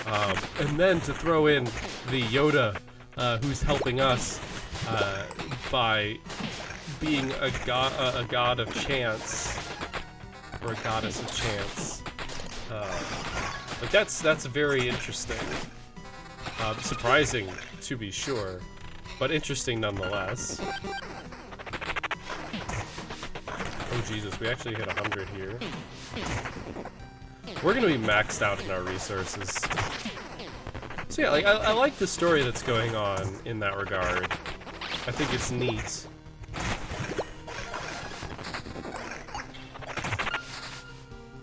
And then to throw in the Yoda, who's helping us by being a god of chance, or a goddess of chance. Like, that's very interesting. Surprising, to be sure, but interesting nonetheless. Oh Jesus, we actually hit 100 here. We're gonna be maxed out in our resources. So yeah, like, I like the story that's going on in that regard. I think it's neat.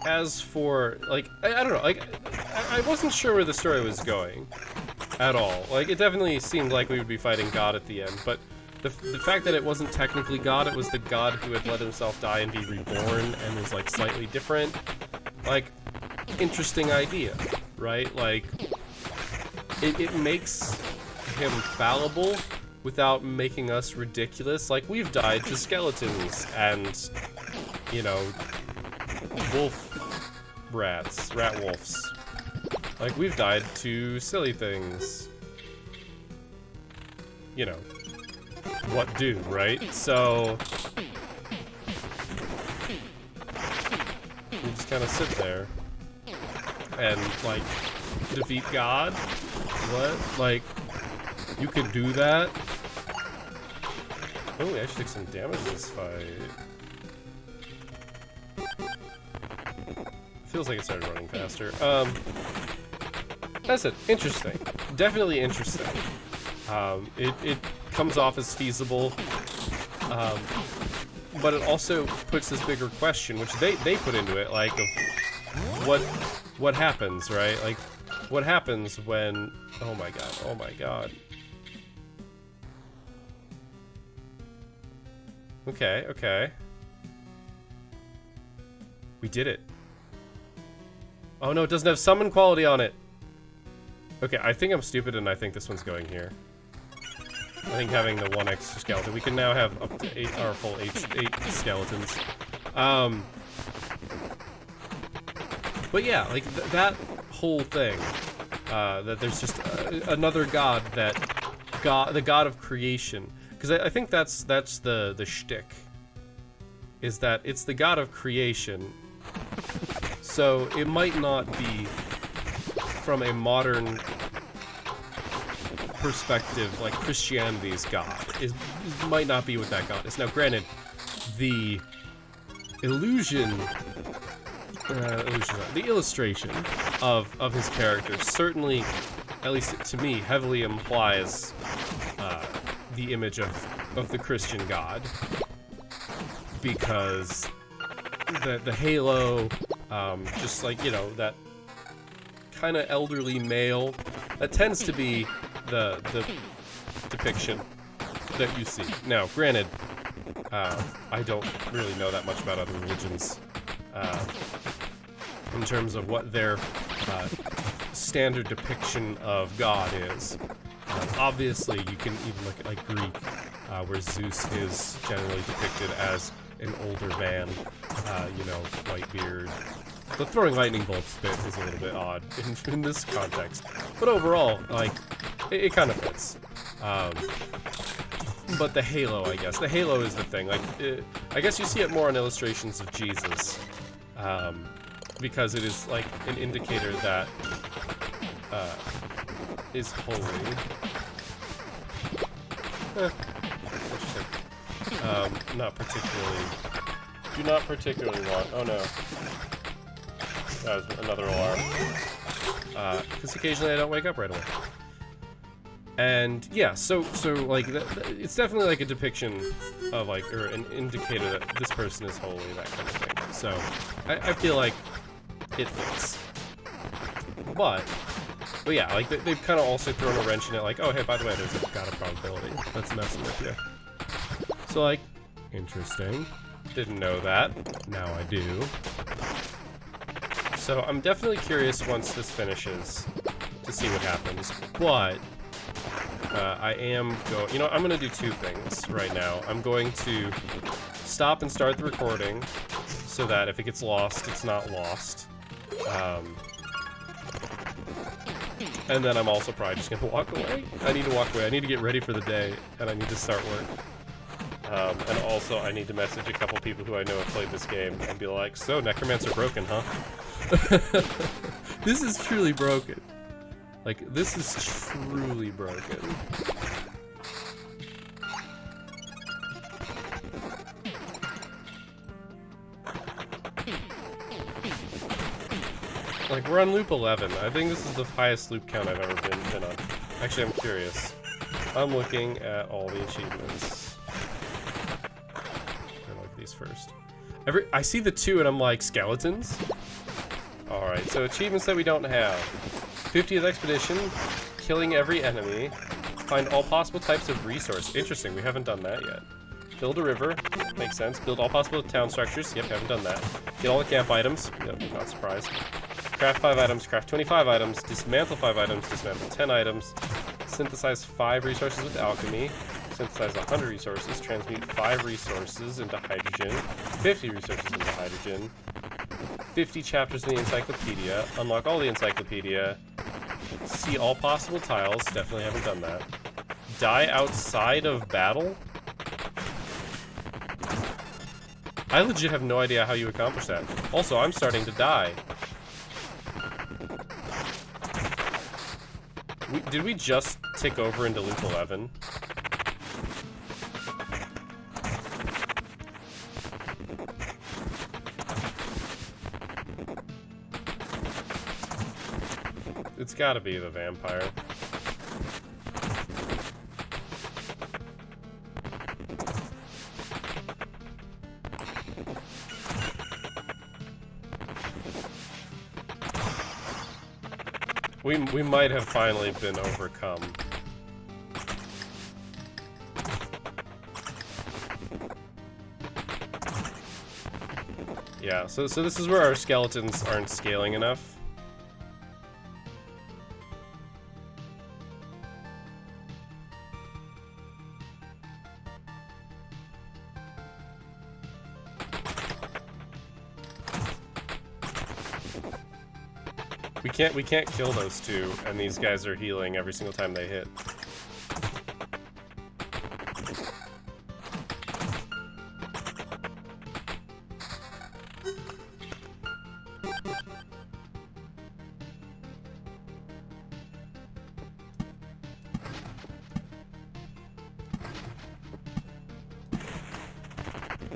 As for, like, I don't know, like, I wasn't sure where the story was going at all. Like, it definitely seemed like we would be fighting God at the end, but the fact that it wasn't technically God, it was the God who had let himself die and be reborn and was, like, slightly different. Like, interesting idea, right? Like, it makes him fallible without making us ridiculous. Like, we've died to skeletons and, you know, rat wolves. Like, we've died to silly things. You know, what do, right? So we just kind of sit there and, like, defeat God? What? Like, you could do that? Oh, we actually took some damage this fight. Feels like it started running faster. That's it. Interesting. Definitely interesting. It comes off as feasible, but it also puts this bigger question, which they put into it, like, of what happens, right? Like, what happens when? Oh my god! Oh my god! Okay, okay. We did it. Oh no, it doesn't have summon quality on it. Okay, I think I'm stupid and I think this one's going here. I think having the one extra skeleton, we can now have up to 8, our full 8 skeletons. But yeah, like that whole thing, that there's just another god the god of creation, because I think that's the shtick is that it's the god of creation. So it might not be, from a modern perspective, like Christianity's god. It might not be what that god is. Now, granted, the the illustration of his character certainly, at least to me, heavily implies the image of the Christian God, because the halo, just like, you know, that kind of elderly male, that tends to be the depiction that you see. Now, granted, I don't really know that much about other religions in terms of what their standard depiction of God is. Obviously, you can even look at like Greek, where Zeus is generally depicted as an older man, you know, white beard. The throwing lightning bolts bit is a little bit odd in this context, but overall, like, it kind of fits. But the halo, I guess. The halo is the thing. Like, I guess you see it more in illustrations of Jesus, because it is like an indicator that is holy. Interesting. Not particularly. Do not particularly want. Oh no. That was another alarm. Because occasionally I don't wake up right away. And yeah, so like it's definitely like a depiction of like, or an indicator that this person is holy, that kind of thing. So I feel like it fits. But yeah, like they've kind of also thrown a wrench in it, like, oh hey, by the way, there's a god of probability that's messing with you. So like, interesting. Didn't know that. Now I do. So I'm definitely curious once this finishes to see what happens. But I am going, you know, I'm going to do two things right now. I'm going to stop and start the recording so that if it gets lost, it's not lost. And then I'm also probably just going to walk away. I need to walk away. I need to get ready for the day, and I need to start work. And also, I need to message a couple people who I know have played this game and be like, so, Necromancer broken, huh? This is truly broken. Like, this is truly broken. Like, we're on loop 11. I think this is the highest loop count I've ever been on. Actually, I'm curious. I'm looking at all the achievements. I'll look at these first. I see the 2 and I'm like, skeletons? Alright, so achievements that we don't have. 50th Expedition, killing every enemy, find all possible types of resource. Interesting, we haven't done that yet. Build a river, makes sense. Build all possible town structures, yep, haven't done that. Get all the camp items, yep, not surprised. Craft 5 items, craft 25 items, dismantle 5 items, dismantle 10 items, synthesize 5 resources with alchemy, synthesize 100 resources, transmute 5 resources into hydrogen, 50 resources into hydrogen, 50 chapters in the encyclopedia, unlock all the encyclopedia, see all possible tiles, definitely haven't done that. Die outside of battle? I legit have no idea how you accomplish that. Also, I'm starting to die. Did we just tick over into loop 11? It's gotta be the vampire. We might have finally been overcome. Yeah, so this is where our skeletons aren't scaling enough. We can't kill those two, and these guys are healing every single time they hit.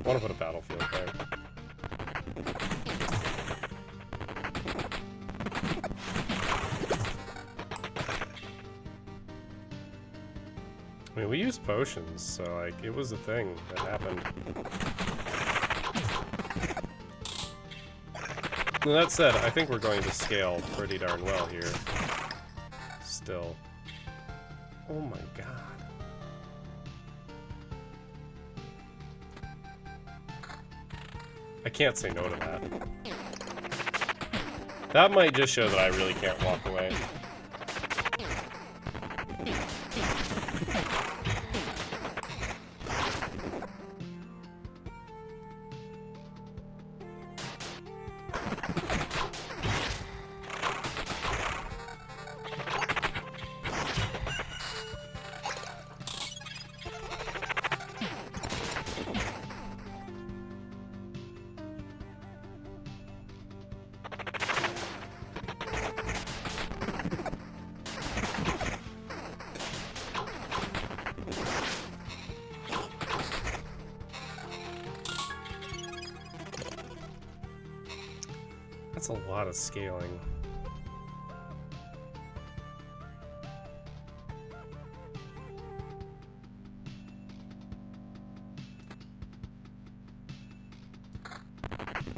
I want to put a battlefield there. I mean, we used potions, so, like, it was a thing that happened. Well, that said, I think we're going to scale pretty darn well here. Still. Oh my god. I can't say no to that. That might just show that I really can't walk away. That's a lot of scaling.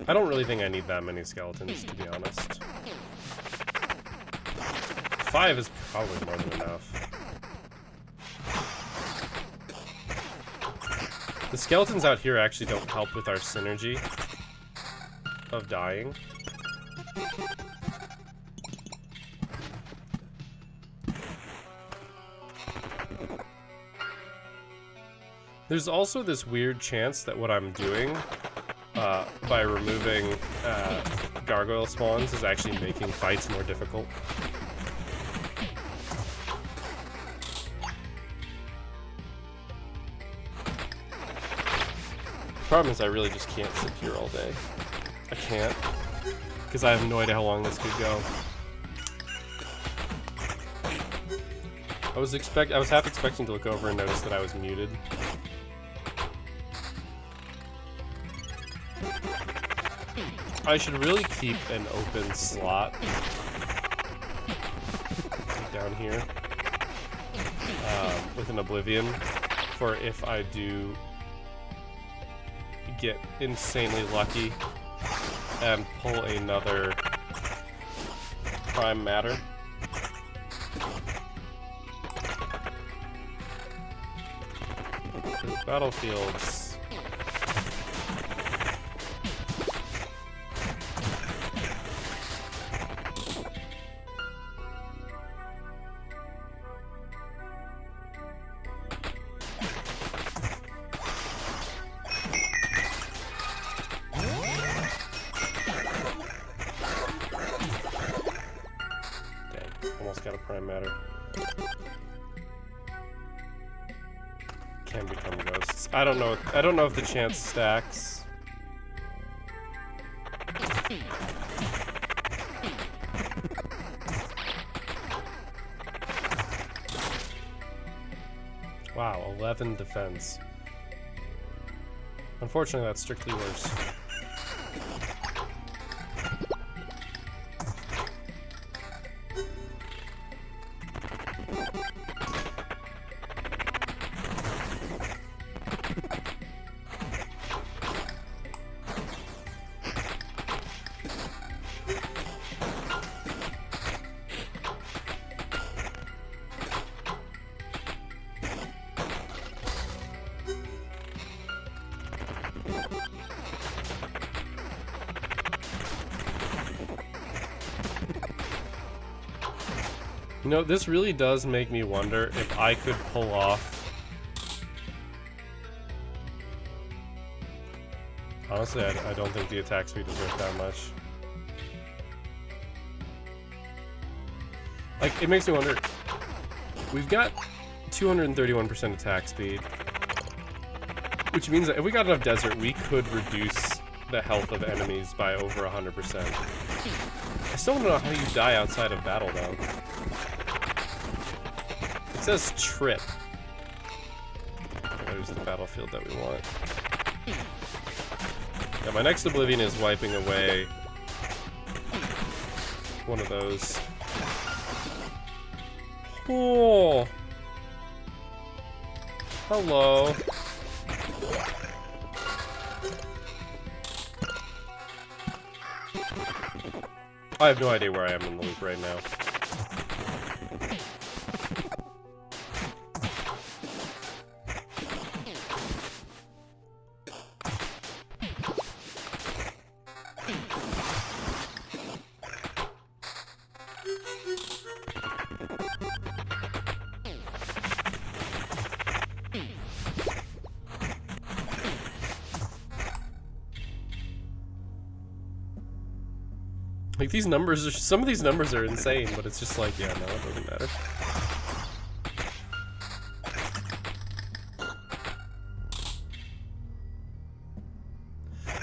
I don't really think I need that many skeletons, to be honest. 5 is probably more than enough. The skeletons out here actually don't help with our synergy of dying. There's also this weird chance that what I'm doing by removing gargoyle spawns is actually making fights more difficult. The problem is I really just can't sit here all day. I can't, because I have no idea how long this could go. I was half expecting to look over and notice that I was muted. I should really keep an open slot down here with an Oblivion for if I do get insanely lucky and pull another Prime Matter. Battlefields. Almost got a Prime Matter. Can become ghosts. I don't know if the chance stacks. Wow, 11 defense. Unfortunately, that's strictly worse. You know, this really does make me wonder if I could pull off... Honestly, I don't think the attack speed is worth that much. Like, it makes me wonder... We've got 231% attack speed. Which means that if we got enough desert, we could reduce the health of enemies by over 100%. I still don't know how you die outside of battle, though. It says trip. There's the battlefield that we want. Yeah, my next Oblivion is wiping away one of those. Oh. Hello. I have no idea where I am in the loop right now. Like, these numbers are, some of these numbers are insane, but it's just like, yeah, no, it doesn't matter.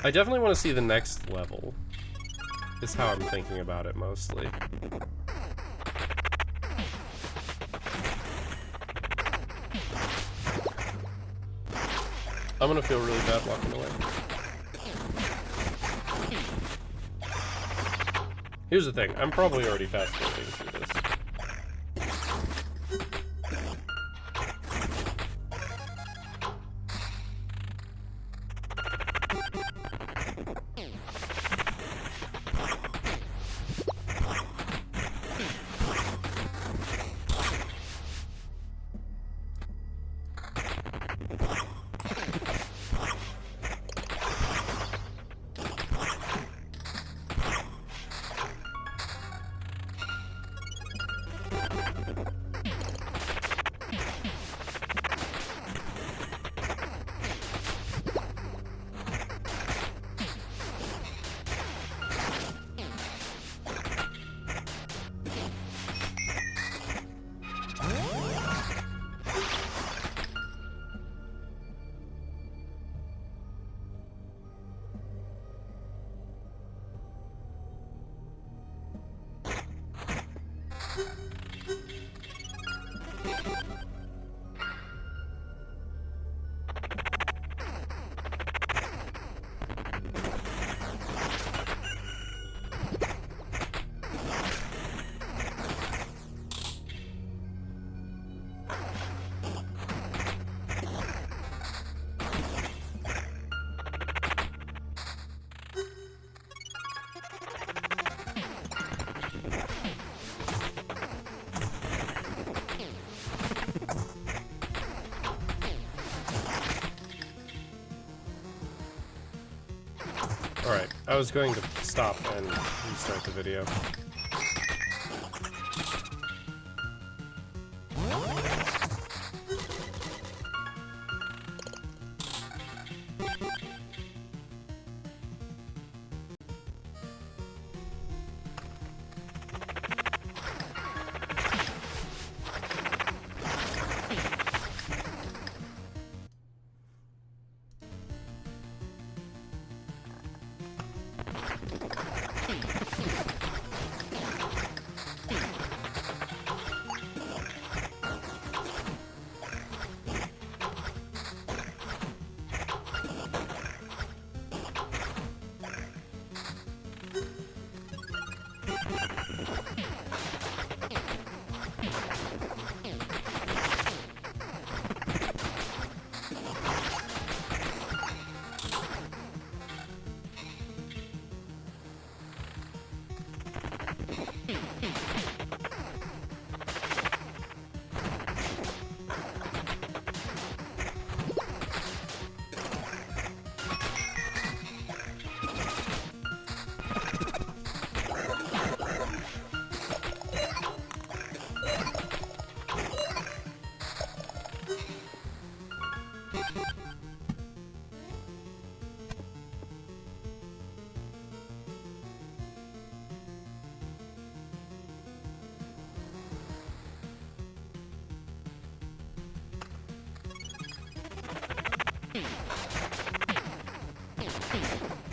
I definitely want to see the next level, is how I'm thinking about it mostly. I'm gonna feel really bad walking away. Here's the thing, I'm probably already fast forwarding through this. Alright, I was going to stop and restart the video.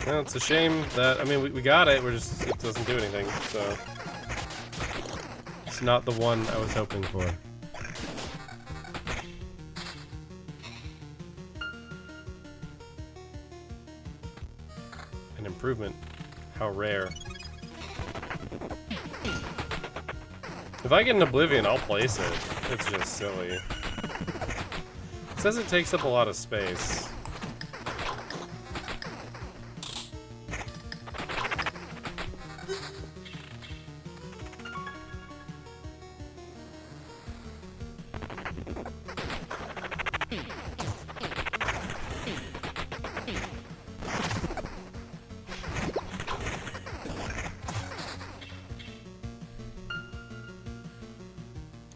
Well, it's a shame that, I mean, we got it, it doesn't do anything, so. It's not the one I was hoping for. An improvement. How rare. If I get an Oblivion, I'll place it. It's just silly. It says it takes up a lot of space.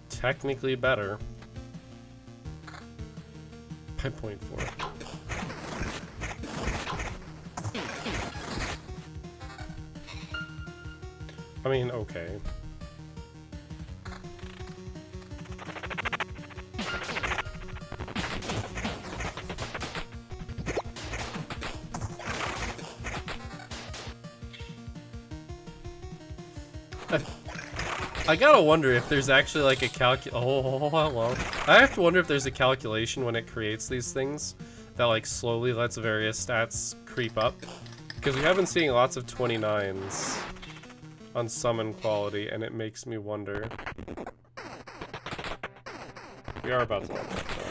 Technically better. 5.4. I mean, okay. I gotta wonder if there's actually like a hello. I have to wonder if there's a calculation when it creates these things that like slowly lets various stats creep up. Because we have been seeing lots of 29s on summon quality, and it makes me wonder. We are about to level up though.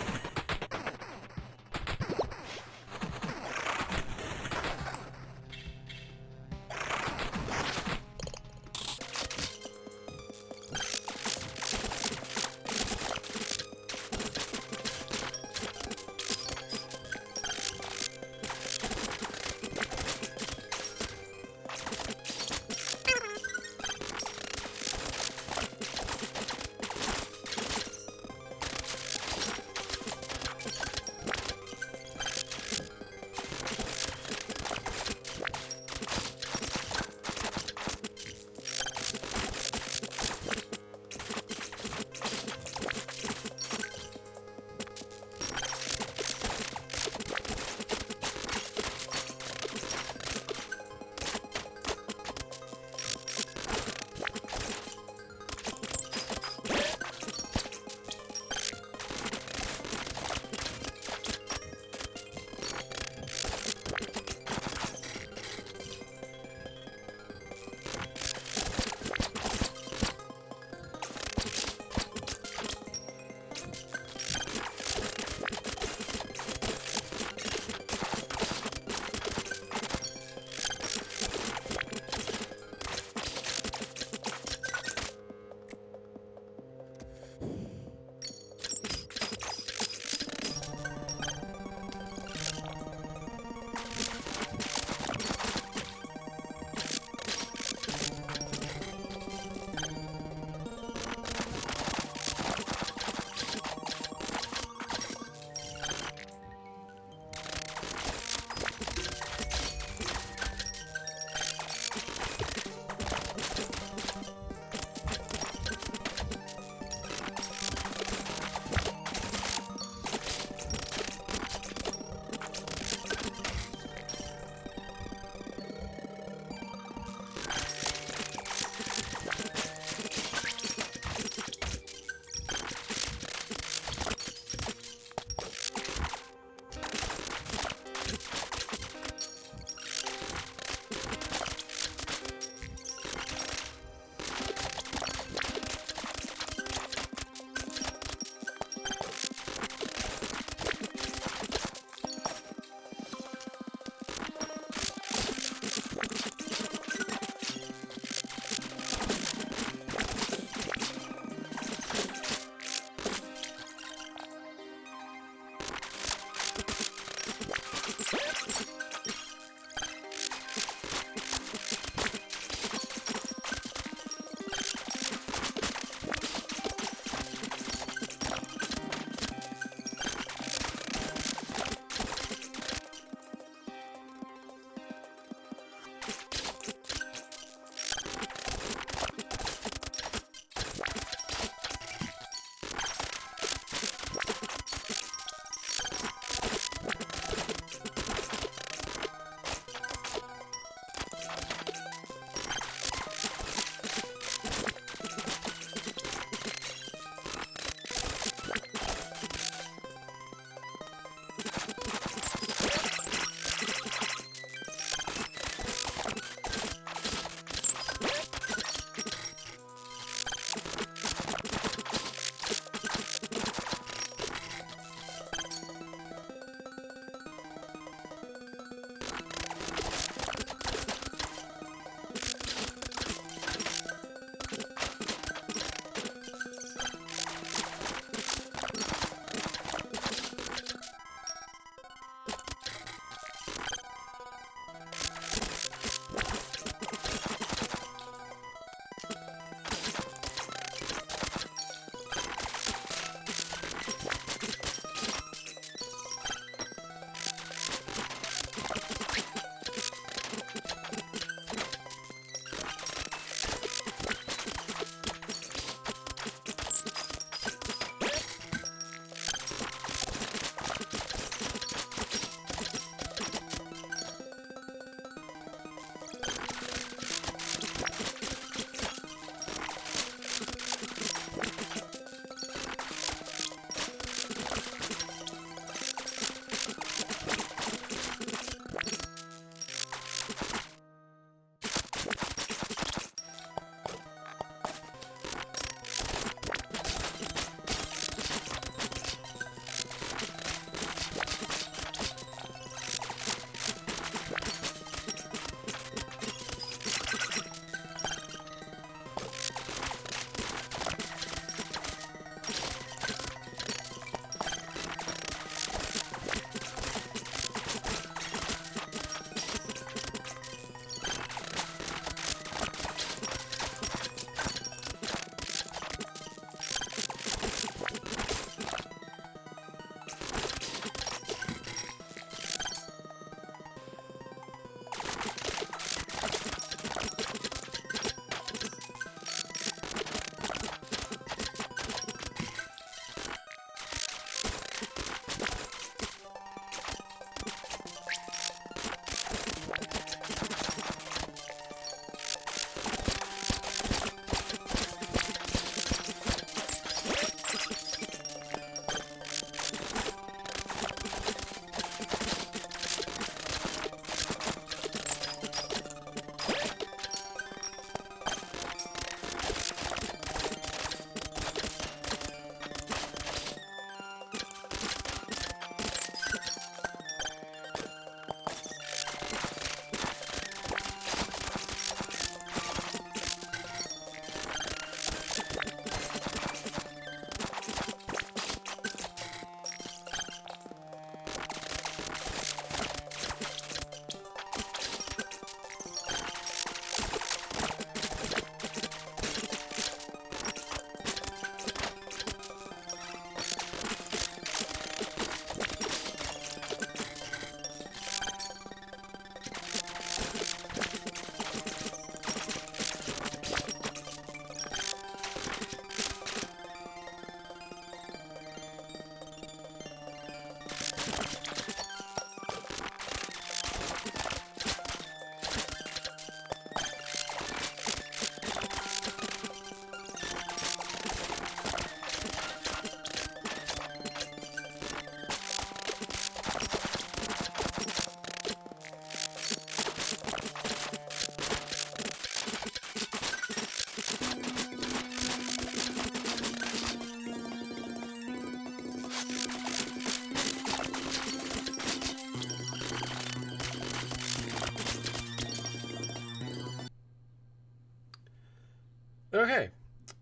Okay,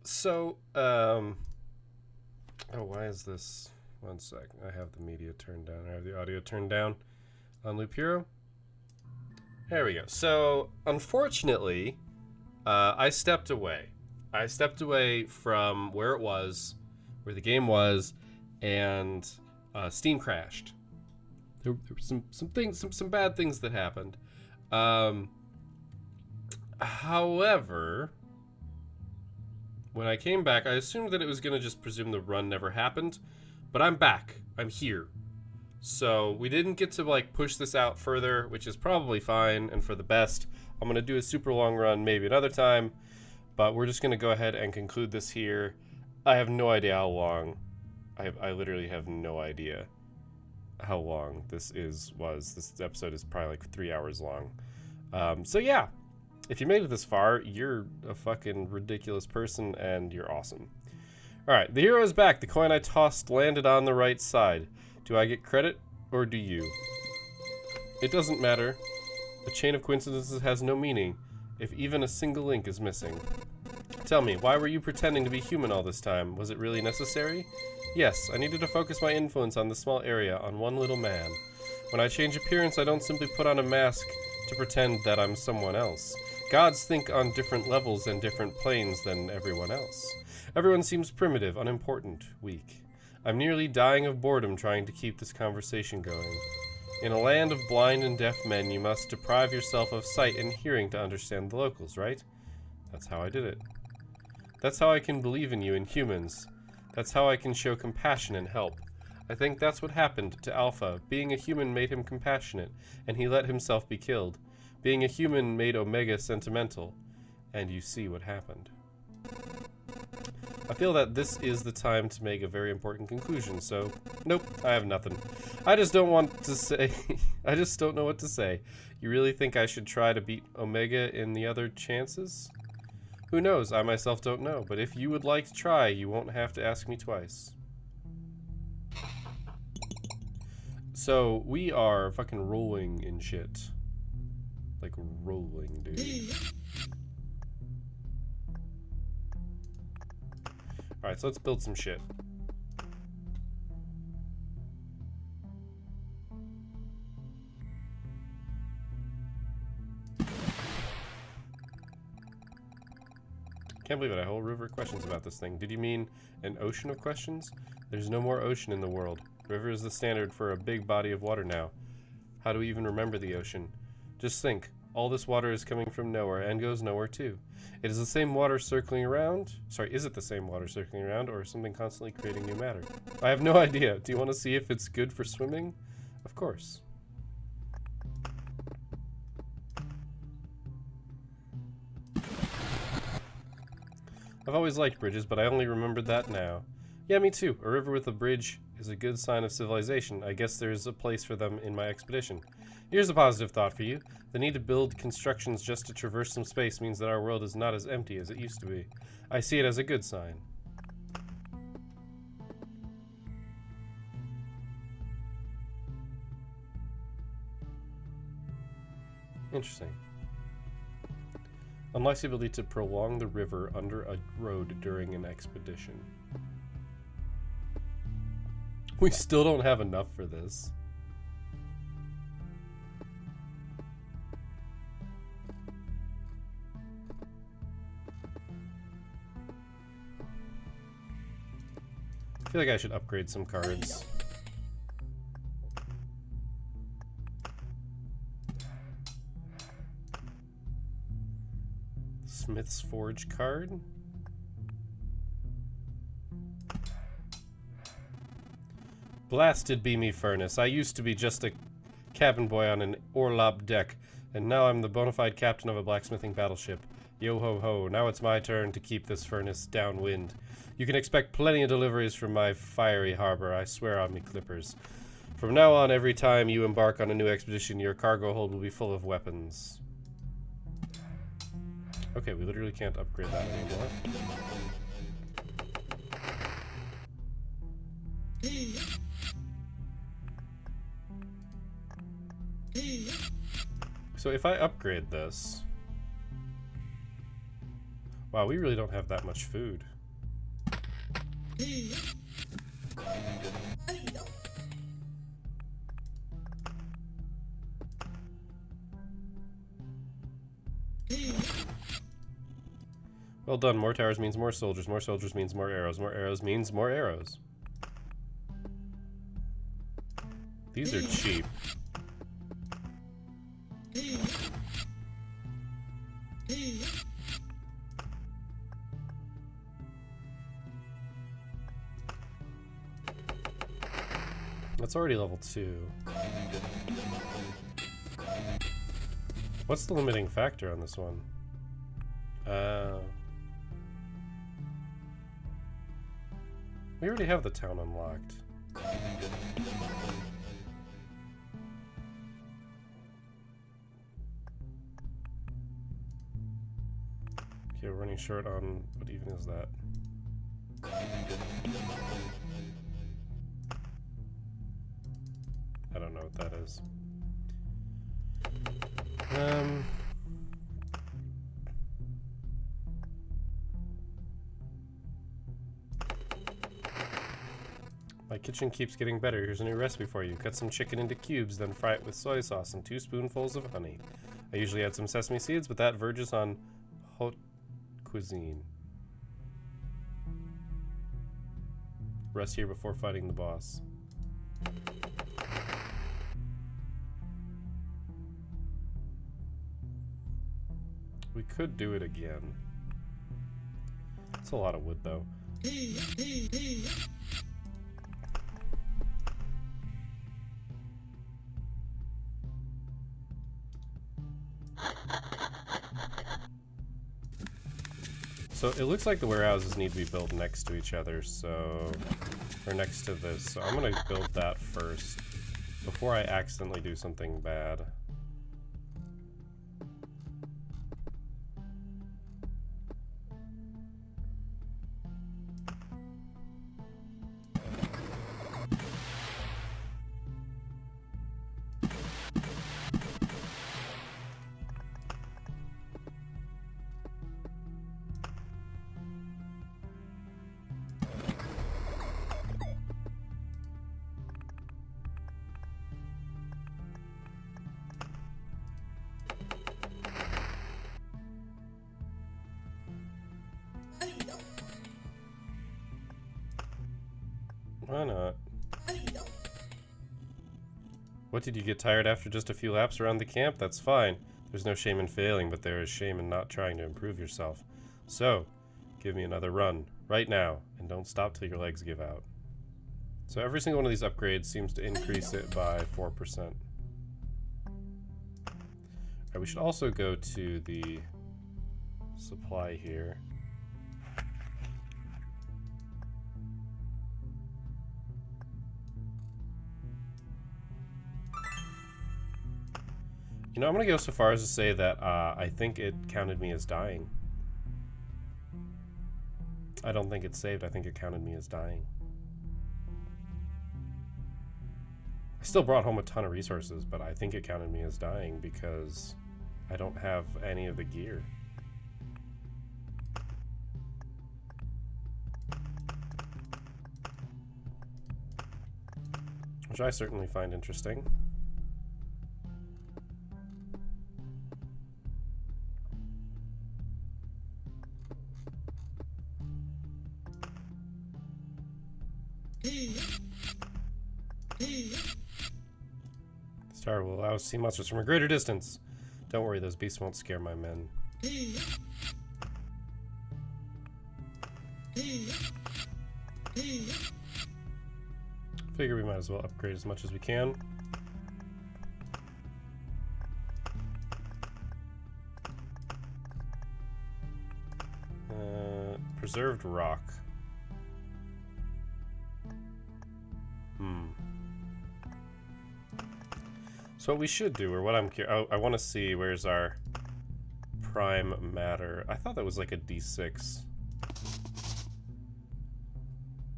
so oh, why is this? One sec. I have the media turned down. I have the audio turned down on Loop Hero. There we go. So, unfortunately, I stepped away. I stepped away from where it was, where the game was, and Steam crashed. There were some bad things that happened. However, when I came back, I assumed that it was going to just presume the run never happened, but I'm back. I'm here. So we didn't get to like push this out further, which is probably fine and for the best. I'm going to do a super long run maybe another time, but we're just going to go ahead and conclude this here. I have no idea how long. I literally have no idea how long this was. This episode is probably like 3 hours long. So yeah, if you made it this far, you're a fucking ridiculous person and you're awesome. All right, the hero is back. The coin I tossed landed on the right side. Do I get credit or do you? It doesn't matter. A chain of coincidences has no meaning if even a single link is missing. Tell me, why were you pretending to be human all this time? Was it really necessary? Yes, I needed to focus my influence on this small area, on one little man. When I change appearance, I don't simply put on a mask to pretend that I'm someone else. Gods think on different levels and different planes than everyone else. Everyone seems primitive, unimportant, weak. I'm nearly dying of boredom trying to keep this conversation going. In a land of blind and deaf men, you must deprive yourself of sight and hearing to understand the locals, right? That's how I did it. That's how I can believe in you and humans. That's how I can show compassion and help. I think that's what happened to Alpha. Being a human made him compassionate, and he let himself be killed. Being a human made Omega sentimental, and you see what happened. I feel that this is the time to make a very important conclusion, so nope, I have nothing. I just don't want to say, I just don't know what to say. You really think I should try to beat Omega in the other chances? Who knows, I myself don't know, but if you would like to try, you won't have to ask me twice. So, we are fucking rolling in shit. Like, rolling, dude. Alright, so let's build some shit. Can't believe it, I have a whole river of questions about this thing. Did you mean an ocean of questions? There's no more ocean in the world. River is the standard for a big body of water now. How do we even remember the ocean? Just think, all this water is coming from nowhere and goes nowhere too. It is the same water circling around. Sorry, is it the same water circling around or something constantly creating new matter? I have no idea. Do you want to see if it's good for swimming? Of course. I've always liked bridges, but I only remembered that now. Yeah, me too. A river with a bridge is a good sign of civilization. I guess there's a place for them in my expedition. Here's a positive thought for you. The need to build constructions just to traverse some space means that our world is not as empty as it used to be. I see it as a good sign. Interesting. Unlocks the ability to prolong the river under a road during an expedition. We still don't have enough for this. I feel like I should upgrade some cards. Smith's Forge card. Blasted be me furnace. I used to be just a cabin boy on an Orlop deck, and now I'm the bona fide captain of a blacksmithing battleship. Yo ho ho, now it's my turn to keep this furnace downwind. You can expect plenty of deliveries from my fiery harbor, I swear on me clippers. From now on, every time you embark on a new expedition, your cargo hold will be full of weapons. Okay, we literally can't upgrade that anymore. So if I upgrade this... Wow, Wow, we really don't have that much food. Well done. More towers means more soldiers. More soldiers means more arrows. More arrows means more arrows. These are cheap. That's already level 2. What's the limiting factor on this one? We already have the town unlocked. Okay, we're running short on... what even is that? I don't know what that is. My kitchen keeps getting better. Here's a new recipe for you. Cut some chicken into cubes, then fry it with soy sauce and 2 spoonfuls of honey. I usually add some sesame seeds, but that verges on haute cuisine. Rest here before fighting the boss. We could do it again. It's a lot of wood, though. So it looks like the warehouses need to be built next to each other, so... or next to this. So I'm gonna build that first, before I accidentally do something bad. Why not? What, did you get tired after just a few laps around the camp? That's fine. There's no shame in failing, but there is shame in not trying to improve yourself. So, give me another run, right now, and don't stop till your legs give out. So every single one of these upgrades seems to increase it by 4%. Alright, we should also go to the supply here. You know, I'm going to go so far as to say that I think it counted me as dying. I don't think it's saved. I think it counted me as dying. I still brought home a ton of resources, but I think it counted me as dying because I don't have any of the gear. Which I certainly find interesting. Star will allow us to see monsters from a greater distance. Don't worry, those beasts won't scare my men. Figure we might as well upgrade as much as we can. Preserved rock. So what we should do, or what I'm curious, I want to see where's our prime matter. I thought that was like a D6.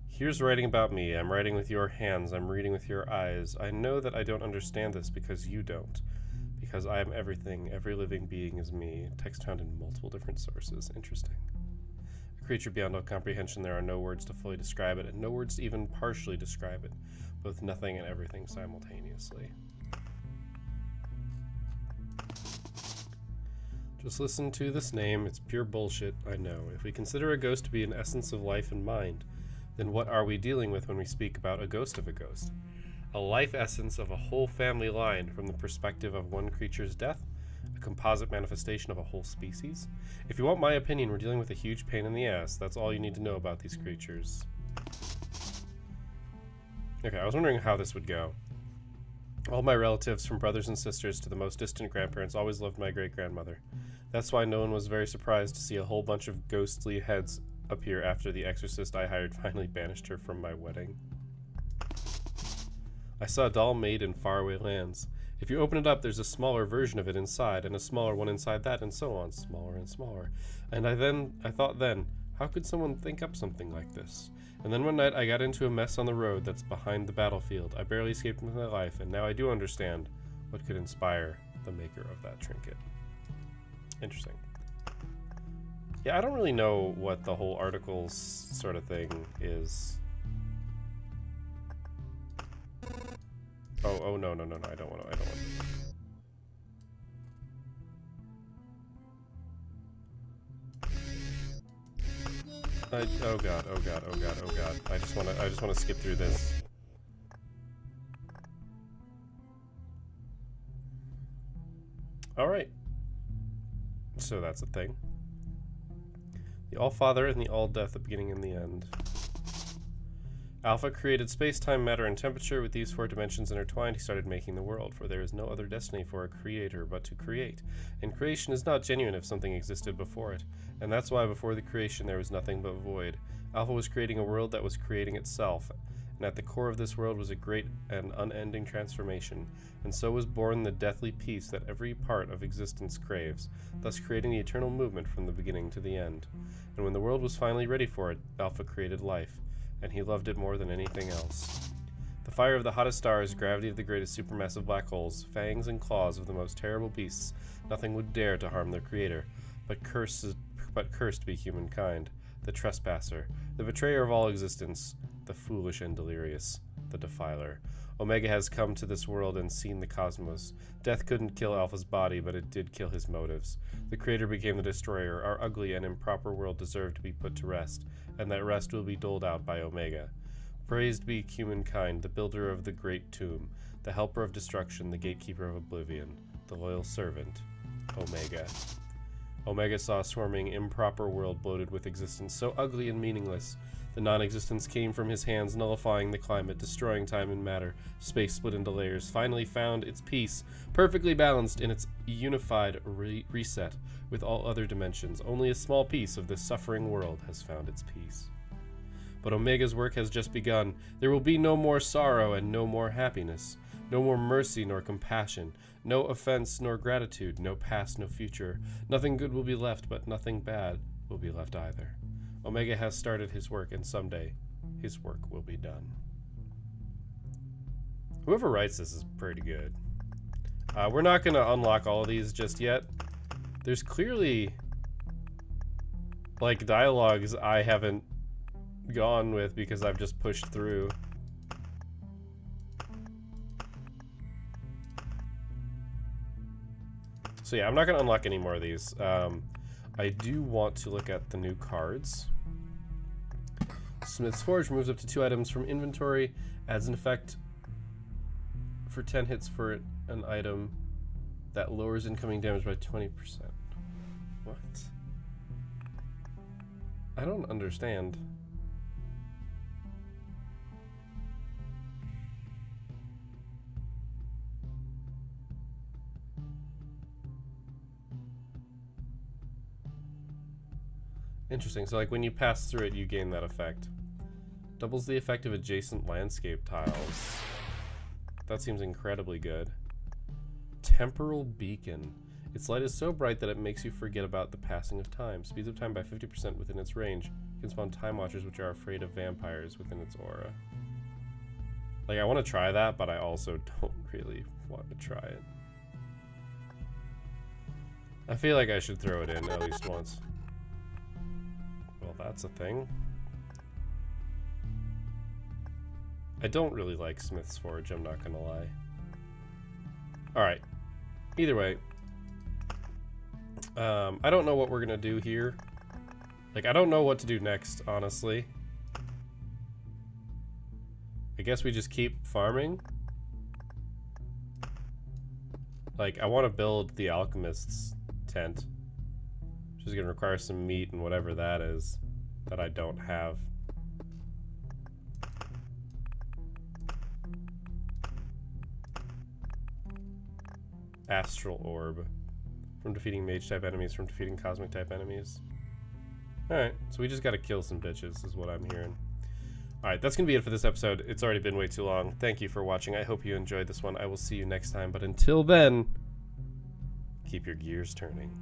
Here's writing about me. I'm writing with your hands. I'm reading with your eyes. I know that I don't understand this because you don't. Because I am everything. Every living being is me. Text found in multiple different sources. Interesting. creature beyond all comprehension. There are no words to fully describe it, and no words to even partially describe it. Both nothing and everything simultaneously. Just listen to this name. It's pure bullshit, I know. If we consider a ghost to be an essence of life and mind, then what are we dealing with when we speak about a ghost of a ghost? A life essence of a whole family line from the perspective of one creature's death? A composite manifestation of a whole species? If you want my opinion, we're dealing with a huge pain in the ass. That's all you need to know about these creatures. Okay, I was wondering how this would go. All my relatives, from brothers and sisters to the most distant grandparents, always loved my great-grandmother. That's why no one was very surprised to see a whole bunch of ghostly heads appear after the exorcist I hired finally banished her from my wedding. I saw a doll made in faraway lands. If you open it up, there's a smaller version of it inside, and a smaller one inside that, and so on, smaller and smaller. And I thought then, how could someone think up something like this? And then one night I got into a mess on the road that's behind the battlefield. I barely escaped with my life, and now I do understand what could inspire the maker of that trinket. Interesting. Yeah, I don't really know what the whole articles sort of thing is. Oh no, I don't want to. Oh god. I just want to skip through this. All right. So that's a thing. The All-Father and the All-Death, the beginning and the end. Alpha created space-time, matter, and temperature. With these four dimensions intertwined, he started making the world, for there is no other destiny for a creator but to create. And creation is not genuine if something existed before it. And that's why before the creation there was nothing but void. Alpha was creating a world that was creating itself. And at the core of this world was a great and unending transformation. And so was born the deathly peace that every part of existence craves, thus creating the eternal movement from the beginning to the end. And when the world was finally ready for it, Alpha created life. And he loved it more than anything else. The fire of the hottest stars, gravity of the greatest supermassive black holes, fangs and claws of the most terrible beasts, nothing would dare to harm their creator, but cursed be humankind, the trespasser, the betrayer of all existence, the foolish and delirious, the defiler. Omega has come to this world and seen the cosmos. Death couldn't kill Alpha's body, but it did kill his motives. The creator became the destroyer. Our ugly and improper world deserved to be put to rest, and that rest will be doled out by Omega. Praised be humankind, the builder of the great tomb, the helper of destruction, the gatekeeper of oblivion, the loyal servant, Omega. Omega saw a swarming, improper world bloated with existence so ugly and meaningless. The non-existence came from his hands, nullifying the climate, destroying time and matter. Space split into layers, finally found its peace, perfectly balanced in its unified reset with all other dimensions. Only a small piece of this suffering world has found its peace. But Omega's work has just begun. There will be no more sorrow and no more happiness. No more mercy nor compassion. No offense nor gratitude. No past, no future. Nothing good will be left, but nothing bad will be left either. Omega has started his work, and someday his work will be done. Whoever writes this is pretty good. We're not going to unlock all of these just yet. There's clearly, like, dialogues I haven't gone with because I've just pushed through. So yeah, I'm not going to unlock any more of these. I do want to look at the new cards. Smith's Forge removes up to 2 items from inventory, adds an effect for 10 hits for an item that lowers incoming damage by 20%. What? I don't understand. Interesting, so like when you pass through it, you gain that effect. Doubles the effect of adjacent landscape tiles. That seems incredibly good. Temporal Beacon. Its light is so bright that it makes you forget about the passing of time. Speeds up time by 50% within its range. You can spawn Time Watchers which are afraid of vampires within its aura. Like, I want to try that, but I also don't really want to try it. I feel like I should throw it in at least once. Well, that's a thing. I don't really like Smith's Forge, I'm not gonna lie. Alright. Either way. I don't know what we're gonna do here. Like, I don't know what to do next, honestly. I guess we just keep farming. Like, I want to build the alchemist's tent, which is going to require some meat and whatever that is that I don't have. Astral Orb. From defeating mage-type enemies, from defeating cosmic-type enemies. Alright, so we just gotta kill some bitches, is what I'm hearing. Alright, that's gonna be it for this episode. It's already been way too long. Thank you for watching. I hope you enjoyed this one. I will see you next time, but until then, keep your gears turning.